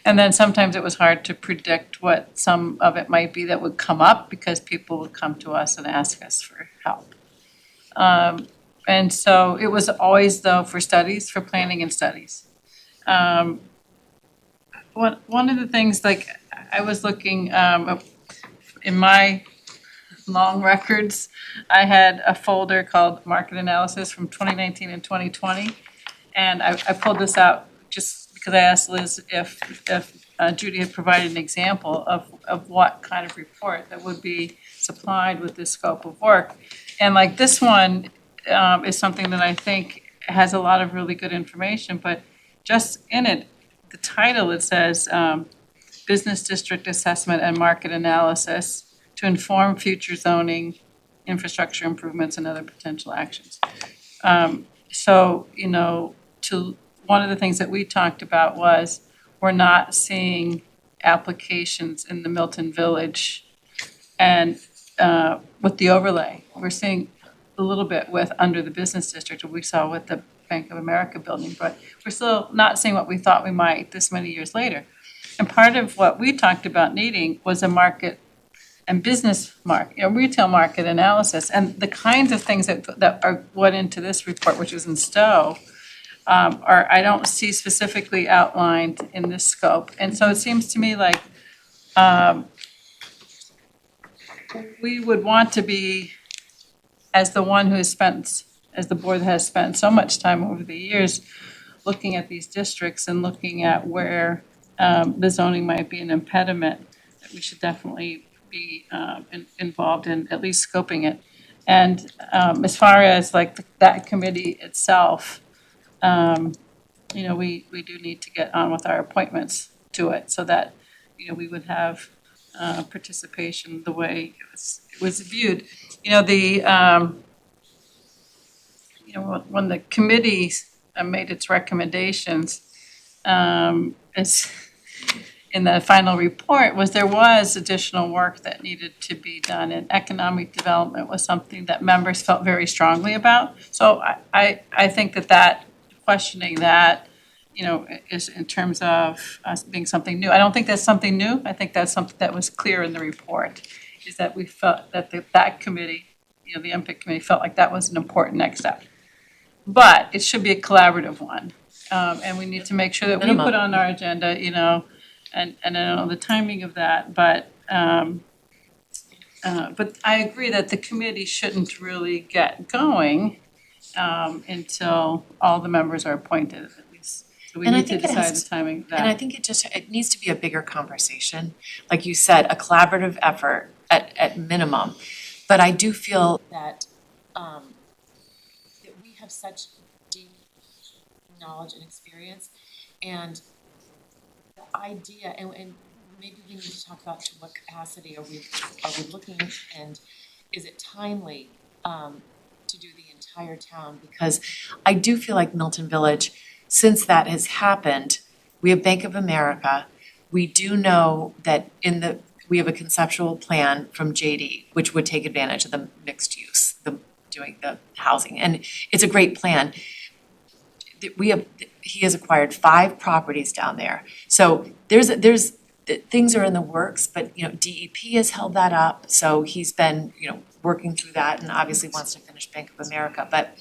And then sometimes it was hard to predict what some of it might be that would come up, because people would come to us and ask us for help. And so it was always, though, for planning and studies. One of the things, like, I was looking in my long records, I had a folder called Market Analysis from 2019 and 2020. And I pulled this out just because I asked Liz if Judy had provided an example of what kind of report that would be supplied with this scope of work. And like this one is something that I think has a lot of really good information, but just in it, the title, it says, Business District Assessment and Market Analysis to inform future zoning, infrastructure improvements, and other potential actions. One of the things that we talked about was we're not seeing applications in the Milton Village and with the overlay. We're seeing a little bit under the business district, what we saw with the Bank of America building, but we're still not seeing what we thought we might this many years later. And part of what we talked about needing was a market and business retail market analysis, and the kinds of things that went into this report, which is in Stowe, I don't see specifically outlined in this scope. And so it seems to me like we would want to be, as the board has spent so much time over the years, looking at these districts and looking at where the zoning might be an impediment, that we should definitely be involved in at least scoping it. And as far as like that committee itself, we do need to get on with our appointments to it so that, we would have participation the way it was viewed. When the committee made its recommendations, in the final report was there was additional work that needed to be done, and economic development was something that members felt very strongly about. So I think that questioning that, you know, is in terms of us being something new. I don't think that's something new. I think that's something that was clear in the report, is that we felt that that committee, you know, the MPIC committee felt like that was an important next step. But it should be a collaborative one. And we need to make sure that we put on our agenda, you know, and I don't know the timing of that, but I agree that the committee shouldn't really get going until all the members are appointed at least. So we And I need to think it decide has the timing of And I that. think it needs to be a bigger conversation. Like you said, a collaborative effort at minimum. But I do feel that that we have such deep knowledge and experience, and the idea, and maybe we need to talk about to what capacity are we looking, and is it timely to do the entire town? Because I do feel like Milton Village, since that has happened, we have Bank of America. We do know that we have a conceptual plan from JD, which would take advantage of the mixed use, doing the housing, and it's a great plan. He has acquired 5 properties down there. So things are in the works, but, you know, DEP has held that up, so he's been, you know, working through that and obviously wants to finish Bank of America. But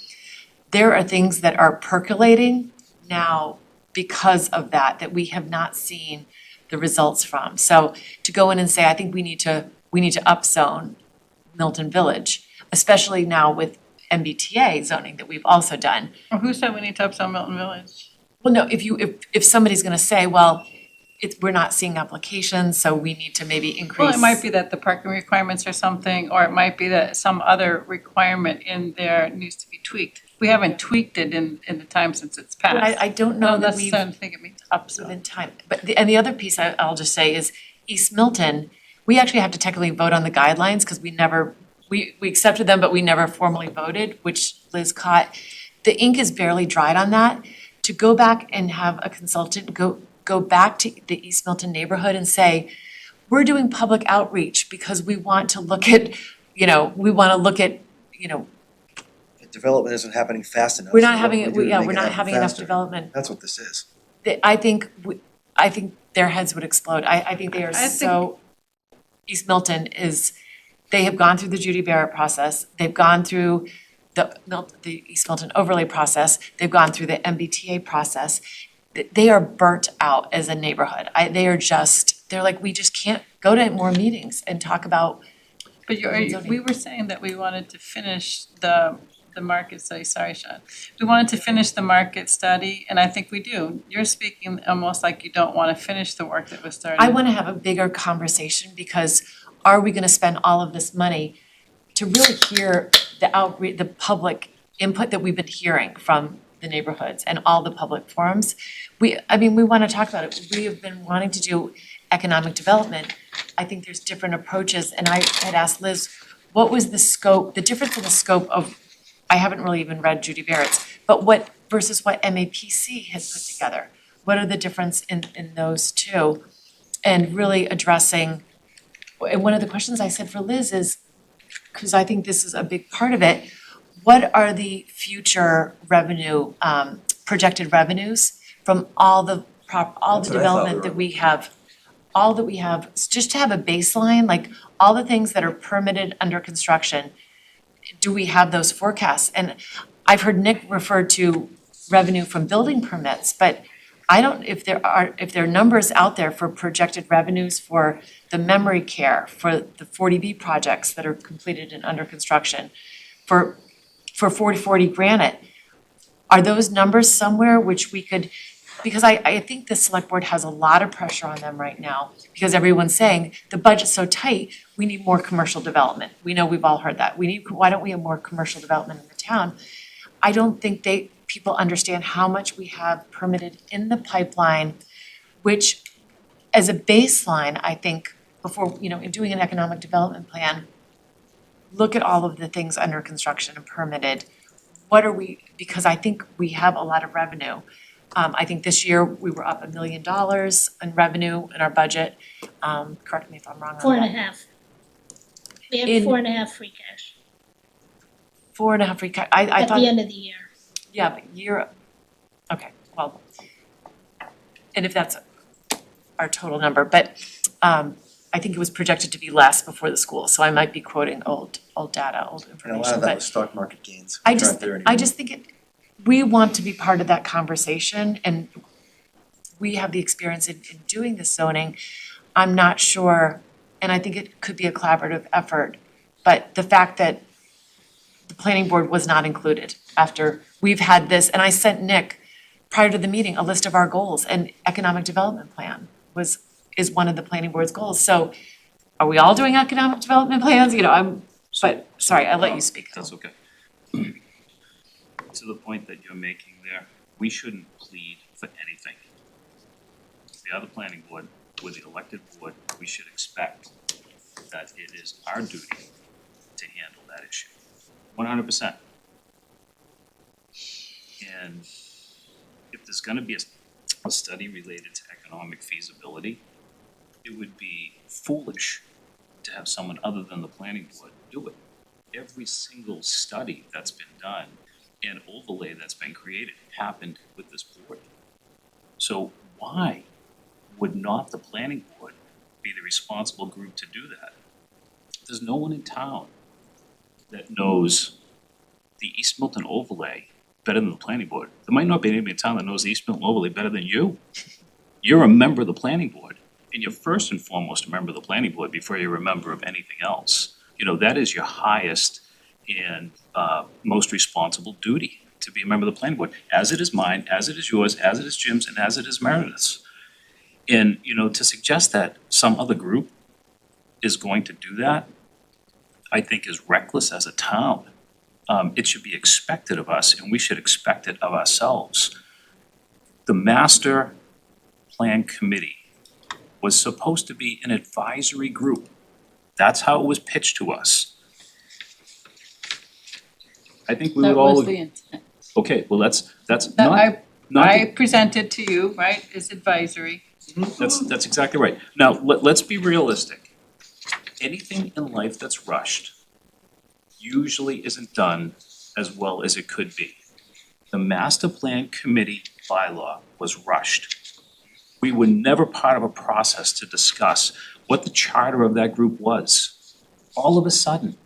there are things that are percolating now because of that we have not seen the results from. So to go in and say, I think we need to upzone Milton Village, especially now with MBTA zoning that we've also done. Well, who said we need to upzone Milton Village? Well, no, if somebody's gonna say, well, we're not seeing applications, so we need to maybe increase. Well, it might be that the parking requirements or something, or it might be that some other requirement in there needs to be tweaked. We haven't tweaked it in the time since it's But passed. I don't know that we've I think it means upzone. given time. But the other piece I'll just say is East Milton, we actually have to technically vote on the guidelines because we accepted them, but we never formally voted, which Liz caught. The ink is barely dried on that. To go back and have a consultant go back to the East Milton neighborhood and say, we're doing public outreach because we want to look at, you know, The development isn't happening fast enough. we're so not what having, can we do to make we're it not happen having enough faster? development. That's what this is. I think their heads would explode. I think they are so, East Milton they have gone through the Judy Barrett process. They've gone through the East Milton overlay process. They've gone through the MBTA process. They are burnt out as a neighborhood. They're like, we just can't go to more meetings and talk about. But we were saying that we wanted to finish the market study, sorry, Sean. We wanted to finish the market study, and I think we do. You're speaking almost like you don't wanna finish the work that was started. I wanna have a bigger conversation because are we gonna spend all of this money to really hear the public input that we've been hearing from the neighborhoods and all the public forums? We wanna talk about it. We have been wanting to do economic development. I think there's different approaches, and I had asked Liz, what was the scope, the difference in the scope of, I haven't really even read Judy Barrett's, but what versus what MAPC has put together? What are the difference in those two? And really addressing, and one of the questions I said for Liz is, because I think this is a big part of it, what are the future revenue, projected revenues from all the development that we have, just to have a baseline, like all the things that are permitted under construction, do we have those forecasts? And I've heard Nick refer to revenue from building permits, but I don't, if there are numbers out there for projected revenues for the memory care, for the 40B projects that are completed and under construction, for 4040 Granite, are those numbers somewhere which we could, because I think the select board has a lot of pressure on them right now, because everyone's saying, the budget's so tight, we need more commercial development. We know we've all heard that. Why don't we have more commercial development in the town? I don't think people understand how much we have permitted in the pipeline, which as a baseline, I think, before, in doing an economic development plan, look at all of the things under construction and permitted. Because I think we have a lot of revenue. I think this year we were up $1 million in revenue in our budget. Correct me if I'm wrong on that. 4.5. We have In- 4.5 free cash 4.5 free cash, I at thought, the end of the year. yeah, but okay, well, and if that's our total number, but I think it was projected to be less before the school, so I might be quoting old data, old And a information, lot of that but was stock market gains. I which just, aren't there I anymore. just think we want to be part of that conversation, and we have the experience in doing this zoning. I'm not sure, and I think it could be a collaborative effort, but the fact that the planning board was not included after we've had this, and I sent Nick prior to the meeting a list of our goals, and economic development plan is one of the planning board's goals. So are we all doing economic development plans? You know, but sorry, I let you speak. That's okay. To the point that you're making there, we shouldn't plead for anything. We are the planning board, we're the elected board, we should expect that it is our duty to handle that issue, 100%. And if there's gonna be a study related to economic feasibility, it would be foolish to have someone other than the planning board do it. Every single study that's been done and overlay that's been created happened with this board. So why would not the planning board be the responsible group to do that? There's no one in town that knows the East Milton overlay better than the planning board. There might not be anybody in town that knows the East Milton overlay better than you. You're a member of the planning board, and you're first and foremost a member of the planning board before you're a member of anything else. You know, that is your highest and most responsible duty, to be a member of the planning board, as it is mine, as it is yours, as it is Jim's, and as it is Meredith's. And, you know, to suggest that some other group is going to do that, I think is reckless as a town. It should be expected of us, and we should expect it of ourselves. The master plan committee was supposed to be an advisory group. That's how it was pitched to us. I think we would That all, was the intent. okay, well, that's That not, not, I presented to you, right, as advisory. that's exactly right. Now, let's be realistic. Anything in life that's rushed usually isn't done as well as it could be. The master plan committee bylaw was rushed. We were never part of a process to discuss what the charter of that group was. All of a sudden,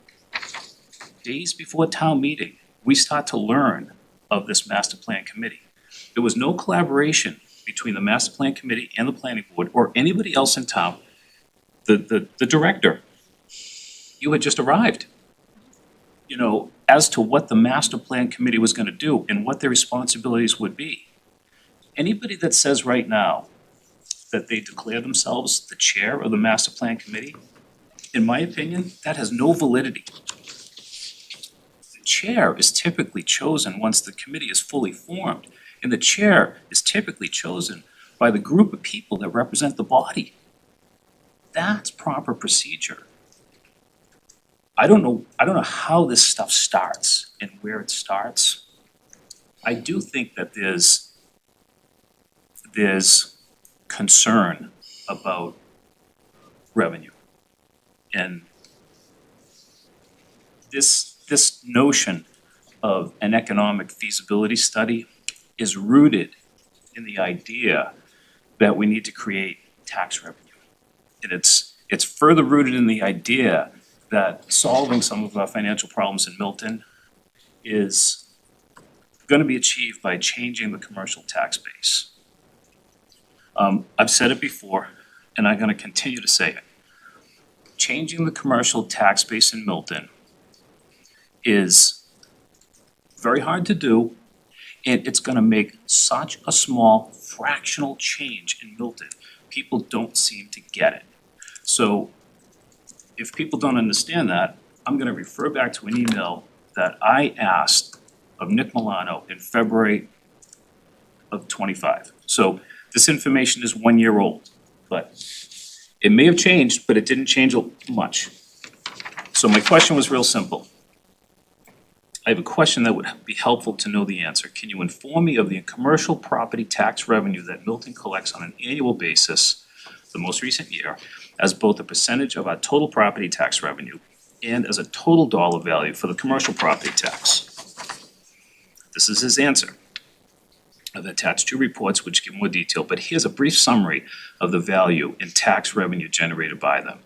days before town meeting, we start to learn of this master plan committee. There was no collaboration between the master plan committee and the planning board or anybody else in town. The director, you had just arrived. You know, as to what the master plan committee was gonna do and what their responsibilities would be. Anybody that says right now that they declare themselves the chair of the master plan committee, in my opinion, that has no validity. The chair is typically chosen once the committee is fully formed, and the chair is typically chosen by the group of people that represent the body. That's proper procedure. I don't know how this stuff starts and where it starts. I do think that there's concern about revenue. And this notion of an economic feasibility study is rooted in the idea that we need to create tax revenue. And it's further rooted in the idea that solving some of our financial problems in Milton is gonna be achieved by changing the commercial tax base. I've said it before, and I'm gonna continue to say it. Changing the commercial tax base in Milton is very hard to do, and it's gonna make such a small fractional change in Milton. People don't seem to get it. So if people don't understand that, I'm gonna refer back to an email that I asked of Nick Milano in February of '25. So this information is 1 year old, but it may have changed, but it didn't change much. So my question was real simple. I have a question that would be helpful to know the answer. Can you inform me of the commercial property tax revenue that Milton collects on an annual basis, the most recent year, as both a percentage of our total property tax revenue and as a total dollar value for the commercial property tax? This is his answer. I've attached 2 reports which give more detail, but here's a brief summary of the value in tax revenue generated by them.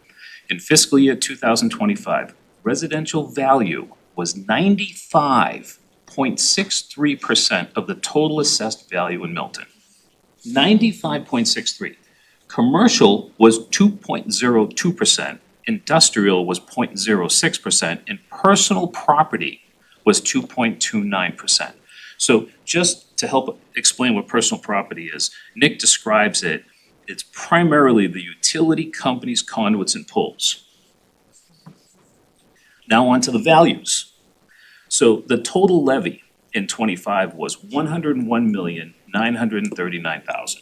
In fiscal year 2025, residential value was 95.63% of the total assessed value in Milton. 95.63. Commercial was 2.02%, industrial was 0.06%, and personal property was 2.29%. So just to help explain what personal property is, Nick describes it, it's primarily the utility company's conduits and poles. Now on to the values. So the total levy in '25 was $101,939,000.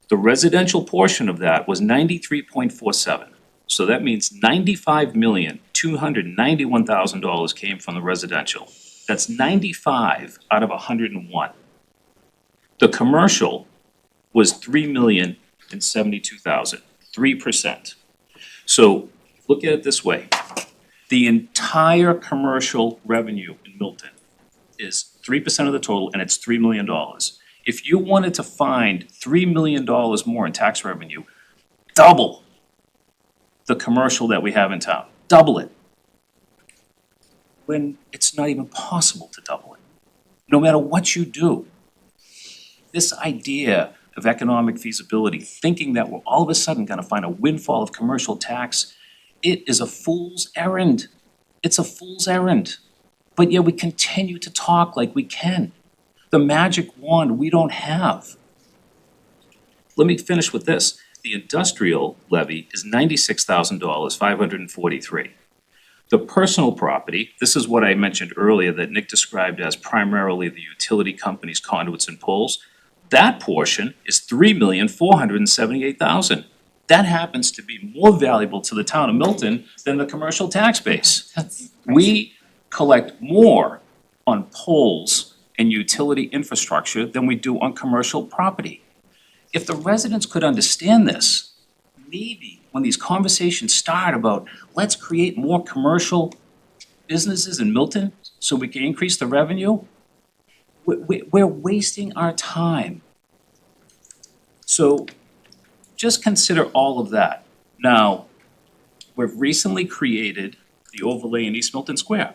The residential portion of that was 93.47. So that means $95,291,000 came from the residential. That's 95 out of 101. The commercial was $3,072,000, 3%. So look at it this way. The entire commercial revenue in Milton is 3% of the total, and it's $3 million. If you wanted to find $3 million more in tax revenue, double the commercial that we have in town, double it. When it's not even possible to double it, no matter what you do. This idea of economic feasibility, thinking that we're all of a sudden gonna find a windfall of commercial tax, it is a fool's errand. It's a fool's errand. But yet we continue to talk like we can. The magic wand we don't have. Let me finish with this. The industrial levy is $96,543. The personal property, this is what I mentioned earlier that Nick described as primarily the utility company's conduits and poles. That portion is $3,478,000. That happens to be more valuable to the town of Milton than the commercial tax base. We collect more on poles and utility infrastructure than we do on commercial property. If the residents could understand this, maybe when these conversations start about let's create more commercial businesses in Milton so we can increase the revenue, we're wasting our time. So just consider all of that. Now, we've recently created the overlay in East Milton Square,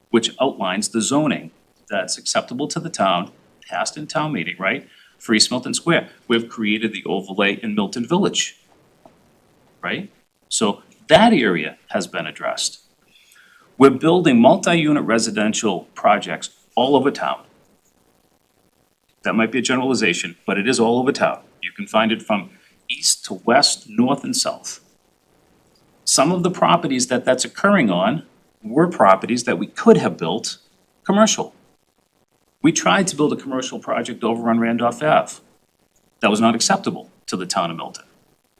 which outlines the zoning that's acceptable to the town, passed in town meeting, right? For East Milton Square. We've created the overlay in Milton Village, right? So that area has been addressed. We're building multi-unit residential projects all over town. That might be a generalization, but it is all over town. You can find it from east to west, north and south. Some of the properties that that's occurring on were properties that we could have built commercial. We tried to build a commercial project over on Randolph Ave. That was not acceptable to the town of Milton.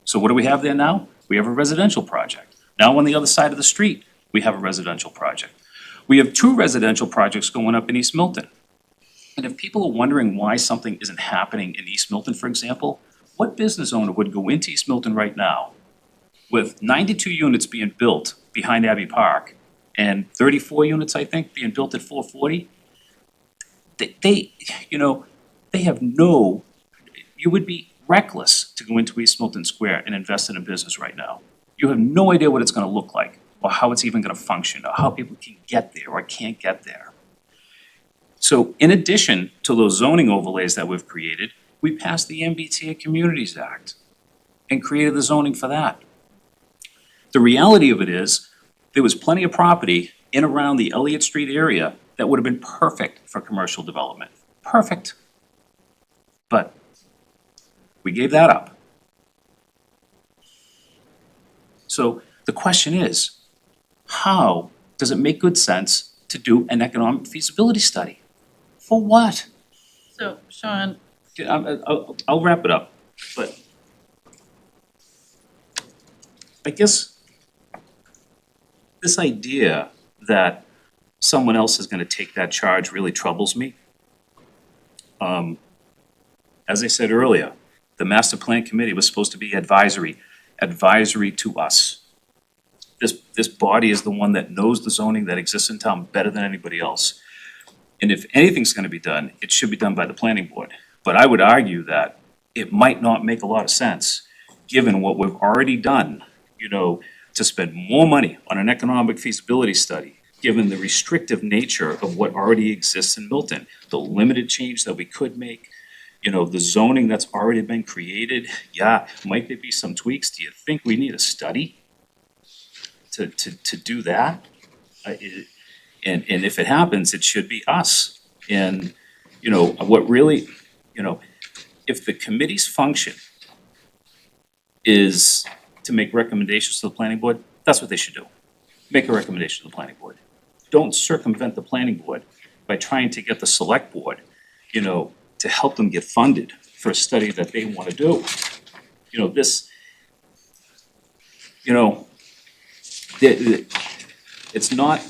So what do we have there now? We have a residential project. Now on the other side of the street, we have a residential project. We have 2 residential projects going up in East Milton. And if people are wondering why something isn't happening in East Milton, for example, what business owner would go into East Milton right now with 92 units being built behind Abbey Park and 34 units, I think, being built at 440? They have no, you would be reckless to go into East Milton Square and invest in a business right now. You have no idea what it's gonna look like, or how it's even gonna function, or how people can get there or can't get there. So in addition to those zoning overlays that we've created, we passed the MBTA Communities Act and created the zoning for that. The reality of it is, there was plenty of property in around the Elliott Street area that would have been perfect for commercial development. Perfect. But we gave that up. So the question is, how does it make good sense to do an economic feasibility study? For what? So, Sean, I'll wrap it up, but I guess this idea that someone else is gonna take that charge really troubles me. As I said earlier, the master plan committee was supposed to be advisory to us. This body is the one that knows the zoning that exists in town better than anybody else. And if anything's gonna be done, it should be done by the planning board. But I would argue that it might not make a lot of sense, given what we've already done, to spend more money on an economic feasibility study, given the restrictive nature of what already exists in Milton, the limited change that we could make, the zoning that's already been created. Yeah, might there be some tweaks? Do you think we need a study to do that? And if it happens, it should be us. And, what really, if the committee's function is to make recommendations to the planning board, that's what they should do. Make a recommendation to the planning board. Don't circumvent the planning board by trying to get the select board, to help them get funded for a study that they wanna do. It's not,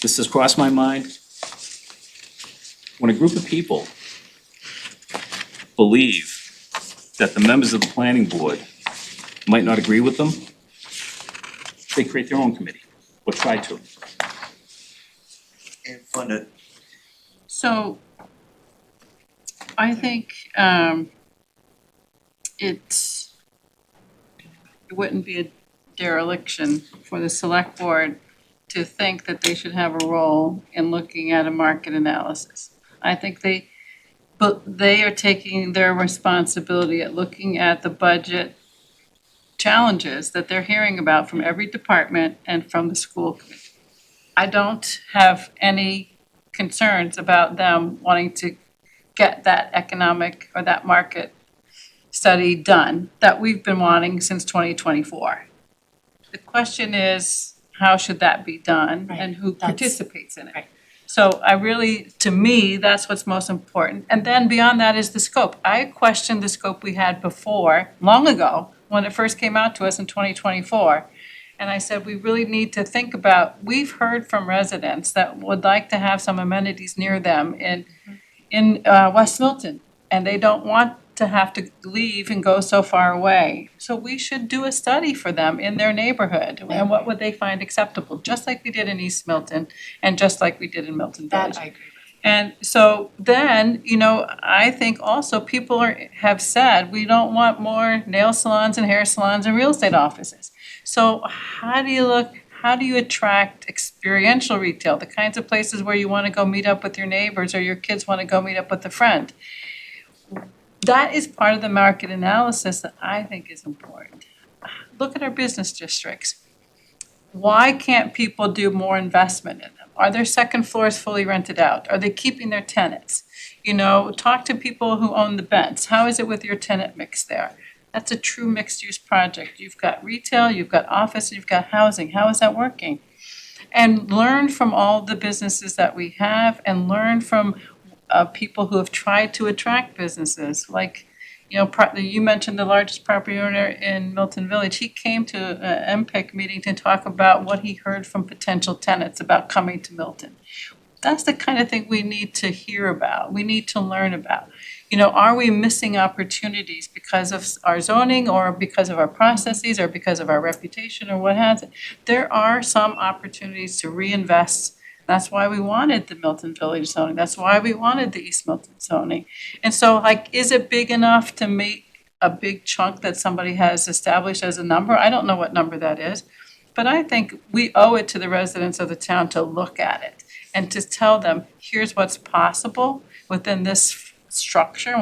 this has crossed my mind. When a group of people believe that the members of the planning board might not agree with them, they create their own committee, or try to. And fund it. So I think it wouldn't be a dereliction for the select board to think that they should have a role in looking at a market analysis. I think they are taking their responsibility at looking at the budget challenges that they're hearing about from every department and from the school committee. I don't have any concerns about them wanting to get that economic or that market study done that we've been wanting since 2024. The question is, how should that be done and who participates in it? Right. So to me, that's what's most important. And then beyond that is the scope. I questioned the scope we had before, long ago, when it first came out to us in 2024. And I said, we really need to think about, we've heard from residents that would like to have some amenities near them in West Milton. And they don't want to have to leave and go so far away. So we should do a study for them in their neighborhood. And what would they find acceptable, just like we did in East Milton and just like we did in Milton Village. That I agree with. And so then, I think also people have said, we don't want more nail salons and hair salons and real estate offices. So how do you attract experiential retail, the kinds of places where you want to go meet up with your neighbors or your kids want to go meet up with a friend? That is part of the market analysis that I think is important. Look at our business districts. Why can't people do more investment in them? Are their second floors fully rented out? Are they keeping their tenants? Talk to people who own the Bents. How is it with your tenant mix there? That's a true mixed-use project. You've got retail, you've got office, you've got housing. How is that working? And learn from all the businesses that we have and learn from people who have tried to attract businesses. Like, you mentioned the largest property owner in Milton Village. He came to an MPIC meeting to talk about what he heard from potential tenants about coming to Milton. That's the kind of thing we need to hear about. We need to learn about. Are we missing opportunities because of our zoning or because of our processes or because of our reputation or what has it? There are some opportunities to reinvest. That's why we wanted the Milton Village zoning. That's why we wanted the East Milton zoning. And so, is it big enough to make a big chunk that somebody has established as a number? I don't know what number that is. But I think we owe it to the residents of the town to look at it and to tell them, here's what's possible within this structure,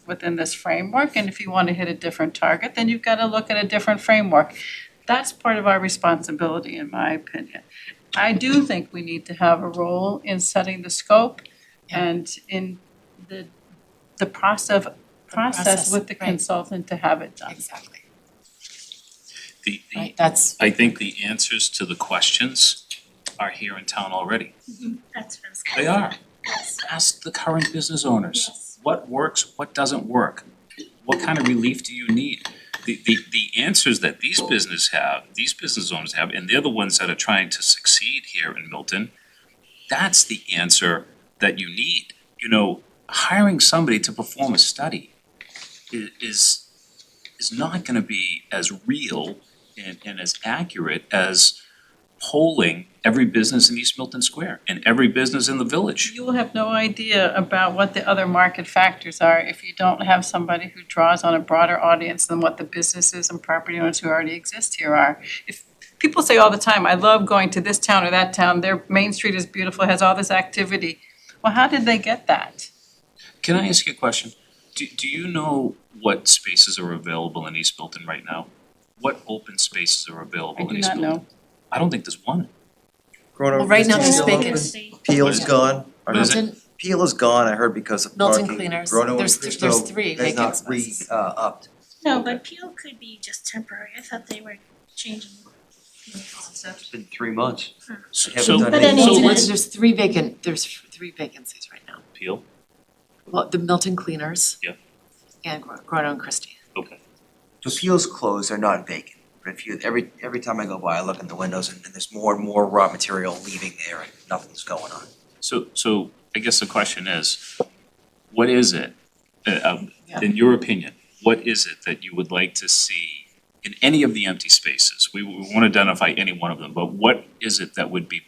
within this framework. And if you want to hit a different target, then you've got to look at a different framework. That's part of our responsibility, in my opinion. I do think we need to have a role in setting the scope and in the process with the right. consultant to have it done. Exactly. The That's I think the answers to the questions are here in town already. That's what I was They gonna are. Ask the current business owners. Yes. What works, what doesn't work? What kind of relief do you need? the answers that these business owners have, and they're the ones that are trying to succeed here in Milton, that's the answer that you need. You know, hiring somebody to perform a study is not gonna be as real and as accurate as polling every business in East Milton Square and every business in the village. You will have no idea about what the other market factors are if you don't have somebody who draws on a broader audience than what the businesses and property owners who already exist here are. If people say all the time, I love going to this town or that town, their main street is beautiful, has all this activity. Well, how did they get that? Can I ask you a question? Do you know what spaces are available in East Milton right now? What open spaces are I available do in East not Milton? know. I don't think there's one. Well, right now there's Still vacant. open? Peel's gone. What is it? Milton, Peel is gone, I heard because of Milton parking. Cleaners, Grotto and there's Christo three has vacant not spaces. upped. No, but Peel could be just temporary. I thought they were changing. It's been 3 months. So Haven't so done But anything. then so it's- let's there's three vacancies right now. Peel, Well, the Milton Cleaners. Yeah. And Grotto and Christie. okay. So Peel's closed, they're not vacant. But if you, every time I go by, I look in the windows and there's more and more raw material leaving there and nothing's going on. So I guess the question is, what is it, Yeah. in your opinion, what is it that you would like to see in any of the empty spaces? We won't identify any one of them, but what is it that would be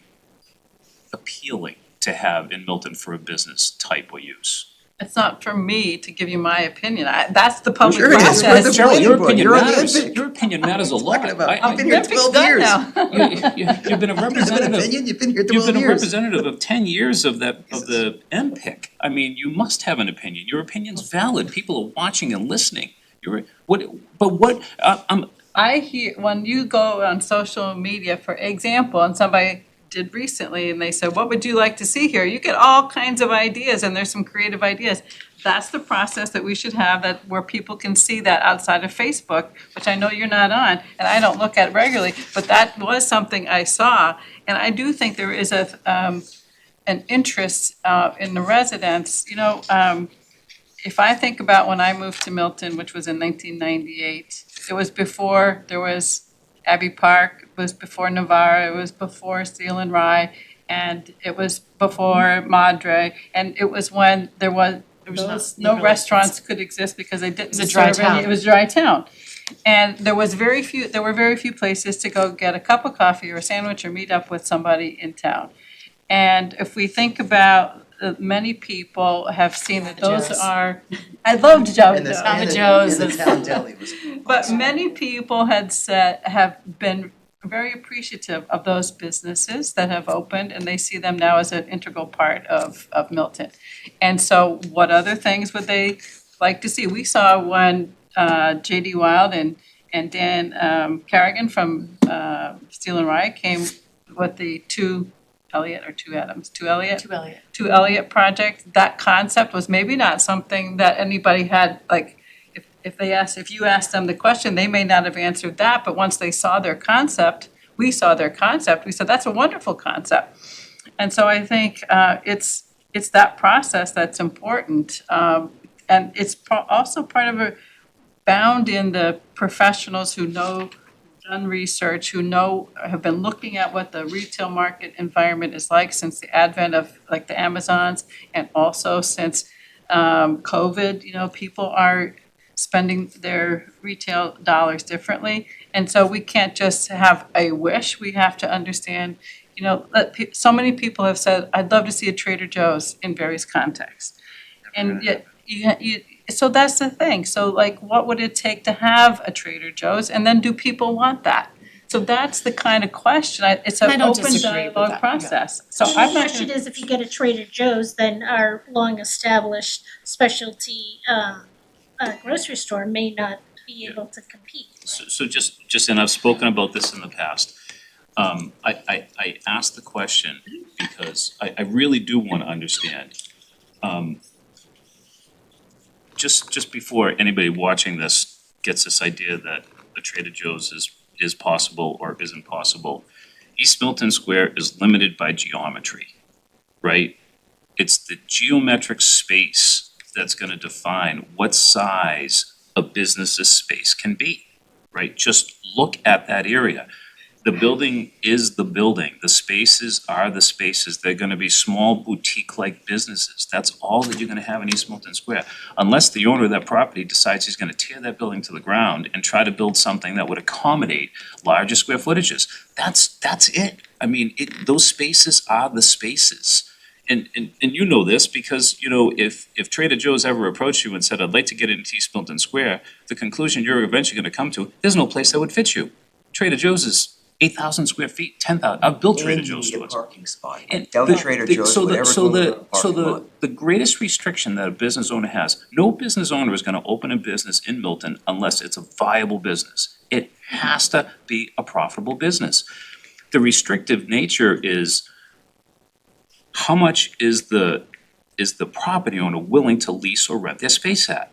appealing to have in Milton for a business type or use? It's not for me to give you my opinion. That's the public Sure it is. process. We're the Cheryl, your planning board. opinion You're on the matters, Olympic. your opinion matters a What are you lot. talking about? I- I've been here Olympic's 12 done years. now. You've been a You have an representative. opinion, you've been here 12 You've been a years. representative of 10 years of the MPIC. I mean, you must have an opinion. Your opinion's valid. People are watching and listening. I hear, when you go on social media, for example, and somebody did recently, and they said, what would you like to see here? You get all kinds of ideas, and there's some creative ideas. That's the process that we should have, that where people can see that outside of Facebook, which I know you're not on, and I don't look at regularly, but that was something I saw. And I do think there is an interest in the residents, if I think about when I moved to Milton, which was in 1998, it was before there was Abbey Park, it was before Navarre, it was before Steel and Rye, and it was before Madre, and it was when there was no restaurants could exist because they didn't It was a dry serve any- town. It was a dry town. And there were very few places to go get a cup of coffee or a sandwich or meet up with somebody in town. And if we think about, many people have seen that those Joe's. are, I loved Java And the- Joe's. Java and the- Joe's and is- the town deli was But awesome. many people have been very appreciative of those businesses that have opened, and they see them now as an integral part of Milton. And so what other things would they like to see? We saw when J.D. Wild and Dan Carrigan from Steel and Rye came with the two Elliott To Elliott. to Elliott project. That concept was maybe not something that anybody had, like, if you asked them the question, they may not have answered that, but once they saw their concept, we saw their concept, we said, that's a wonderful concept. And so I think it's that process that's important. And it's also part of bound in the professionals who know, done research, who have been looking at what the retail market environment is like since the advent of like the Amazons, and also since COVID, people are spending their retail dollars differently. And so we can't just have a wish, we have to understand, so many people have said, I'd love to see a Trader Joe's in various contexts. And yet, so that's the thing, so like, what would it take to have a Trader Joe's, and then do people want that? So that's the kind of question, it's I an don't open disagree with dialogue that, process, so And I'm the not question gonna, is, if you get a Trader Joe's, then our long-established specialty grocery store may not be able to compete. So just, and I've spoken about this in the past. I asked the question because I really do wanna understand. Just before anybody watching this gets this idea that a Trader Joe's is possible or isn't possible, East Milton Square is limited by geometry, right? It's the geometric space that's gonna define what size a business's space can be. right? Just look at that area. The building is the building, the spaces are the spaces, they're gonna be small boutique-like businesses, that's all that you're gonna have in East Milton Square. Unless the owner of that property decides he's gonna tear that building to the ground and try to build something that would accommodate larger square footages, that's it. I mean, those spaces are the spaces. And you know this because, you know, if Trader Joe's ever approached you and said, I'd like to get into East Milton Square, the conclusion you're eventually gonna come to, there's no place that would fit you. Trader Joe's is 8,000 square feet, 10,000, I've built Trader Joe's stores. parking spot. And Doubt the- Trader the- Joe's so would the- ever so go to the- a parking lot. The greatest restriction that a business owner has, no business owner is gonna open a business in Milton unless it's a viable business. It has to be a profitable business. The restrictive nature is how much is the property owner willing to lease or rent their space at?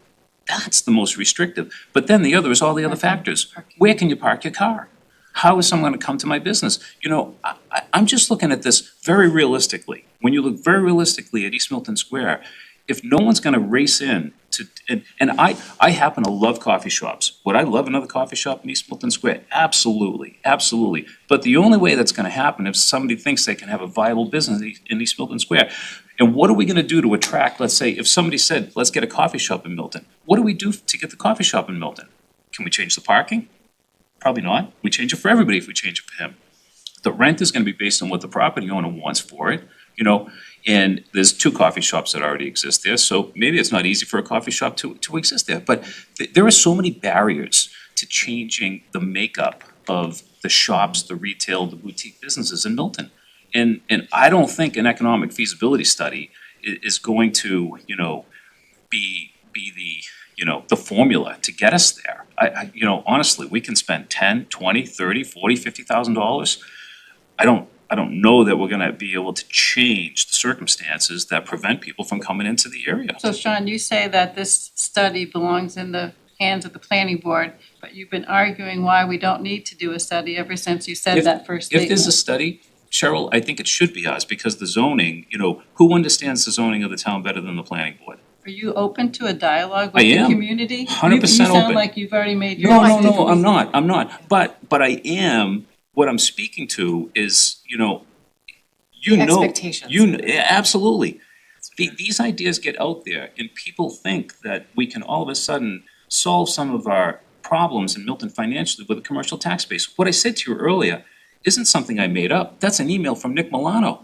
That's the most restrictive. But then the other is all the other factors. Where can you park your car? How is someone gonna come to my business? You know, I'm just looking at this very realistically. When you look very realistically at East Milton Square, if no one's gonna race in to, and I happen to love coffee shops. Would I love another coffee shop in East Milton Square? Absolutely, absolutely. But the only way that's gonna happen if somebody thinks they can have a viable business in East Milton Square. And what are we gonna do to attract, let's say, if somebody said, let's get a coffee shop in Milton, what do we do to get the coffee shop in Milton? Can we change the parking? Probably not. We change it for everybody if we change it for him. The rent is gonna be based on what the property owner wants for it, you know, and there's 2 coffee shops that already exist there, so maybe it's not easy for a coffee shop to exist there, but there are so many barriers to changing the makeup of the shops, the retail, the boutique businesses in Milton. And I don't think an economic feasibility study is going to, you know, be the, you know, the formula to get us there. You know, honestly, we can spend 10, 20, 30, 40, $50,000. I don't know that we're gonna be able to change the circumstances that prevent people from coming into the area. So Sean, you say that this study belongs in the hands of the planning board, but you've been arguing why we don't need to do a study ever since you said that first If statement. there's a study, Cheryl, I think it should be us, because the zoning, you know, who understands the zoning of the town better than the planning board? Are you open to a dialogue with I the am. community? 100% You sound open. like you've already made your. No, I'm not, but I am, what I'm speaking to is, you know, you know. Expectations. Yeah, absolutely. These ideas get out there and people think that we can all of a sudden solve some of our problems in Milton financially with a commercial tax base. What I said to you earlier isn't something I made up, that's an email from Nick Milano.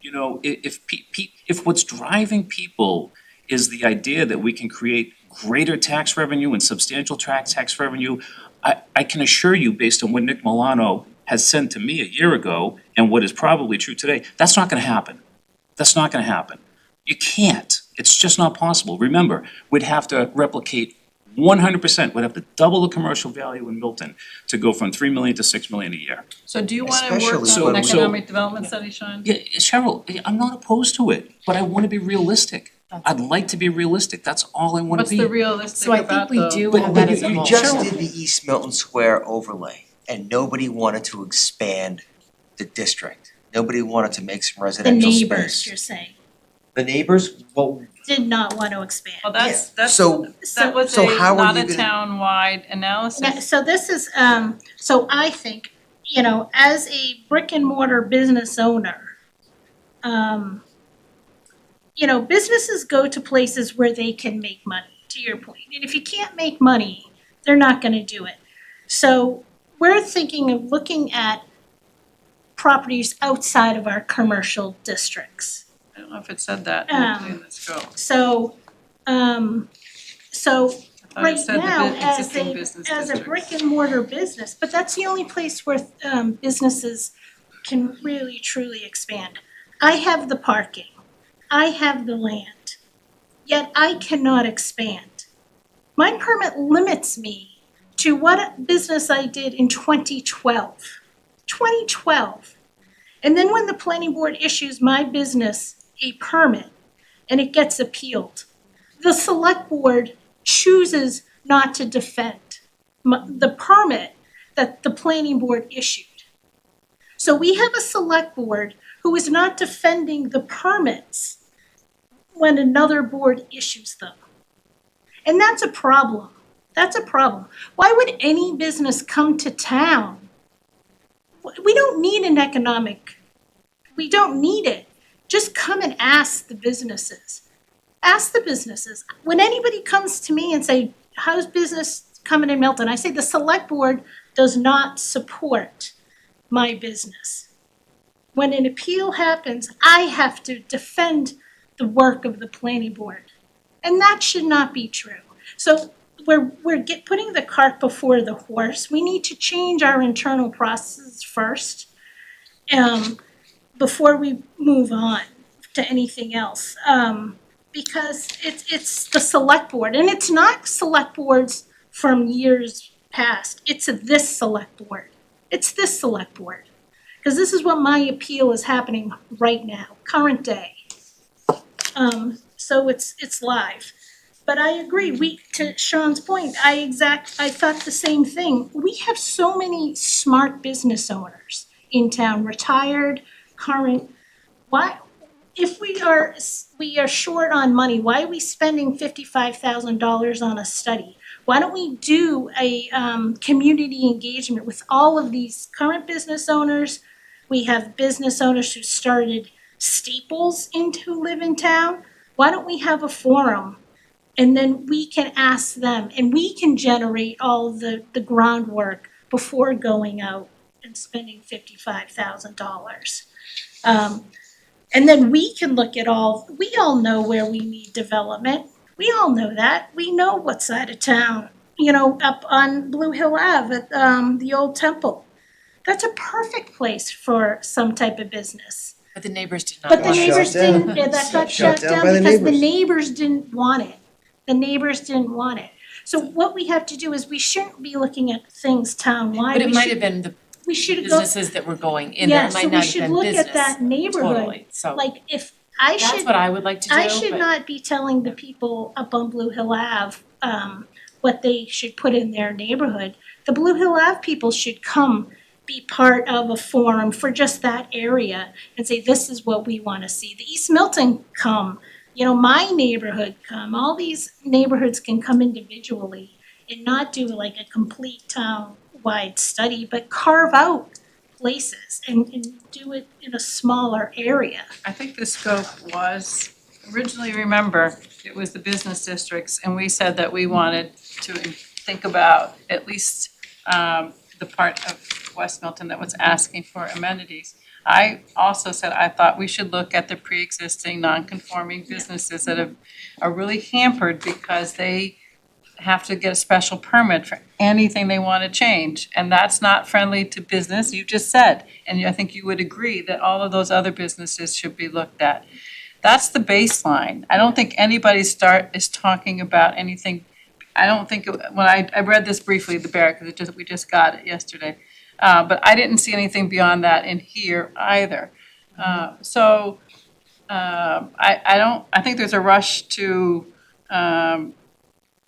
You know, if what's driving people is the idea that we can create greater tax revenue and substantial tax revenue, I can assure you, based on what Nick Milano has sent to me a year ago and what is probably true today, that's not gonna happen. That's not gonna happen. You can't. It's just not possible. Remember, we'd have to replicate 100%, we'd have to double the commercial value in Milton to go from 3 million to 6 million a year. So do you wanna Especially work So- on an so- economic development study, Sean? Yeah, Cheryl, I'm not opposed to it, but I wanna be realistic. I'd like to be realistic, that's all I wanna What's be. the realistic So I think about we the? do But have that as a you goal. just did the East Milton Square overlay and nobody wanted to expand the district. Nobody wanted to make some The residential neighbors, space. you're saying, The neighbors, well, did not want to expand. Well, yeah, that's, so that was so how are not you a gonna- town-wide Yeah, analysis. so this is, so I think, you know, as a brick and mortar business owner, you know, businesses go to places where they can make money, to your point. And if you can't make money, they're not gonna do it. So we're thinking of looking at properties outside of our commercial districts. I don't know if it said that actually in the scope. So, so I thought right it said now, the as existing business as a districts. brick and mortar business, but that's the only place where businesses can really truly expand. I have the parking, I have the land, yet I cannot expand. My permit limits me to what business I did in 2012. 2012. And then when the planning board issues my business a permit and it gets appealed, the select board chooses not to defend the permit that the planning board issued. So we have a select board who is not defending the permits when another board issues them. And that's a problem. That's a problem. Why would any business come to town? We don't need an economic, we don't need it. Just come and ask the businesses. Ask the businesses. When anybody comes to me and say, how's business coming in Milton? I say the select board does not support my business. When an appeal happens, I have to defend the work of the planning board. And that should not be true. So we're putting the cart before the horse. We need to change our internal processes first, before we move on to anything else. Because it's the select board, and it's not select boards from years past. It's this select board. It's this select board. Because this is what my appeal is happening right now, current day. So it's live. But I agree, to Sean's point, I thought the same thing. We have so many smart business owners in town, retired, current. Why, if we are short on money, why are we spending $55,000 on a study? Why don't we do a community engagement with all of these current business owners? We have business owners who started Staples who live in town. Why don't we have a forum? And then we can ask them, and we can generate all the groundwork before going out and spending $55,000. And then we can look at we all know where we need development. We all know that. We know what side of town, up on Blue Hill Ave at the old temple. That's a perfect place for some type of business. But the neighbors did not But the want it. neighbors Shut down. didn't, that got Shut shut down down by the because the neighbors. neighbors didn't want it. The neighbors didn't want it. So what we have to do is we shouldn't be looking at things town-wide. But it We might should- have been the We should go, businesses that were going in there, yeah, it so might we not have should been look business. at that neighborhood. Totally, so Like if I that's should, what I would like to do, I should but- not be telling the people up on Blue Hill Ave, what they should put in their neighborhood. The Blue Hill Ave people should come be part of a forum for just that area and say, this is what we wanna see. The East Milton come, my neighborhood come, all these neighborhoods can come individually and not do like a complete town-wide study, but carve out places and do it in a smaller area. I think the scope was, originally, remember, it was the business districts, and we said that we wanted to think about at least the part of West Milton that was asking for amenities. I also said I thought we should look at the pre-existing non-conforming businesses that are really hampered because they have to get a special permit for anything they want to change. And that's not friendly to business, you just said. And I think you would agree that all of those other businesses should be looked at. That's the baseline. I don't think anybody is talking about anything. I don't think, when I read this briefly, the Barrett, because we just got it yesterday. But I didn't see anything beyond that in here either. I think there's a rush to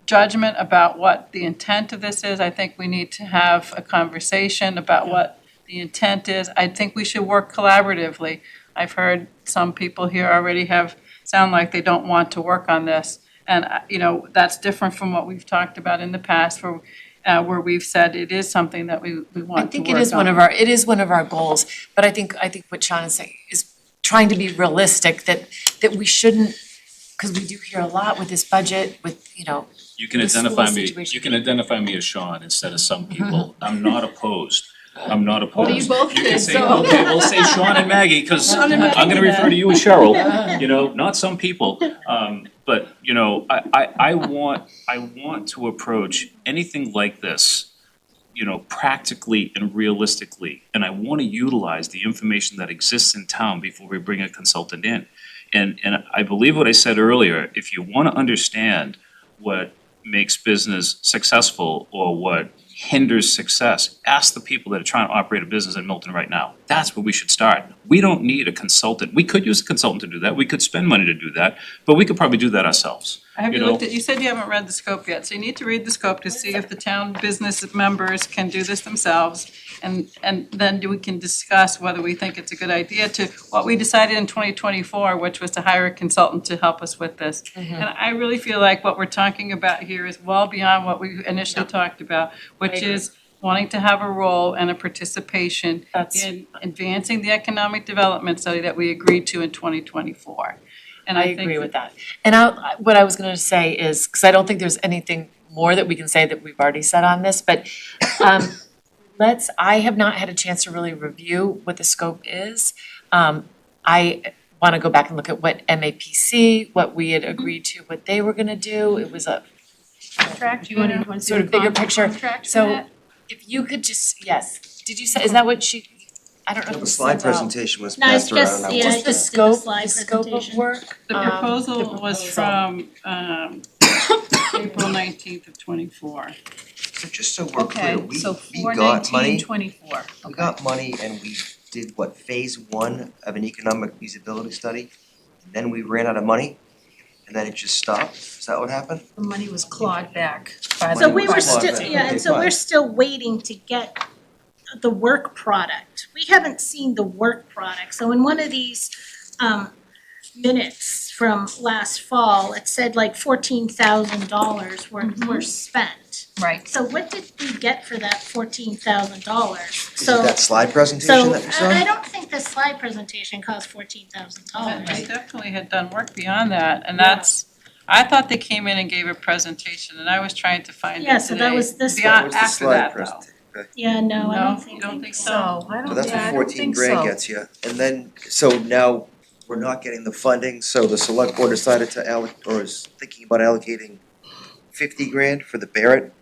judgment about what the intent of this is. I think we need to have a conversation about what the intent is. I think we should work collaboratively. I've heard some people here already sound like they don't want to work on this. And, that's different from what we've talked about in the past where we've said it is something that we want to work on. I think it is one of our goals, but I think what Sean is saying is trying to be realistic that we shouldn't, because we do hear a lot with this budget, with, You can the school identify me, situation. you can identify me as Sean instead of some people. I'm not opposed. I'm not opposed. Well, you both can did, say, so- okay, we'll say Sean and Maggie, cause I'm gonna refer to you as Cheryl, not some people. But, I want to approach anything like this, practically and realistically. And I wanna utilize the information that exists in town before we bring a consultant in. And I believe what I said earlier, if you wanna understand what makes business successful or what hinders success, ask the people that are trying to operate a business in Milton right now. That's where we should start. We don't need a consultant. We could use a consultant to do that. We could spend money to do that, but we could probably do that ourselves. Have you You know- looked at, you said you haven't read the scope yet, so you need to read the scope to see if the town business members can do this themselves. And then we can discuss whether we think it's a good idea to, what we decided in 2024, which was to hire a consultant to help us with this. And I really feel like what we're talking about here is well beyond what we initially talked about, which agree. is wanting to have a role and a participation That's, in advancing the economic development study that we agreed to in 2024. And I I think agree with that. And what I was gonna say is, because I don't think there's anything more that we can say that we've already said on this, but I have not had a chance to really review what the scope is. I wanna go back and look at what MAPC, what we had agreed to, what they were gonna do. It was a Contract, you wanna see sort of the bigger picture. contract for So that? if you could just, yes, did you say, is that what she, I don't know if The it slide sent out. presentation was No, it's passed around. just- and I yeah, was- Just the just did the scope, slide the scope of presentation. work. the the proposal was proposal. from April 19th of 24. So just so we're clear, Okay, we so we 4, got 19, money, 24, we okay. got money and we did what, phase one of an economic feasibility study? And then we ran out of money and then it just stopped? Is that what happened? The money was clawed back by the. So we were Money was still, clawed back. yeah, and so Okay, we're fine. still waiting to get the work product. We haven't seen the work product, so in one of these minutes from last fall, it said like $14,000 were spent. Right. So what did we get for that $14,000? Is it So that slide presentation so that we saw? I don't think the slide presentation cost $14,000. They definitely had done work beyond that, and that's, I thought they came in and gave a presentation, and I was trying to find it today. Yeah, so that was this Beyond, Where's the after slide that though. presentation? Okay. Yeah, no, I No, don't you think. don't think so? So, I So don't, that's yeah, I what don't 14 think grand so. gets you. And then, so now we're not getting the funding, so the select board decided to or is thinking about allocating 50 grand for the Barrett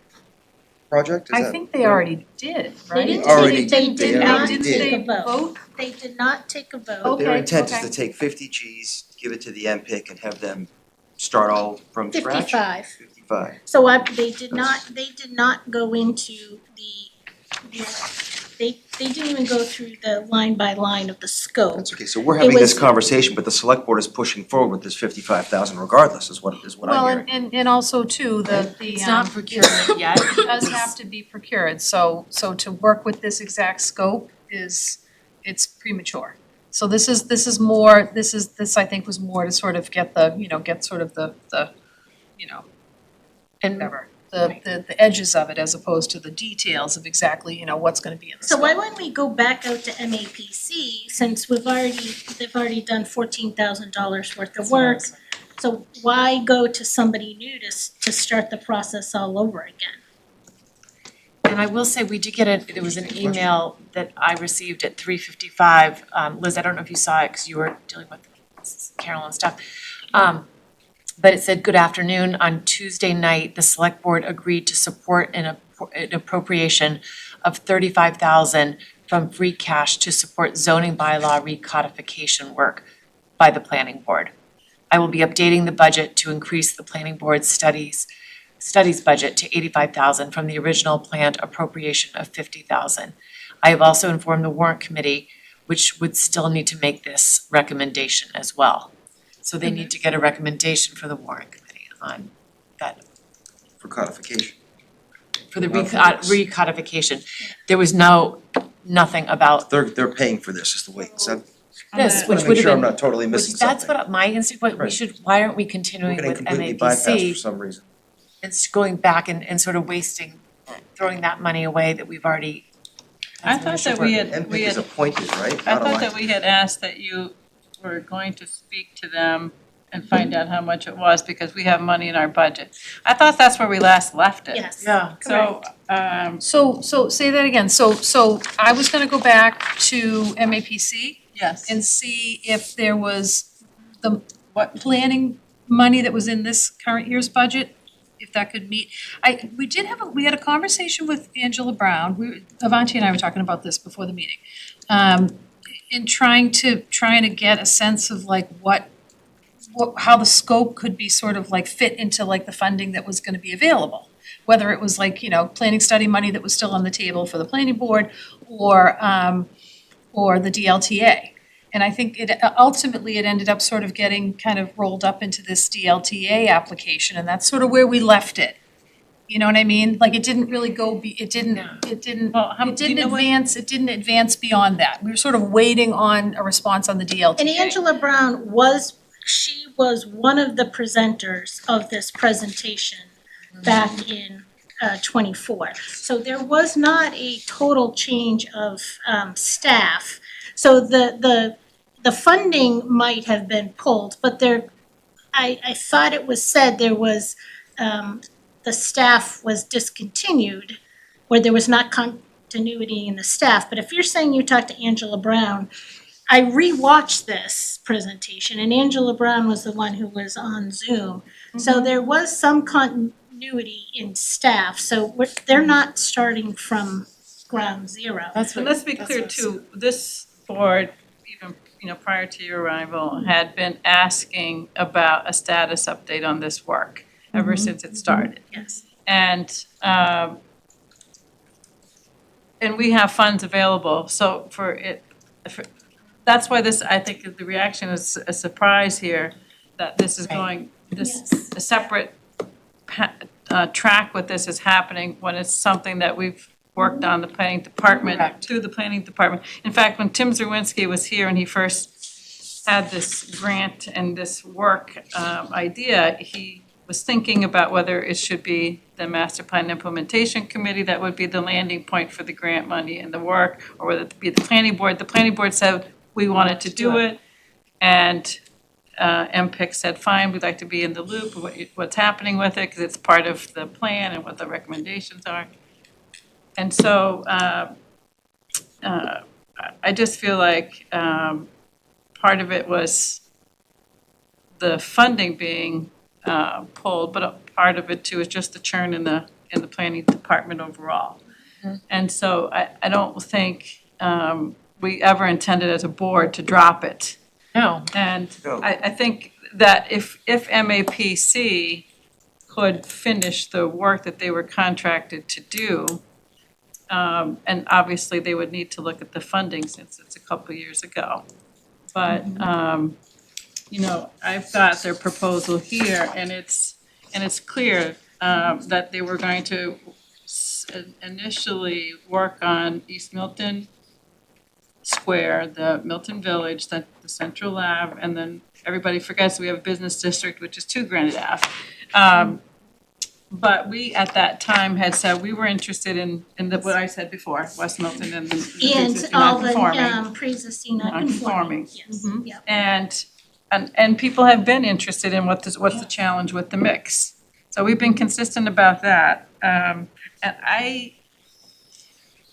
project? Is I that think they already did, right? They didn't Already take, they did. did They not already take did. a vote. Vote? They did not take a vote. But their Okay, intent is okay. to take 50 Gs, give it to the MPIC and have them start all from scratch? 55. 55. So they did not go into they didn't even go through the line by line of the scope. That's okay, so we're having this was- conversation, but the select board is pushing forward with this 55,000 regardless, is what Well, I'm hearing. and also too, the It's not procurement yet. it does have to be procured, so to work with this exact scope it's premature. So this I think was more to sort of get sort of the And whatever, the edges of it as opposed to the details of exactly, what's gonna be in the So scope. why wouldn't we go back out to MAPC since they've already done $14,000 worth of work? So why go to somebody new to start the process all over again? And I will say, we did get there was an email that I received at 3:55. Liz, I don't know if you saw it, because you were dealing with Carol and stuff. But it said, "Good afternoon. On Tuesday night, the select board agreed to support an appropriation of $35,000 from free cash to support zoning bylaw recodification work by the planning board. I will be updating the budget to increase the planning board's studies budget to $85,000 from the original planned appropriation of $50,000. I have also informed the warrant committee, which would still need to make this recommendation as well. So they need to get a recommendation for the warrant committee on that, For codification. for the Not for this. recodification. There was nothing about They're paying for this, is the way it's said. this, I which wanna would make have sure I'm been, not totally which missing something. that's what my instinct, what we Right. should, why aren't we We're continuing getting with completely bypassed for MAPC? some reason. It's going back and sort of wasting, throwing that money away that we've already. I thought that we had, MPIC is appointed, right? I Not thought elected. that we had asked that you were going to speak to them and find out how much it was, because we have money in our budget. I thought that's where we last left it. Yes. Yeah. So, So say that again, so I was gonna go back to MAPC yes, and see if there was what planning money that was in this current year's budget, if that could meet. We had a conversation with Angela Brown, Avanti and I were talking about this before the meeting. In trying to get a sense of like how the scope could be sort of like fit into like the funding that was gonna be available. Whether it was like, planning study money that was still on the table for the planning board, or or the DLTA. And I think it ultimately it ended up sort of getting kind of rolled up into this DLTA application, and that's sort of where we left it. You know what I mean? Like it didn't really go it didn't Yeah. it didn't advance beyond that. We were sort of waiting on a response on the DLTA. And Angela Brown she was one of the presenters of this presentation back in '24. So there was not a total change of staff. So the funding might have been pulled, but I thought it was said there was the staff was discontinued, where there was not continuity in the staff. But if you're saying you talked to Angela Brown, I rewatched this presentation, and Angela Brown was the one who was on Zoom. So there was some continuity in staff, so they're not starting from ground zero. That's And what, let's be that's clear what- too, this board, even, prior to your arrival, had been asking about a status update on this work ever since it started. Yes. And we have funds available, so that's why this, I think the reaction is a surprise here, that this is Right. going, Yes. a separate track with this is happening when it's something that we've worked on the planning department, Correct. through the planning department. In fact, when Tim Zerwinski was here and he first had this grant and this work idea, he was thinking about whether it should be the master plan implementation committee that would be the landing point for the grant money and the work, or whether it be the planning board. The planning board said we wanted to do it, and MPIC said, fine, we'd like to be in the loop of what's happening with it, because it's part of the plan and what the recommendations are. And so I just feel like part of it was the funding being pulled, but a part of it too is just the churn in the planning department overall. And so I don't think we ever intended as a board to drop it. No. And No. I think that if MAPC could finish the work that they were contracted to do, and obviously they would need to look at the funding since it's a couple years ago. But, I've got their proposal here, and it's clear that they were going to initially work on East Milton Square, the Milton Village, the Central Ave, and then everybody forgets we have a business district, which is 2 Granite Ave. But we, at that time, had said we were interested in what I said before, West Milton and the existing And all non-conforming. the pre-existing non-conforming, yes, Mhm. yeah. And people have been interested in what's the challenge with the mix. So we've been consistent about that. And I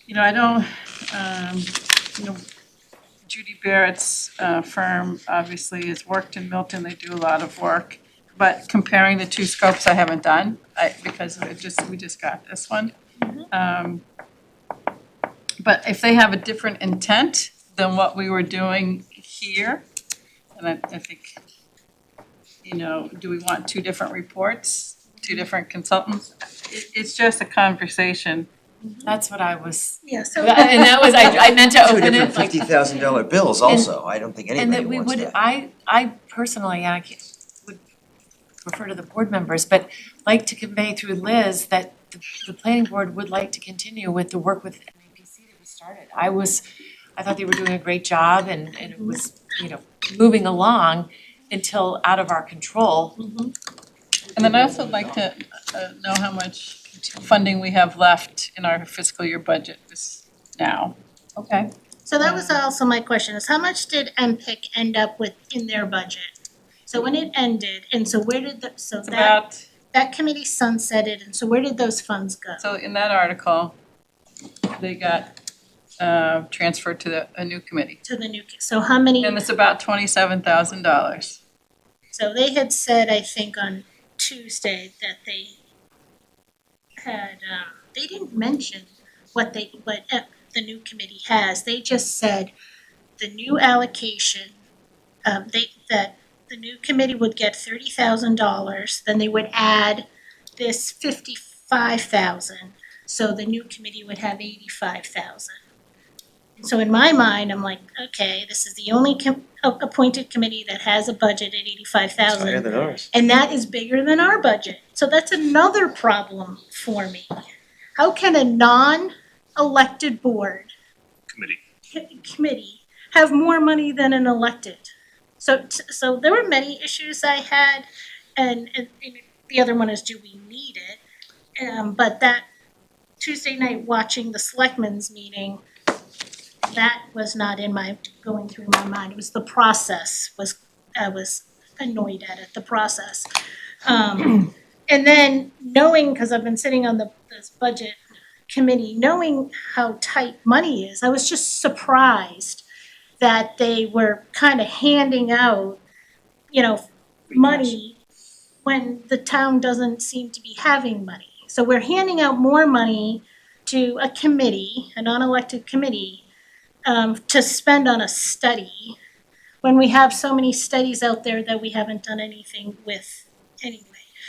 don't, Judy Barrett's firm obviously has worked in Milton, they do a lot of work. But comparing the two scopes I haven't done, because we just got this one. But if they have a different intent than what we were doing here, and I think, do we want 2 different reports, 2 different consultants? It's just a conversation. That's what I was, Yeah, so. and that was, I meant to Two open different it like. $50,000 bills also, I don't think And anybody that we wants would, that. I personally, would refer to the board members, but like to convey through Liz that the planning board would like to continue with the work with MAPC that we started. I thought they were doing a great job and it was, moving along until out of our control. And then I also like to know how much funding we have left in our fiscal year budget now. Okay. So that was also my question, is how much did MPIC end up with in their budget? So when it ended, and so where did It's about, that committee sunsetted, and so where did those funds go? so in that article, they got transferred to a new committee. To the new, so how many, And it's about $27,000. so they had said, I think on Tuesday, that they had, they didn't mention what the new committee has, they just said the new allocation, that the new committee would get $30,000, then they would add this $55,000, so the new committee would have $85,000. So in my mind, I'm like, okay, this is the only appointed committee that has a budget at It's higher 85,000. than ours. And that is bigger than our budget. So that's another problem for me. How can a non-elected board committee have more money than an elected? So there were many issues I had, and the other one is, do we need it? But that Tuesday night watching the selectmen's meeting, that was not going through my mind. It was the process I was annoyed at it, the process. And then knowing, because I've been sitting on this budget committee, knowing how tight money is, I was just surprised that they were kind of handing out, money when the town doesn't seem to be having money. So we're handing out more money to a committee, a non-elected committee, to spend on a study, when we have so many studies out there that we haven't done anything with anyway.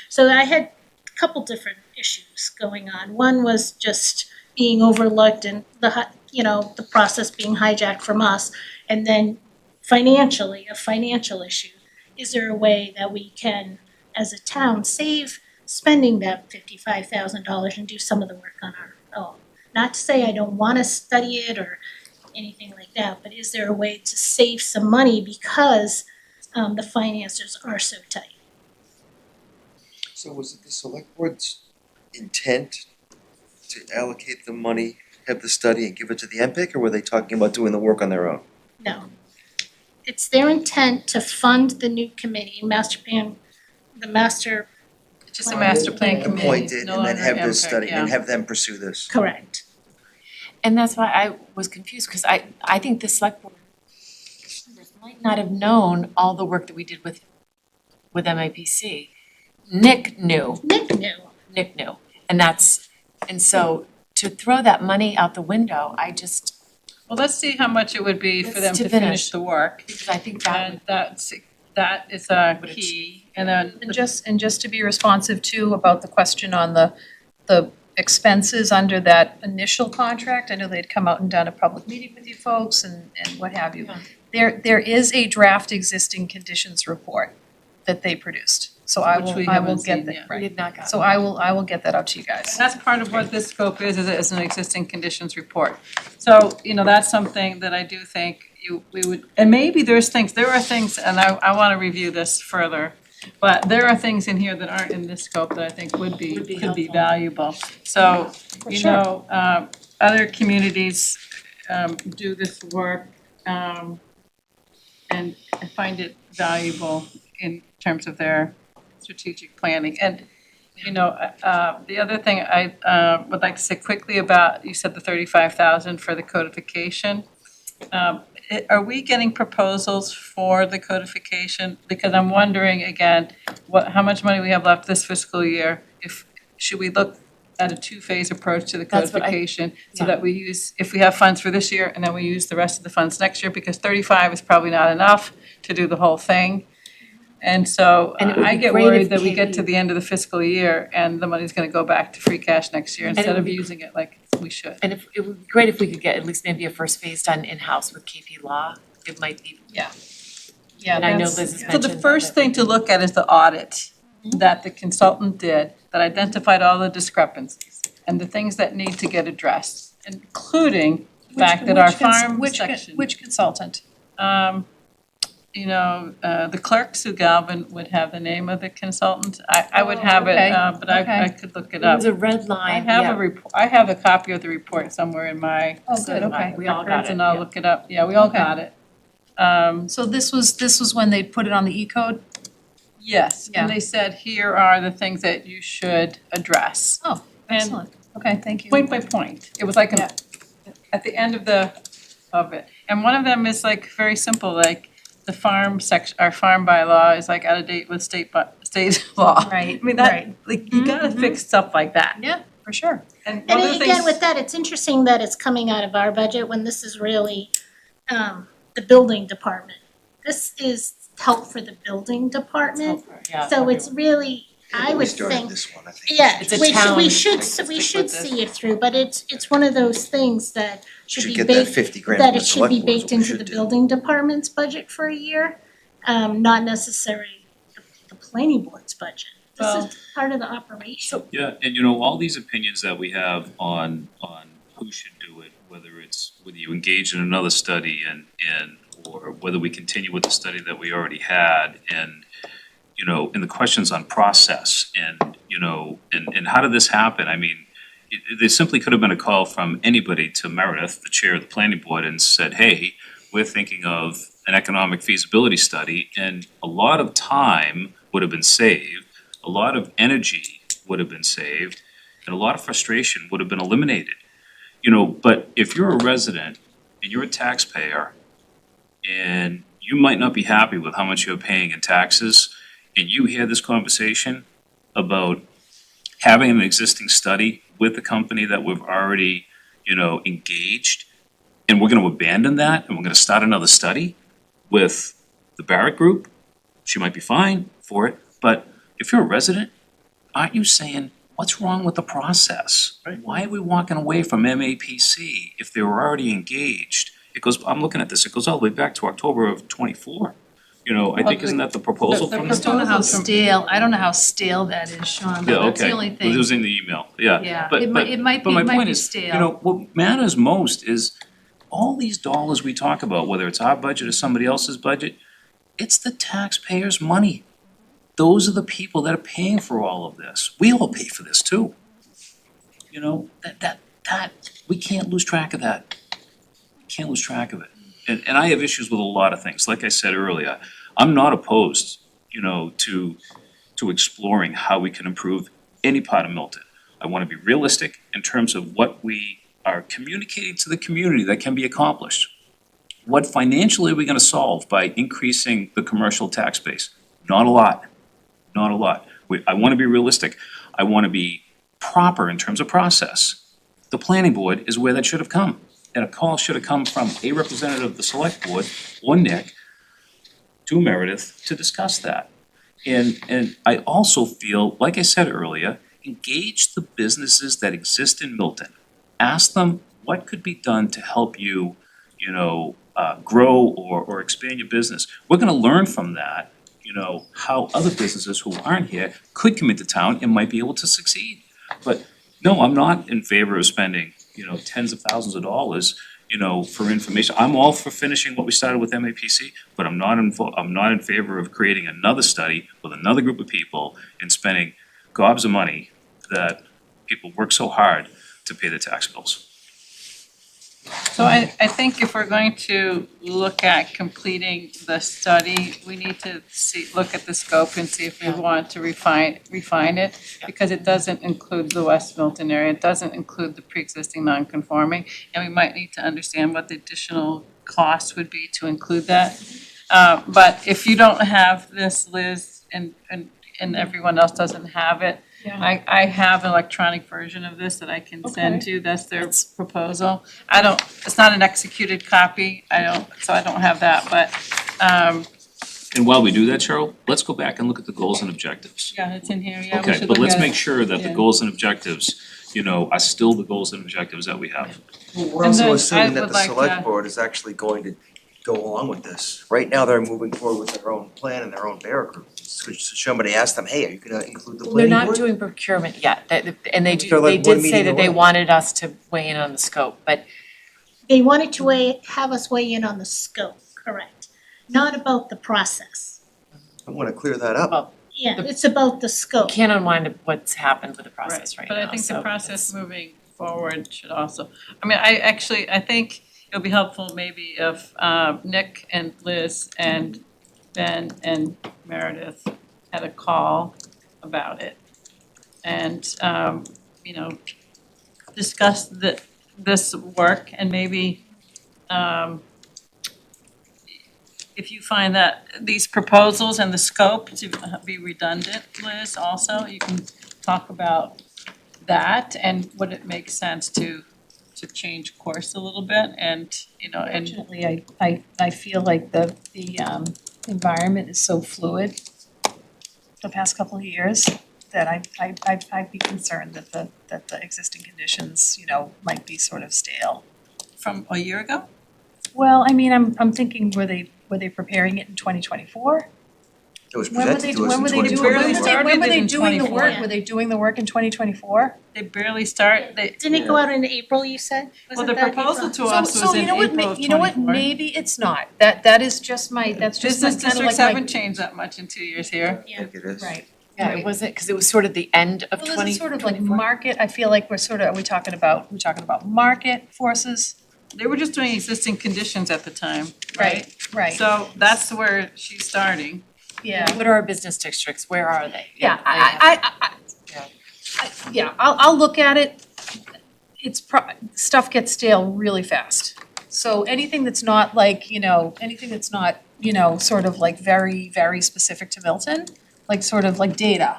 So I had a couple different issues going on. One was just being overlooked and the process being hijacked from us. And then financially, a financial issue. Is there a way that we can, as a town, save spending that $55,000 and do some of the work on our own? Not to say I don't want to study it or anything like that, but is there a way to save some money because the finances are so tight? So was it the select board's intent to allocate the money, have the study and give it to the MPIC, or were they talking about doing the work on their own? No. It's their intent to fund the new committee, Just a master plan committee. Appoint It's it no and then longer have this MPIC, study and yeah. have them pursue this. correct. And that's why I was confused, because I think the select board members might not have known all the work that we did with MAPC. Nick knew, and so to throw that money out the window, Well, let's see how much it would be for them Let's to finish. finish the work. because I think that And that is a Would key. And then And just to be responsive too about the question on the expenses under that initial contract, I know they'd come out and done a public meeting with you folks and what have you. Yeah. There is a draft existing conditions report that they produced, so I Which we will haven't get seen that, yet. we right. did not got. So I will get that out to you guys. And that's part of what this scope is an existing conditions report. So, that's something that I do think we would, and maybe there are things, and I wanna review this further. But there are things in here that aren't in this scope that I think could be helpful. valuable. So, sure. other communities do this work and find it valuable in terms of their strategic planning. And, the other thing I would like to say quickly about, you said the 35,000 for the codification. Are we getting proposals for the codification? Because I'm wondering again, how much money we have left this fiscal year? Should we look at a two-phase approach to the That's what I- codification? So yeah. that we use, if we have funds for this year and then we use the rest of the funds next year, because 35 is probably not enough to do the whole thing. And so And it would I be get great worried if that we get to KP the end of the fiscal year and the money's gonna go back to free cash next year it instead would of be- using it like we should. And it would be great if we could get at least maybe a first phase done in-house with KP Law. It might be, Yeah, and I know that's- Liz has So mentioned the that. first thing to look at is the audit that the consultant did, that identified all the discrepancies and the things that need to get addressed, including the fact that our farm section. Which consultant? The clerk, Sue Galvin, would have the name of the consultant. I would have it, okay, but I okay. could look it There up. was a red I line, have yeah. I have a copy of the report somewhere in my Oh, good, okay. We all got records it, and I'll yeah. look it up. Yeah, we all Okay. got it. So this was when they put it on the E-code? Yes, Yeah. and they said, here are the things that you should address. Oh, And excellent. Okay, thank you. point by point. It was like Yeah. at the end of it. And one of them is like very simple, like the farm section, our farm bylaw is like out of date with state law. Right, I mean, right. that, like, you gotta fix stuff like that. Yeah, for sure. And one of the And again, things, with that, it's interesting that it's coming out of our budget when this is really the building department. This is help for the building department. Yeah, So it's really, I We would started think, this one, I think. yeah, It's a we challenge. should Stick see with this. it through, but it's one of those things that should be Should get that baked, 50 grand that from the it should be select board is baked what we into should the do. building department's budget for a year, not necessarily the planning board's budget. This Well- is part of the operation. Yeah, and all these opinions that we have on who should do it, whether you engage in another study and or whether we continue with the study that we already had, and and the questions on process and and how did this happen? I mean, there simply could have been a call from anybody to Meredith, the chair of the planning board, and said, hey, we're thinking of an economic feasibility study, and a lot of time would have been saved, a lot of energy would have been saved, and a lot of frustration would have been eliminated. But if you're a resident and you're a taxpayer and you might not be happy with how much you're paying in taxes, and you hear this conversation about having an existing study with the company that we've already, engaged, and we're gonna abandon that and we're gonna start another study with the Barrett Group, she might be fine for it, but if you're a resident, aren't you saying, what's wrong with the process? Right. Why are we walking away from MAPC if they were already engaged? I'm looking at this, it goes all the way back to October of '24. I think, isn't that the proposal the from I the? just don't know how proposal from- stale, I don't know how stale that is, Sean, Yeah, though, that's the okay, only it thing. was in the email, yeah. Yeah, But- it might but be, my it might point be is, stale. what matters most is all these dollars we talk about, whether it's our budget or somebody else's budget, it's the taxpayers' money. Those are the people that are paying for all of this. We all pay for this too. That, we can't lose track of that. Can't lose track of it. And I have issues with a lot of things. Like I said earlier, I'm not opposed, to exploring how we can improve any part of Milton. I wanna be realistic in terms of what we are communicating to the community that can be accomplished. What financially are we gonna solve by increasing the commercial tax base? Not a lot, not a lot. I wanna be realistic. I wanna be proper in terms of process. The planning board is where that should have come. And a call should have come from a representative of the select board or Nick to Meredith to discuss that. And I also feel, like I said earlier, engage the businesses that exist in Milton. Ask them what could be done to help you, grow or expand your business. We're gonna learn from that, how other businesses who aren't here could come into town and might be able to succeed. But no, I'm not in favor of spending, tens of thousands of dollars, for information. I'm all for finishing what we started with MAPC, but I'm not in favor of creating another study with another group of people and spending gobs of money that people work so hard to pay their tax bills. So I think if we're going to look at completing the study, we need to look at the scope and see if we want to refine it. Because it doesn't include the West Milton area, it doesn't include the pre-existing non-conforming, and we might need to understand what the additional cost would be to include that. But if you don't have this, Liz, and everyone else doesn't have it, Yeah. I have an electronic version of this that I can send to, that's their proposal. It's not an executed copy, so I don't have that, but, And while we do that, Cheryl, let's go back and look at the goals and objectives. yeah, it's in here, yeah, we Okay, should but look let's at make it. sure that the Yeah. goals and objectives, are still the goals and objectives that we have. Well, we're And then also I assuming that would the like select to- board is actually going to go along with this. Right now, they're moving forward with their own plan and their own bear group. So somebody asked them, hey, are you gonna include the They're planning not board? doing procurement yet, and they They're like did one say meeting that they away. wanted us to weigh in on the scope, but They wanted to have us weigh in on the scope, correct, not about the process. I wanna clear that up. Yeah, it's about the you scope. can't unwind what's happened with the process right now, But I think the so process it's- moving forward should also, I think it'll be helpful maybe if Nick and Liz and Ben and Meredith had a call about it. And discuss this work and maybe if you find that these proposals and the scope to be redundant, Liz, also, you can talk about that and would it make sense to change course a little bit and, and Unfortunately, I feel like the environment is so fluid the past couple of years, I'd be concerned that the existing conditions, you know, might be sort of stale. From a year ago? Well, I mean, I'm thinking, were they preparing it in 2024? It was When were presented they, to us when in were they barely doing, 2024. started when were it they in doing the 24. work? Were they doing the work in 2024? They barely start, they, Didn't it go out in April, you said? well, Wasn't the that proposal April? to us was in April of 24. You know what, maybe it's not. That is just my, that's just my Business kind of districts like my. haven't changed that much in 2 years here. I think it is. Right. Yeah, it wasn't, because it was sort of the end of Well, 2024. is it sort of like market, I feel like are we talking about market forces? They were just doing existing conditions at the time, right? Right, So that's where she's starting. yeah. What are our business districts? Where are they? Yeah, Yeah. yeah, I'll look at it. Stuff gets stale really fast. So anything that's not like, sort of like very, very specific to Milton, like sort of like data,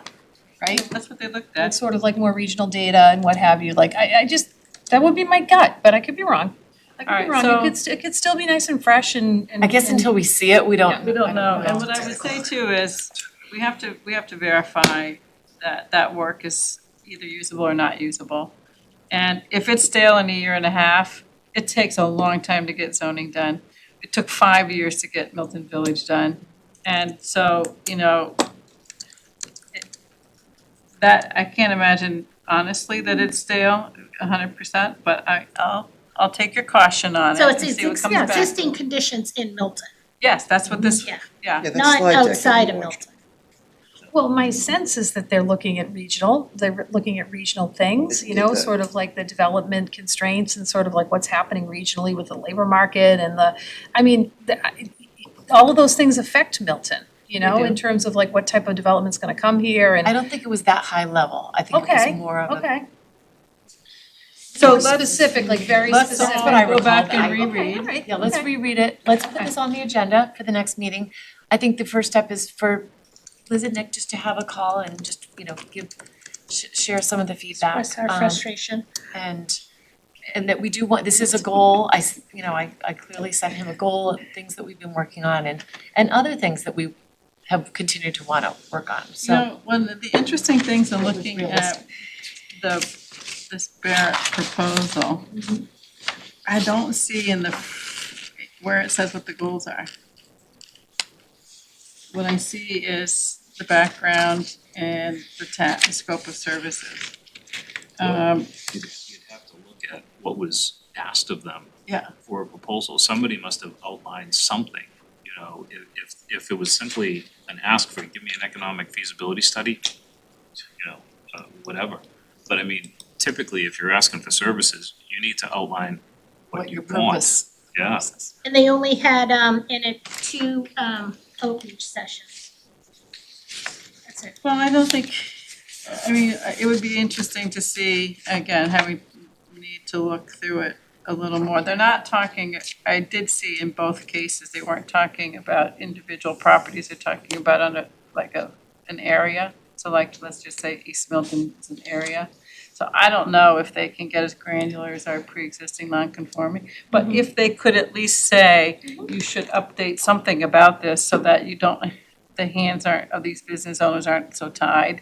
right? That's what they looked That's at. sort of like more regional data and what have you, like, I just, that would be my gut, but I could be wrong. I could be Alright, wrong, so- it could still be nice and fresh and. I guess until we see it, we don't. We don't I know, and what I would say too is, we have to verify that that work is either usable or not usable. And if it's stale in a year and a half, it takes a long time to get zoning done. It took 5 years to get Milton Village done. And so, that, I can't imagine honestly that it's stale 100%, but I'll take your caution on it So and it's see what comes back. existing conditions in Milton, Yes, that's what this, Yeah. yeah. Yeah, that not slide deck that outside we of watched. Milton. Well, my sense is that they're looking at regional things, They you did know, that. sort of like the development constraints and sort of like what's happening regionally with the labor market and all of those things affect Milton, They in do. terms of like what type of development's gonna come here and. I don't think it was that high level. I think it was more of a. Okay. So More specific, like very let's specific. That's what I go recall. back and that I- reread. All right, Yeah, let's okay. reread it. Let's put this on the agenda for the next meeting. I think the first step is for Liz and Nick just to have a call and just, share some of the feedback. Express our frustration. And that we do want, this is a goal, I clearly set him a goal, things that we've been working on and other things that we have continued to wanna work on, so. One of the interesting things in It was looking realistic. at this Barrett proposal, I don't see in where it says what the goals are. What I see is the background and the scope of services. You'd have to look at what was asked of them. Yeah. For a proposal, somebody must have outlined something, if it was simply an ask for, give me an economic feasibility study, whatever. But I mean, typically, if you're asking for services, you need to outline what you your want. purpose. Yeah, And they only had in it 2 outreach sessions. That's it. Well, I don't think, it would be interesting to see, again, need to look through it a little more. They're not talking, I did see in both cases, they weren't talking about individual properties, they're talking about an area. So like, let's just say East Milton is an area. So I don't know if they can get as granular as our pre-existing non-conforming, but if they could at least say, you should update something about this so that the hands of these business owners aren't so tied.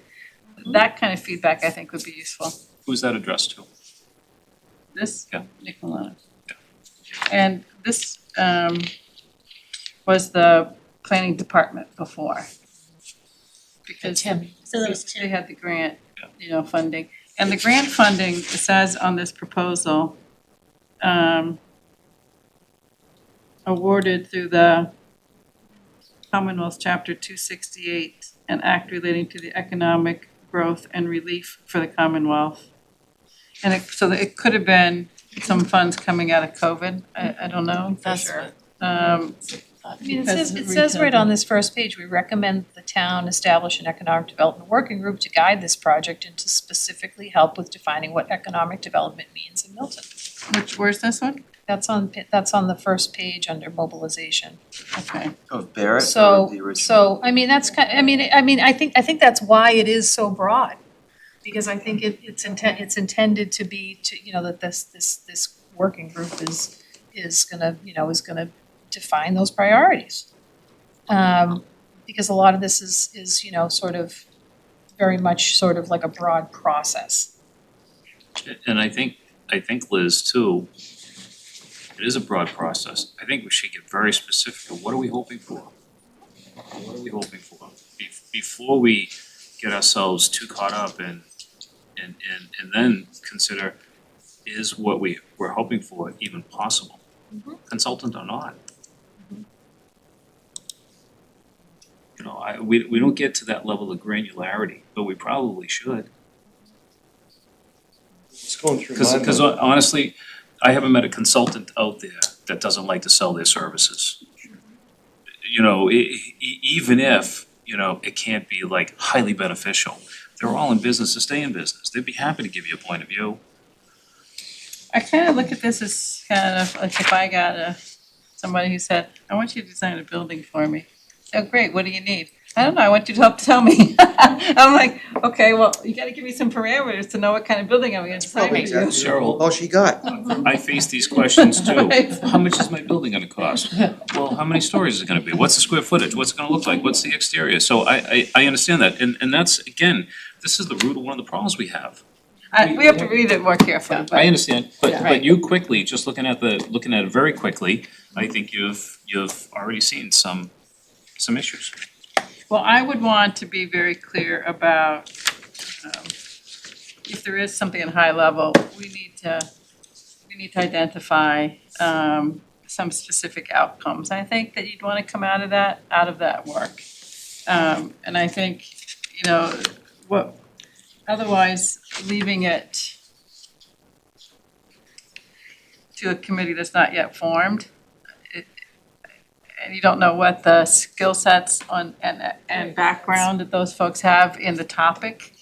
That kind of feedback I think would be useful. who's that addressed to? This, Yeah. Nick Milano. And this was the planning department before. Because Tim, So those they 2. had the grant, funding. And the grant funding, it says on this proposal, awarded through the Commonwealth Chapter 268, an act relating to the economic growth and relief for the Commonwealth. And so it could have been some funds coming out of COVID, I don't know for that's sure. what. I mean, it says right on this first page, we recommend the town establish an economic development working group to guide this project and to specifically help with defining what economic development means in Milton. Where's this one? That's on the first page under mobilization. Okay. Of Barrett or So, the original? so, I mean, that's I think that's why it is so broad. Because I think it's intended to be, that this working group is gonna define those priorities. Because a lot of this is sort of very much sort of like a broad process. And I think Liz too, it is a broad process. I think we should get very specific of what are we hoping for? What are we hoping for? Before we get ourselves too caught up and then consider, is what we're hoping for even possible? Consultant or not? You know, we don't get to that level of granularity, but we probably should. It's going through my Cause mind. honestly, I haven't met a consultant out there that doesn't like to sell their services. You know, even if, you know, it can't be like highly beneficial, they're all in business to stay in business. They'd be happy to give you a point of view. I kind of look at this as kind of like if I got somebody who said, I want you to design a building for me. Oh, great, what do you need? I don't know, I want you to help tell me. I'm like, okay, well, you gotta give me some parameters to know what kind of building I'm gonna design for you. Exactly. Cheryl. All she got. I face these questions too. Right. How much is my building gonna cost? Well, how many stories is it gonna be? What's the square footage? What's it gonna look like? What's the exterior? So I understand that, and that's, again, this is the root of one of the problems we have. We have to read it more carefully, I but understand, but Right. you quickly, just looking at it very quickly, I think you've already seen some issues. well, I would want to be very clear about if there is something at high level, we need to identify some specific outcomes. I think that you'd wanna come out of that work. And I think, you know, otherwise leaving it to a committee that's not yet formed, and you don't know what the skill sets and background that those folks have in the topic,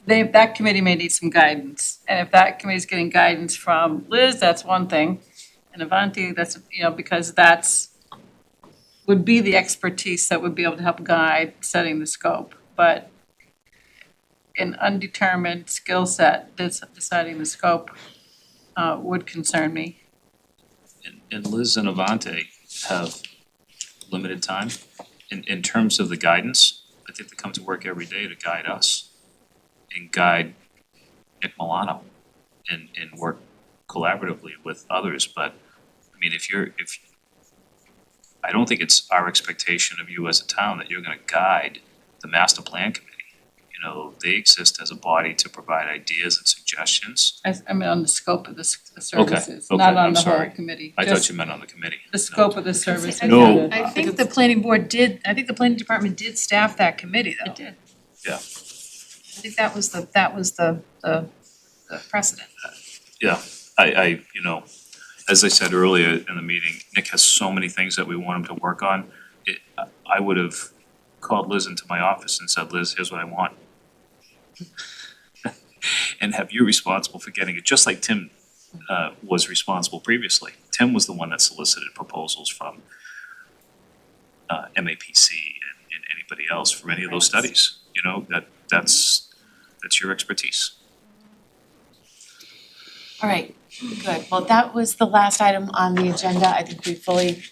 that committee may need some guidance. And if that committee's getting guidance from Liz, that's one thing, and Avanti, that's, you know, because would be the expertise that would be able to help guide setting the scope. But an undetermined skill set deciding the scope would concern me. And Liz and Avante have limited time in terms of the guidance. I think they come to work every day to guide us and guide Nick Milano and work collaboratively with others, but I mean, I don't think it's our expectation of you as a town that you're gonna guide the master plan committee. You know, they exist as a body to provide ideas and suggestions. I mean, on the scope of the services, okay, not on I'm the whole sorry. committee. I thought Just you meant on the committee. the scope of the services. No. I think the planning department did staff that committee though. It did. I think that was the precedent. I you know, as I said earlier in the meeting, Nick has so many things that we want him to work on. I would have called Liz into my office and said, Liz, here's what I want. And have you responsible for getting it, just like Tim was responsible previously. Tim was the one that solicited proposals from MAPC and anybody else for any of those studies. You know, that's your expertise. All right, good. Well, that was the last item on the agenda. I think we fully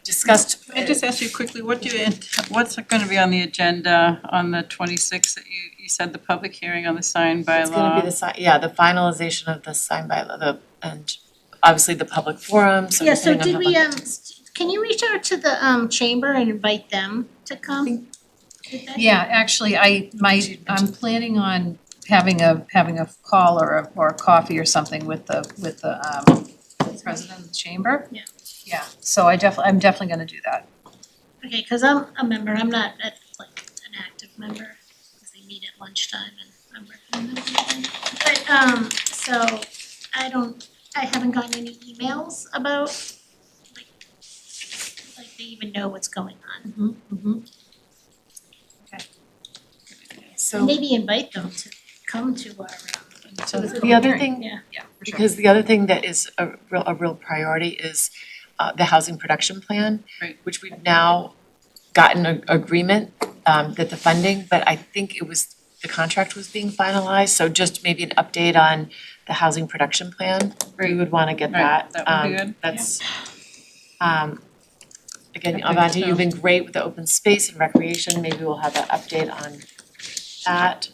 discussed. Can I just ask you quickly, what's gonna be on the agenda on the 26th that you said the public hearing on the sign bylaw? It's gonna be the finalization of the sign bylaw, and obviously the public forum, so Yeah, so depending on did how we, much- can you reach out to the chamber and invite them to come? Did they? Yeah, actually, I'm planning on having a call or a coffee or something with the president of the chamber. Yeah. Yeah, so I'm definitely gonna do that. Okay, cause I'm a member, I'm not like an active member, cause they meet at lunchtime and I'm working on them. But so I haven't gotten any emails about like they even know what's going on. So Maybe invite them to come to our so the other thing, yeah. Yeah, for sure. because the other thing that is a real priority is the housing production plan, Right. which we've now gotten an agreement that the funding, but I think the contract was being finalized, so just maybe an update on the housing production plan. We would wanna get Right, that. that would be good. That's again, I think Avanti, so. you've been great with the open space and recreation, maybe we'll have an update on that.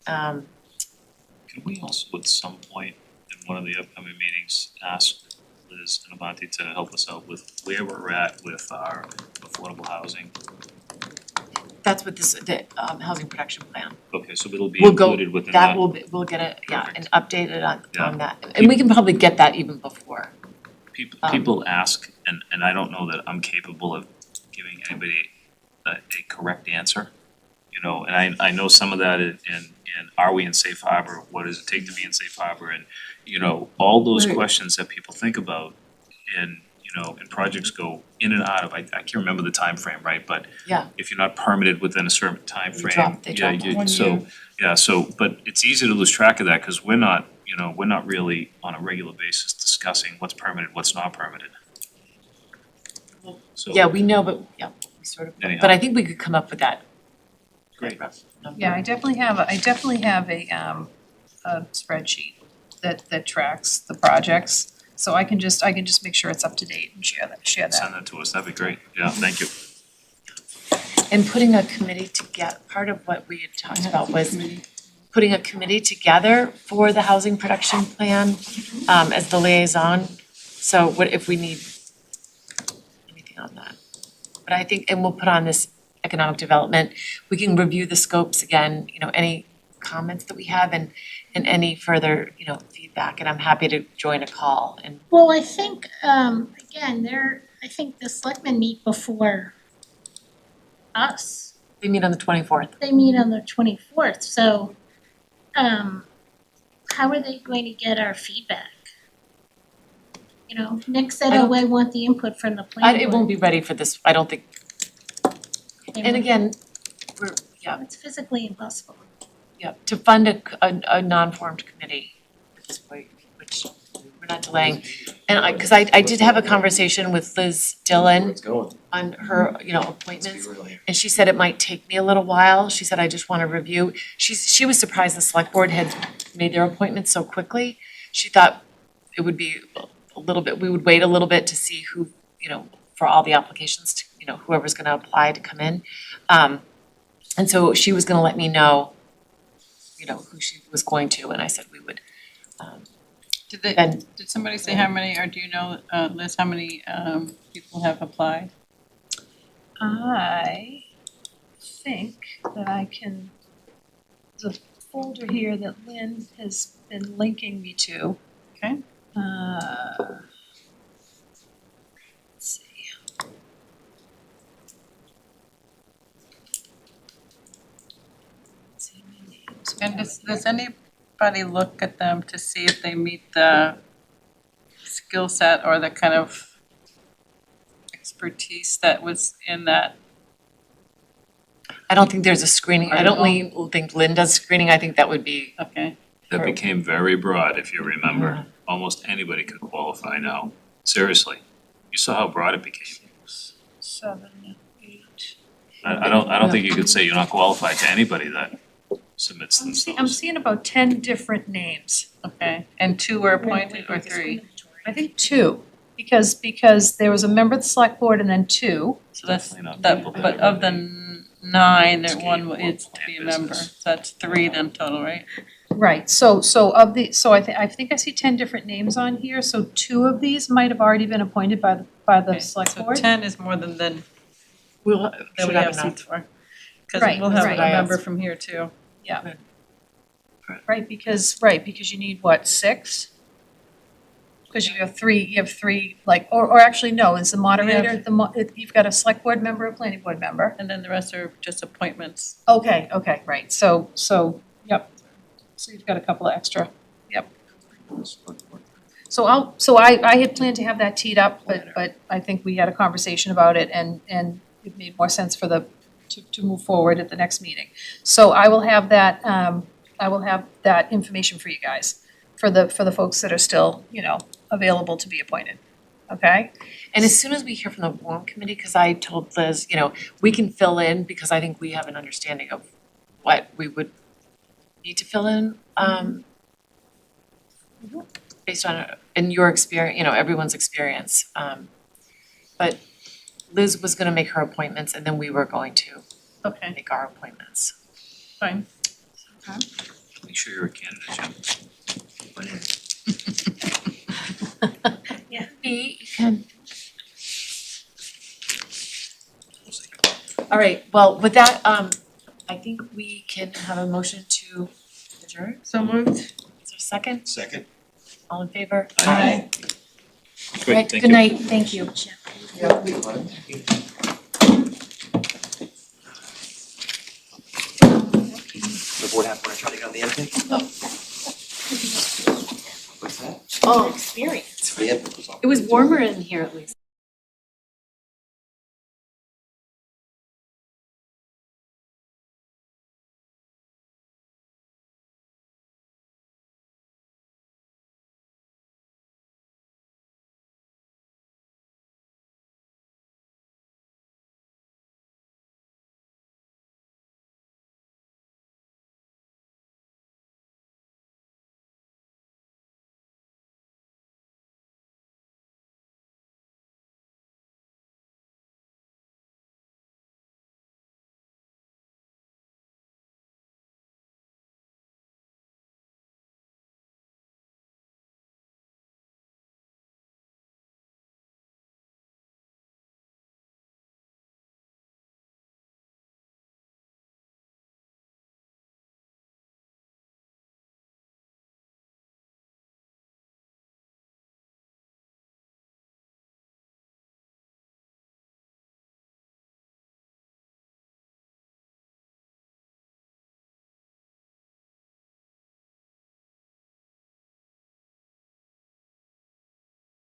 Can we also at some point in one of the upcoming meetings ask Liz and Avanti to help us out with where we're at with our affordable housing? That's what the housing production plan. Okay, so it'll be We'll go- included within That that? we'll get it, yeah, and Perfect. update it on Yeah. that. And we can probably get that even before. People ask, and I don't know that I'm capable of giving anybody a correct answer. You know, and I know some of that in are we in safe harbor, what does it take to be in safe harbor, and, you know, all those Right. questions that people think about and, you know, and projects go in and out of, I can't remember the time frame, right, but Yeah. if you're not permitted within a certain time They frame, drop- they yeah, drop you, off. so, yeah, so, but it's easy to lose track of that, cause we're not, you know, we're not really on a regular basis discussing what's permitted, what's not permitted. So, Yeah, we know, but yeah, we sort of, Anyhow. but I think we could come up with that. Great. Number. Yeah, I definitely have a spreadsheet that tracks the projects. So I can just make sure it's up to date and share that. send that to us, that'd be great, yeah, thank you. And putting a committee together, part of what we had talked about was putting a committee together for the housing production plan as the liaison. So what if we need anything on that? But I think, and we'll put on this economic development, we can review the scopes again, you know, any comments that we have and any further, you know, feedback, and I'm happy to join a call and Well, I think, again, I think the selectmen meet before us. we meet on the 24th. They meet on the 24th, so, how are they going to get our feedback? You know, Nick said, I don't- oh, I want the input from the planning board. It won't be ready for this, I don't think, They and won't. again, we're, yeah, It's physically impossible. yeah, to fund a non-formed committee at this point, which we're not delaying. And cause I did have a conversation with Liz Dillon on her, you know, appointments. And she said it might take me a little while. She said, I just wanna review. She was surprised the select board had made their appointments so quickly. She thought it would be a little bit, we would wait a little bit to see who, you know, for all the applications to, you know, whoever's gonna apply to come in. And so she was gonna let me know, you know, who she was going to, and I said we would, then, Did somebody say how many, or do you know, Liz, how many people have applied? I think that I can, there's a folder here that Lynn has been linking me to. Okay. Let's see. Let's see how many names we And have does here. anybody look at them to see if they meet the skill set or the kind of expertise that was in that? I don't think there's a screening, I don't think Lynn does screening, I think that would be, Okay, That became very broad, if you remember. Almost anybody could qualify now. Seriously. You saw how broad it became. 7, 8. I don't think you could say you're not qualified to anybody that submits I'm themselves. seeing about 10 different names. okay. And 2 were appointed or 3? I think 2, because there was a member of the select board and then 2. So that's, Definitely not that, people that but of the everybody- 9, that one Scheme is to or be a member. business. So that's 3 then total, right? Right, so I think I see 10 different names on here, so 2 of these might have already been appointed by the Okay, select so board. 10 is more than we'll, that should we have have enough. seats for. Cause Right, we'll have right. a member from here too. Right, because you need what, 6? Because you have 3, like, or actually, no, is the moderator, you've got a select board member, a planning board member. And then the rest are just appointments. Okay, right, so, yep. So you've got a couple of extra, yep. So I had planned to have that teed up, but I think we had a conversation about it and it made more sense for to move forward at the next meeting. So I will have that information for you guys, for the folks that are still, you know, available to be appointed, okay? And as soon as we hear from the warrant committee, cause I told Liz, you know, we can fill in, because I think we have an understanding of what we would need to fill in, based on, in your experience, you know, everyone's experience, but Liz was gonna make her appointments and then we were going to Okay, make our appointments. fine. Make sure you're a candidate, Jim. But in. You can. All right, well, with that, I think we can have a motion to adjourn. So moved. Is there a second? Second. All in favor? Aye. Great, Right, thank good you. night, thank you. The board have one try to get on the end thing? What's that? Oh, experience. The end was on. It was warmer in here at least.